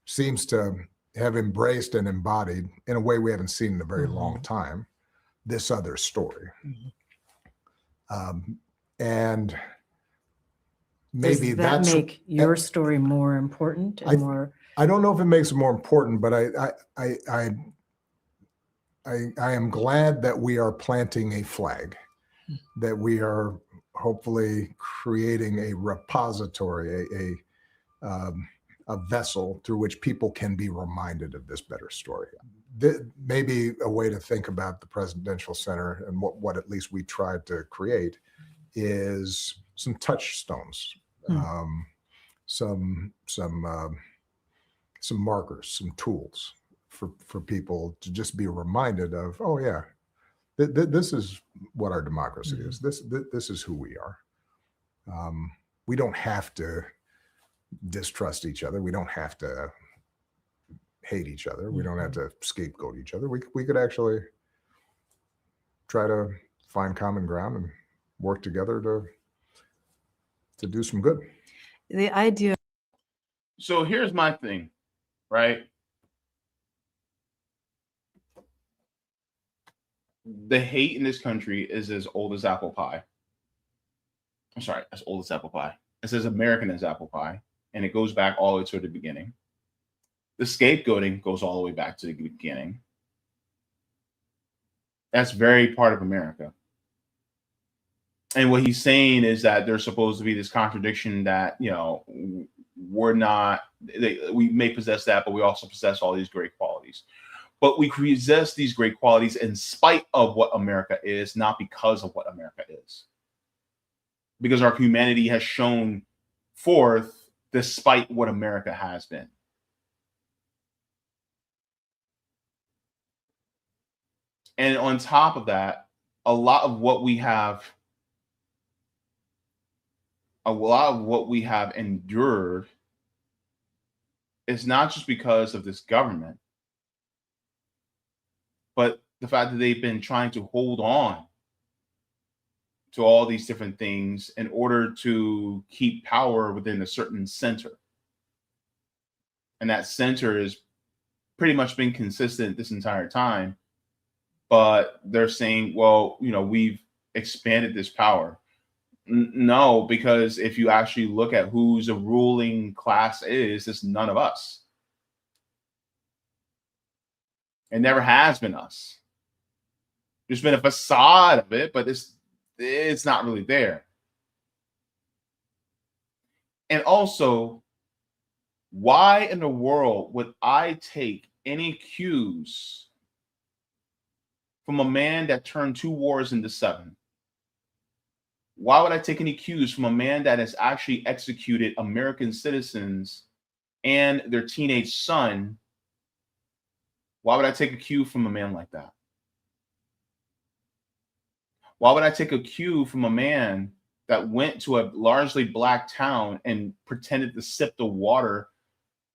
I: seems to have embraced and embodied, in a way we haven't seen in a very long time, this other story. And maybe
H: Does that make your story more important and more?
I: I don't know if it makes it more important, but I am glad that we are planting a flag, that we are hopefully creating a repository, a vessel through which people can be reminded of this better story. Maybe a way to think about the Presidential Center and what at least we tried to create is some touchstones, some markers, some tools for people to just be reminded of, oh yeah, this is what our democracy is. This is who we are. We don't have to distrust each other. We don't have to hate each other. We don't have to scapegoat each other. We could actually try to find common ground and work together to do some good.
H: The idea.
A: So here's my thing, right? The hate in this country is as old as apple pie. I'm sorry, as old as apple pie. It's as American as apple pie. And it goes back all the way to the beginning. The scapegoating goes all the way back to the beginning. That's very part of America. And what he's saying is that there's supposed to be this contradiction that, you know, we may possess that, but we also possess all these great qualities. But we possess these great qualities in spite of what America is, not because of what America is. Because our humanity has shown forth despite what America has been. And on top of that, a lot of what we have endured is not just because of this government, but the fact that they've been trying to hold on to all these different things in order to keep power within a certain center. And that center has pretty much been consistent this entire time. But they're saying, well, you know, we've expanded this power. No, because if you actually look at who the ruling class is, it's none of us. It never has been us. There's been a facade of it, but it's not really there. And also, why in the world would I take any cues from a man that turned 2 wars into 7? Why would I take any cues from a man that has actually executed American citizens and their teenage son? Why would I take a cue from a man like that? Why would I take a cue from a man that went to a largely black town and pretended to sip the water,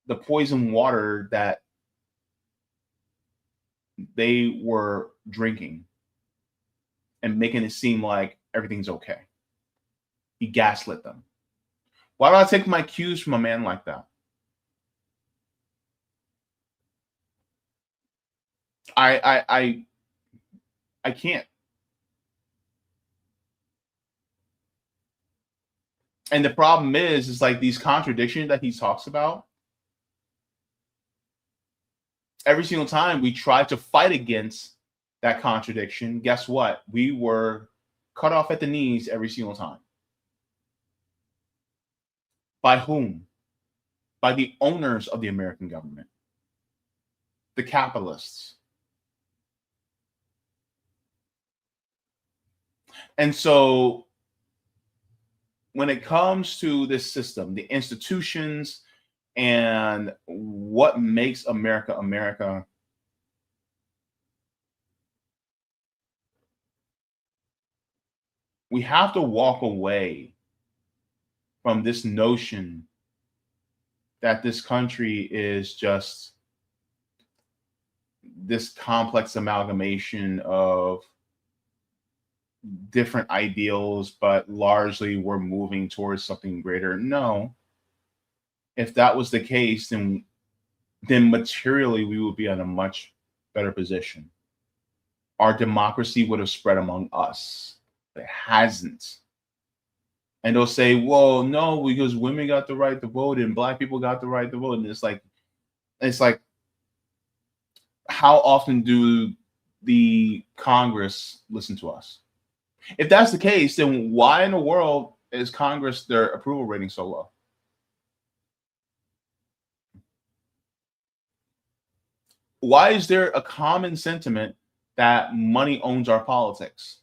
A: the poison water that they were drinking, and making it seem like everything's okay? He gaslit them. Why do I take my cues from a man like that? I can't. And the problem is like these contradictions that he talks about. Every single time we try to fight against that contradiction, guess what? We were cut off at the knees every single time. By whom? By the owners of the American government, the capitalists. And so when it comes to this system, the institutions, and what makes America America, we have to walk away from this notion that this country is just this complex amalgamation of different ideals, but largely we're moving towards something greater. No, if that was the case, then materially we would be in a much better position. Our democracy would have spread among us. It hasn't. And they'll say, well, no, because women got the right to vote and black people got the right to vote. And it's like, how often do the Congress listen to us? If that's the case, then why in the world is Congress, their approval rating so low? Why is there a common sentiment that money owns our politics?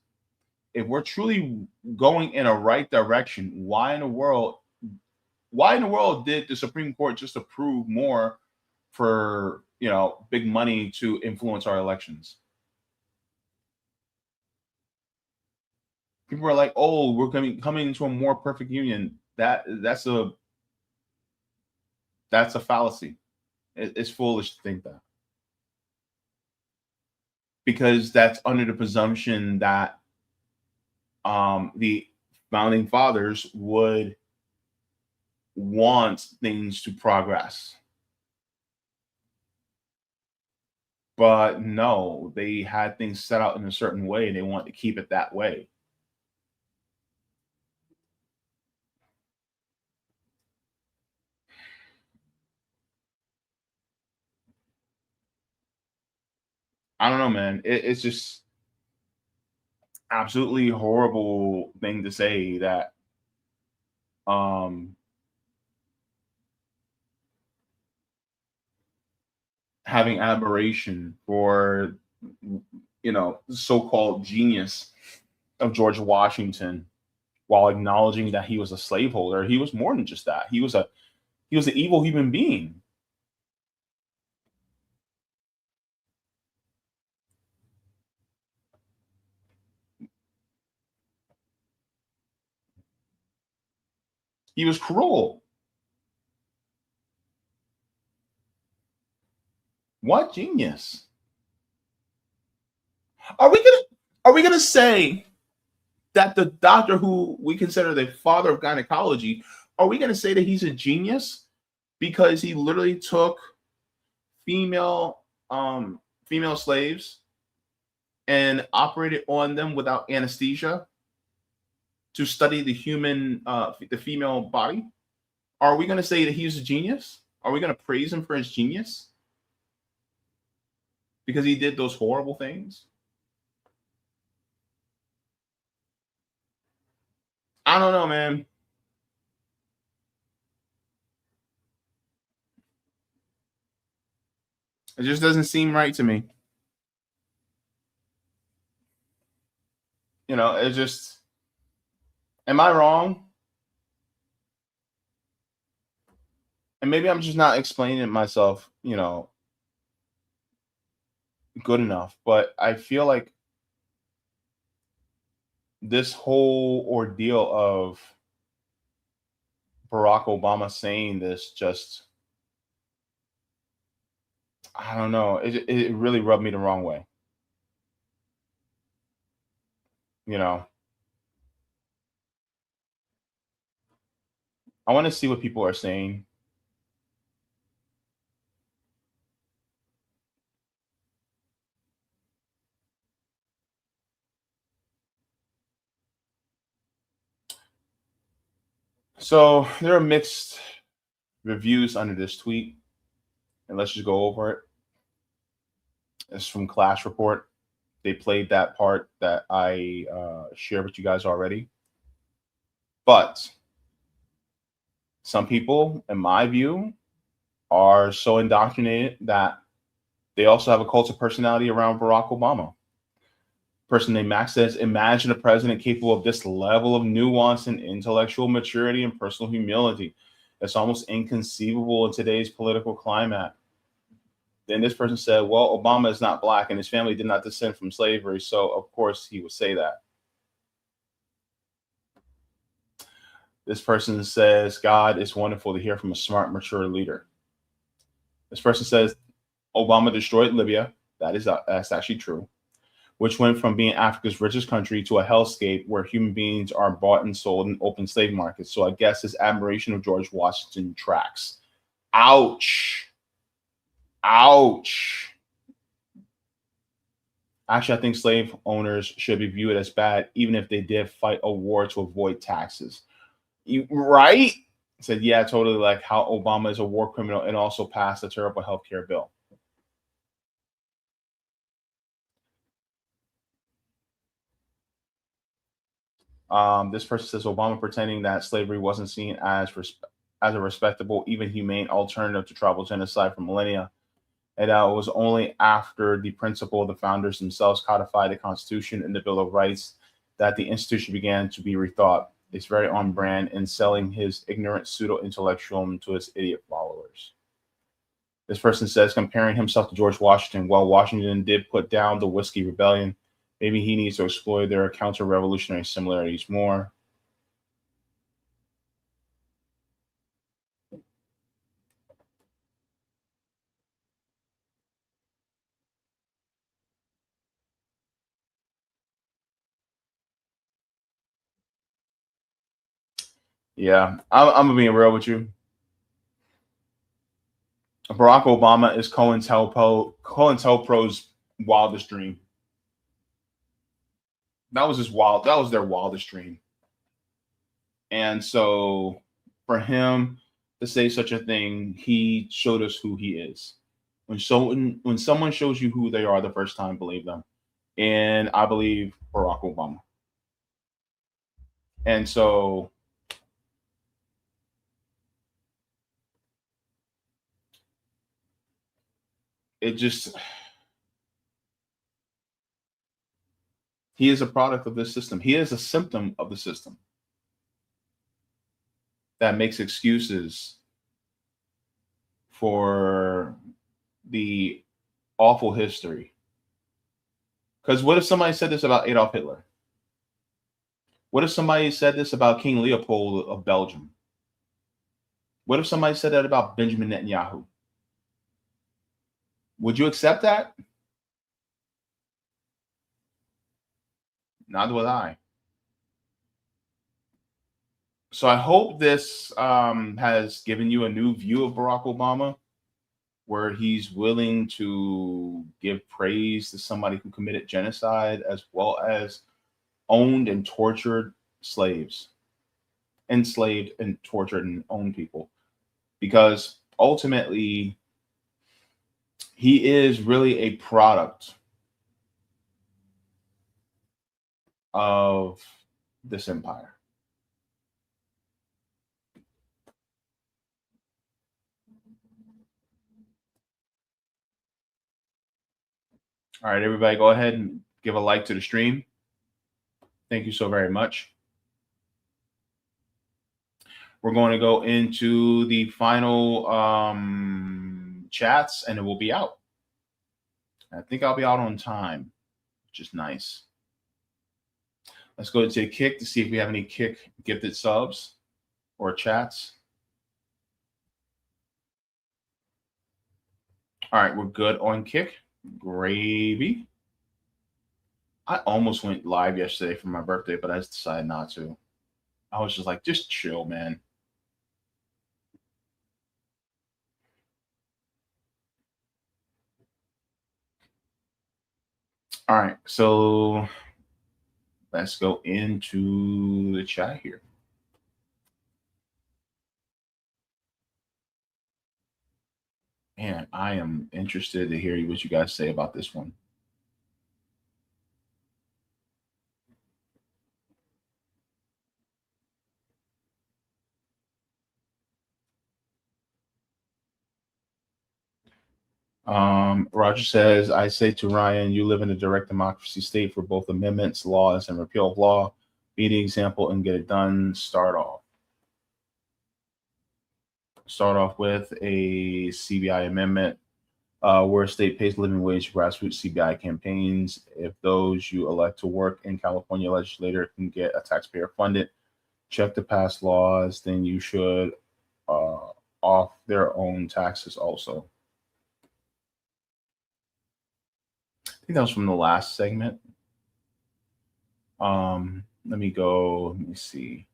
A: If we're truly going in a right direction, why in the world did the Supreme Court just approve more for, big money to influence our elections? People are like, oh, we're coming into a more perfect union. That's a fallacy. It's foolish to think that, because that's under the presumption that the founding fathers would want things to progress. But no, they had things set out in a certain way and they want to keep it that way. I don't know, man. It's just absolutely horrible thing to say that having admiration for so-called genius of George Washington, while acknowledging that he was a slaveholder. He was more than just that. He was an evil human being. He was cruel. What genius? Are we gonna say that the doctor who we consider the father of gynecology, are we gonna say that he's a genius because he literally took female slaves and operated on them without anesthesia to study the female body? Are we gonna say that he's a genius? Are we gonna praise him for his genius because he did those horrible things? I don't know, man. It just doesn't seem right to me. It just, am I wrong? And maybe I'm just not explaining it myself, good enough. But I feel like this whole ordeal of Barack Obama saying this just, I don't know. It really rubbed me the wrong way. I want to see what people are saying. So there are mixed reviews under this tweet, and let's just go over it. It's from Clash Report. They played that part that I shared with you guys already. But some people, in my view, are so indoctrinated that they also have a cult of personality around Barack Obama. Person named Max says, imagine a president capable of this level of nuance and intellectual maturity and personal humility. It's almost inconceivable in today's political climate. Then this person said, well, Obama is not black and his family did not descend from slavery, so of course he would say that. This person says, God, it's wonderful to hear from a smart, mature leader. This person says, Obama destroyed Libya. That's actually true. Which went from being Africa's richest country to a hellscape where human beings are bought and sold in open slave markets. So I guess his admiration of George Washington tracks. Ouch. Ouch. Actually, I think slave owners should be viewed as bad, even if they did fight a war to avoid taxes. Right? I said, yeah, totally, like how Obama is a war criminal and also passed a terrible healthcare bill. This person says Obama pretending that slavery wasn't seen as a respectable, even humane alternative to tribal genocide for millennia. And it was only after the principle of the founders themselves codified the Constitution and the Bill of Rights that the institution began to be rethought. It's very on brand in selling his ignorant pseudo-intellectualism to his idiot followers. This person says, comparing himself to George Washington, while Washington did put down the Whiskey Rebellion, maybe he needs to explore their counter-revolutionary similarities more. Yeah, I'm being real with you. Barack Obama is COINTELPRO's wildest dream. That was their wildest dream. And so for him to say such a thing, he showed us who he is. When someone shows you who they are the first time, believe them. And I believe Barack Obama. And so he is a product of this system. He is a symptom of the system that makes excuses for the awful history. Because what if somebody said this about Adolf Hitler? What if somebody said this about King Leopold of Belgium? What if somebody said that about Benjamin Netanyahu? Would you accept that? Neither would I. So I hope this has given you a new view of Barack Obama, where he's willing to give praise to somebody who committed genocide as well as owned and tortured slaves, enslaved and tortured and owned people, because ultimately he is really a product of this empire. All right, everybody, go ahead and give a like to the stream. Thank you so very much. We're going to go into the final chats, and it will be out. I think I'll be out on time, which is nice. Let's go to Kick to see if we have any Kick gifted subs or chats. All right, we're good on Kick. Gravy. I almost went live yesterday for my birthday, but I just decided not to. I was just like, just chill, man. All right, so let's go into the chat here. Man, I am interested to hear what you guys say about this one. Roger says, I say to Ryan, you live in a direct democracy state for both amendments, laws, and repeal of law. Be the example and get it done. Start off with a CBI amendment where a state pays living wage for grassroots CBI campaigns. If those you elect to work in California legislator can get a taxpayer funded check to pass laws, then you should off their own taxes also. I think that was from the last segment. Let me go, let me see.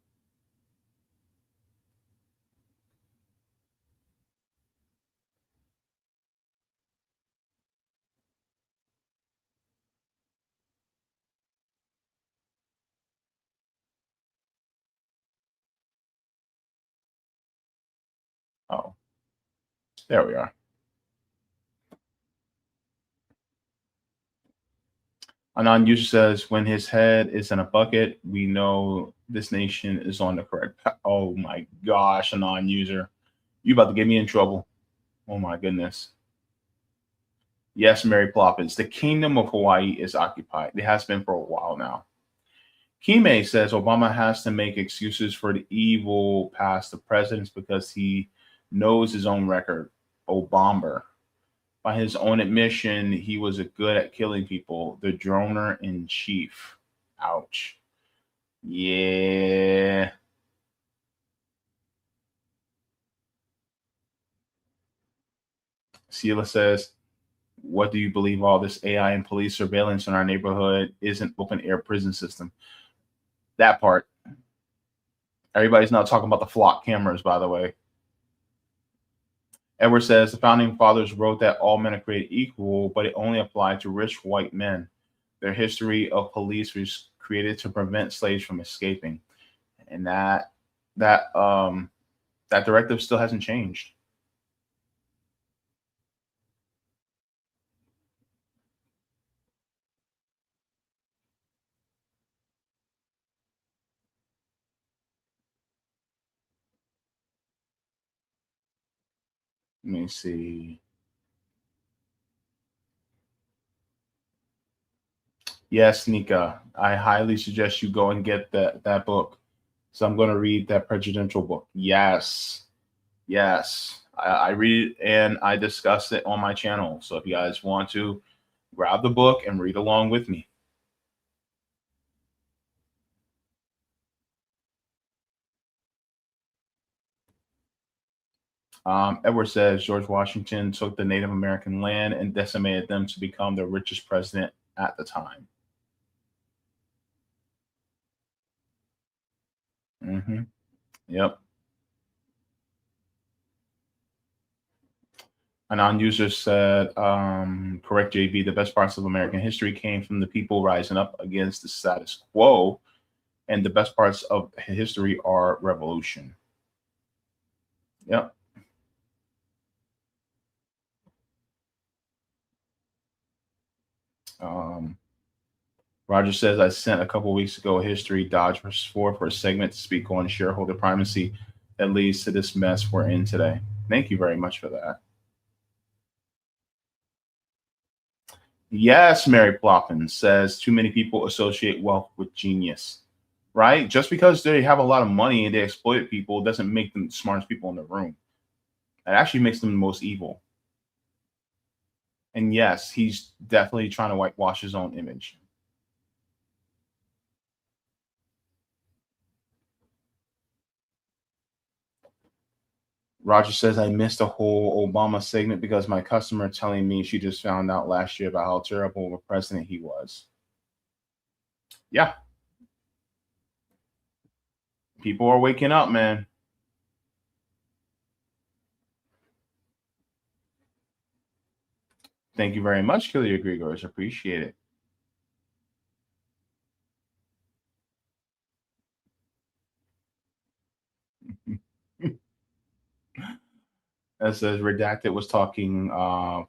A: Oh, there we are. Anon user says, when his head is in a bucket, we know this nation is on the correct path. Oh my gosh, Anon user. You about to get me in trouble. Oh my goodness. Yes, Mary Ploppins. The kingdom of Hawaii is occupied. It has been for a while now. Kime says Obama has to make excuses for the evil past of presidents because he knows his own record. Obama. By his own admission, he was good at killing people. The droner in chief. Ouch. Yeah. Sheila says, what do you believe all this AI and police surveillance in our neighborhood isn't open air prison system? That part. Everybody's now talking about the flock cameras, by the way. Edward says the founding fathers wrote that all men are created equal, but it only applied to rich white men. Their history of police was created to prevent slaves from escaping, and that directive still hasn't changed. Let me see. Yes, Nika, I highly suggest you go and get that book. So I'm going to read that presidential book. Yes. I read it and I discuss it on my channel. So if you guys want to, grab the book and read along with me. Edward says George Washington took the Native American land and decimated them to become the richest president at the time. Yep. A non-user said, correct, JB, the best parts of American history came from the people rising up against the status quo, and the best parts of history are revolution. Yep. Roger says, I sent a couple weeks ago a history Dodge versus Ford for a segment to speak on shareholder primacy that leads to this mess we're in today. Thank you very much for that. Yes, Mary Ploppin says, too many people associate wealth with genius, right? Just because they have a lot of money and they exploit people doesn't make them the smartest people in the room. It actually makes them the most evil. And yes, he's definitely trying to whitewash his own image. Roger says, I missed the whole Obama segment because my customer telling me she just found out last year about how terrible of a president he was. Yeah. People are waking up, man. Thank you very much, Killian Grigors. Appreciate it. That says Redacted was talking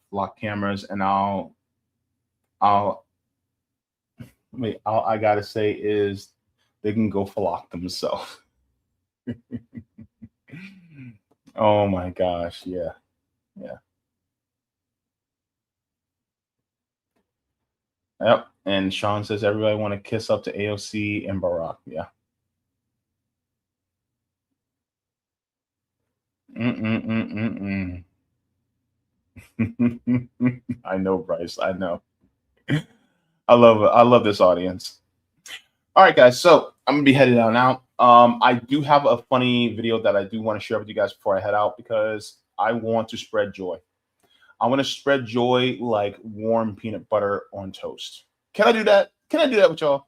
A: flock cameras, and I gotta say is they can go flock themselves. Oh my gosh, yeah. Yep. And Sean says everybody want to kiss up to AOC and Barack. Yeah. I know, Bryce. I know. I love it. I love this audience. All right, guys. So I'm gonna be headed out now. I do have a funny video that I do want to share with you guys before I head out, because I want to spread joy. I want to spread joy like warm peanut butter on toast. Can I do that? Can I do that with y'all?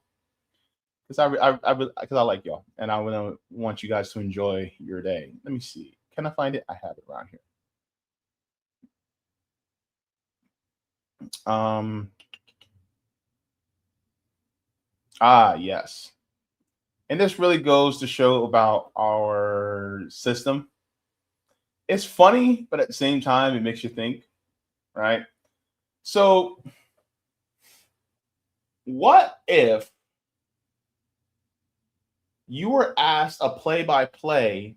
A: Because I like y'all, and I want you guys to enjoy your day. Let me see. Can I find it? I have it around here. Yes. And this really goes to show about our system. It's funny, but at the same time, it makes you think, right? So, what if you were asked a play-by-play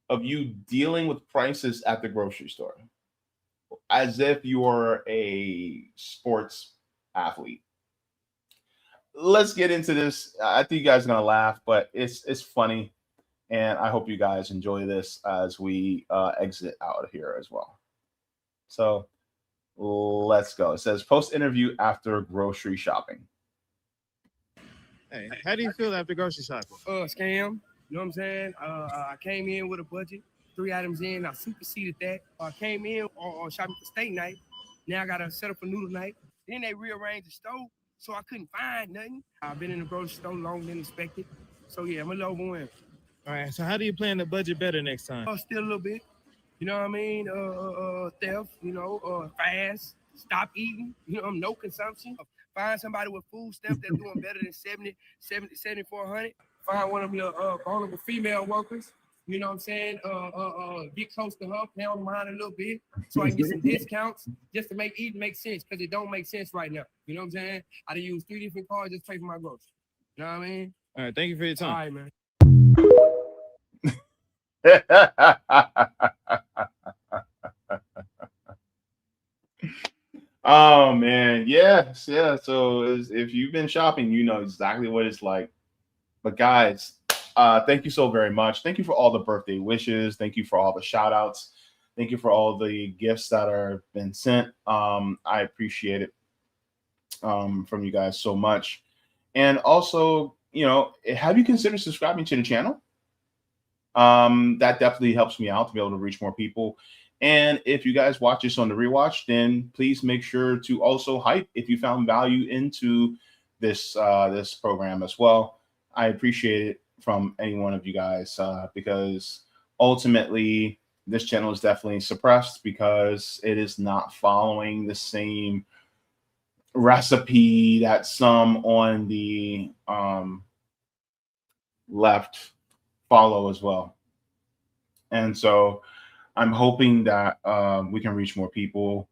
A: of you dealing with prices at the grocery store, as if you were a sports athlete? Let's get into this. I think you guys are gonna laugh, but it's funny, and I hope you guys enjoy this as we exit out of here as well. So let's go. It says post interview after grocery shopping.
J: Hey, how do you feel after grocery shopping?
K: Scam. You know what I'm saying? I came in with a budget, 3 items in. I superseded that. I came in on shopping for steak night. Now I got to set up for noodle night. Then they rearranged the stove, so I couldn't find nothing. I've been in the grocery store longer than expected. So, yeah, I'm a little overwhelmed.
J: All right, so how do you plan to budget better next time?
K: Still a little bit. You know what I mean? Theft, fast, stop eating, no consumption. Find somebody with food stamps that's doing better than 7,400. Find one of your vulnerable female workers. You know what I'm saying? Get close to her, pay on the mind a little bit, so I can get some discounts just to make eating make sense, because it don't make sense right now. You know what I'm saying? I done use 3 different cards just to pay for my groceries. You know what I mean?
J: All right, thank you for your time.
K: All right, man.
A: Oh man, yes, yeah. So if you've been shopping, you know exactly what it's like. But guys, thank you so very much. Thank you for all the birthday wishes. Thank you for all the shout outs. Thank you for all the gifts that are been sent. I appreciate it from you guys so much. And also, have you considered subscribing to the channel? That definitely helps me out to be able to reach more people. And if you guys watch this on the rewatch, then please make sure to also hype if you found value into this this program as well. I appreciate it from any one of you guys, because ultimately this channel is definitely suppressed because it is not following the same recipe that some on the left follow as well. And so I'm hoping that we can reach more people,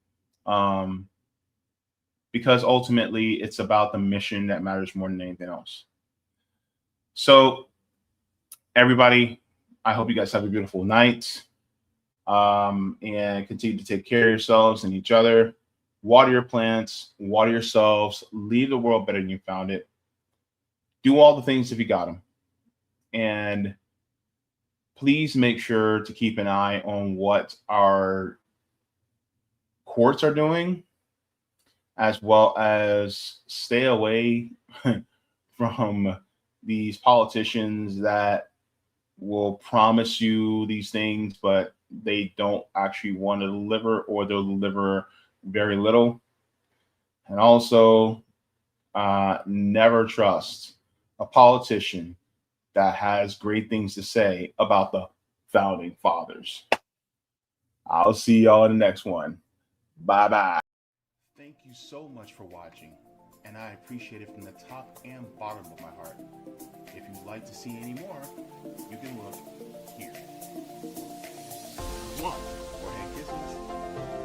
A: because ultimately it's about the mission that matters more than anything else. So everybody, I hope you guys have a beautiful night, and continue to take care of yourselves and each other. Water your plants, water yourselves, leave the world better than you found it. Do all the things if you got them. And please make sure to keep an eye on what our courts are doing, as well as stay away from these politicians that will promise you these things, but they don't actually want to deliver, or they'll deliver very little. And also, never trust a politician that has great things to say about the founding fathers. I'll see y'all in the next one. Bye-bye. Thank you so much for watching, and I appreciate it from the top and bottom of my heart. If you'd like to see any more, you can look here. One, forehead kisses.